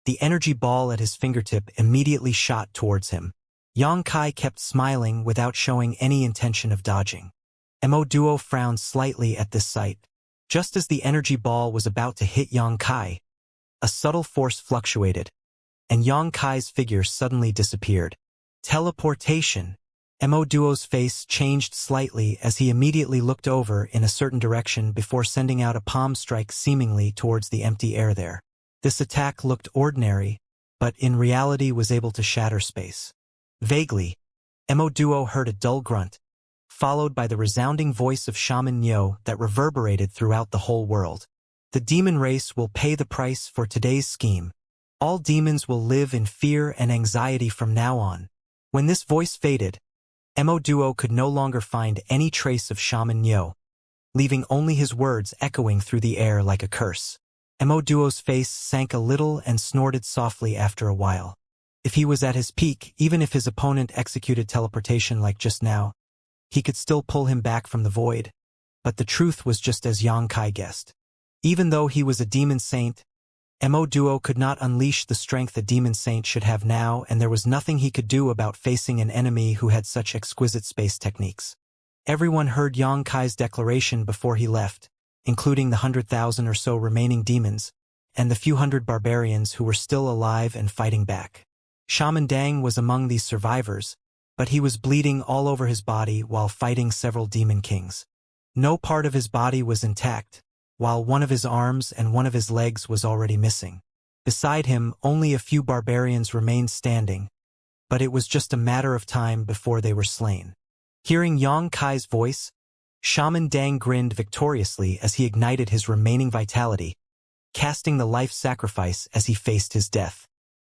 the energy ball at his fingertip immediately shot towards him. Yang Kai kept smiling without showing any intention of dodging. Mo Duo frowned slightly at this sight. Just as the energy ball was about to hit Yang Kai, a subtle force fluctuated, and Yang Kai's figure suddenly disappeared. Teleportation. Mo Duo's face changed slightly as he immediately looked over in a certain direction before sending out a palm strike seemingly towards the empty air there. This attack looked ordinary, but in reality was able to shatter space. Vaguely, Mo Duo heard a dull grunt, followed by the resounding voice of Shaman Nyo that reverberated throughout the whole world. "The demon race will pay the price for today's scheme. All demons will live in fear and anxiety from now on." When this voice faded, Mo Duo could no longer find any trace of Shaman Nyo, leaving only his words echoing through the air like a curse. Mo Duo's face sank a little and snorted softly after a while. If he was at his peak, even if his opponent executed teleportation like just now, he could still pull him back from the void. But the truth was just as Yang Kai guessed. Even though he was a demon saint, Mo Duo could not unleash the strength a demon saint should have now, and there was nothing he could do about facing an enemy who had such exquisite space techniques. Everyone heard Yang Kai's declaration before he left, including the 100,000 or so remaining demons, and the few hundred barbarians who were still alive and fighting back. Shaman Dang was among these survivors, but he was bleeding all over his body while fighting several demon kings. No part of his body was intact, while one of his arms and one of his legs was already missing. Beside him, only a few barbarians remained standing, but it was just a matter of time before they were slain. Hearing Yang Kai's voice, Shaman Dang grinned victoriously as he ignited his remaining vitality, casting the life sacrifice as he faced his death.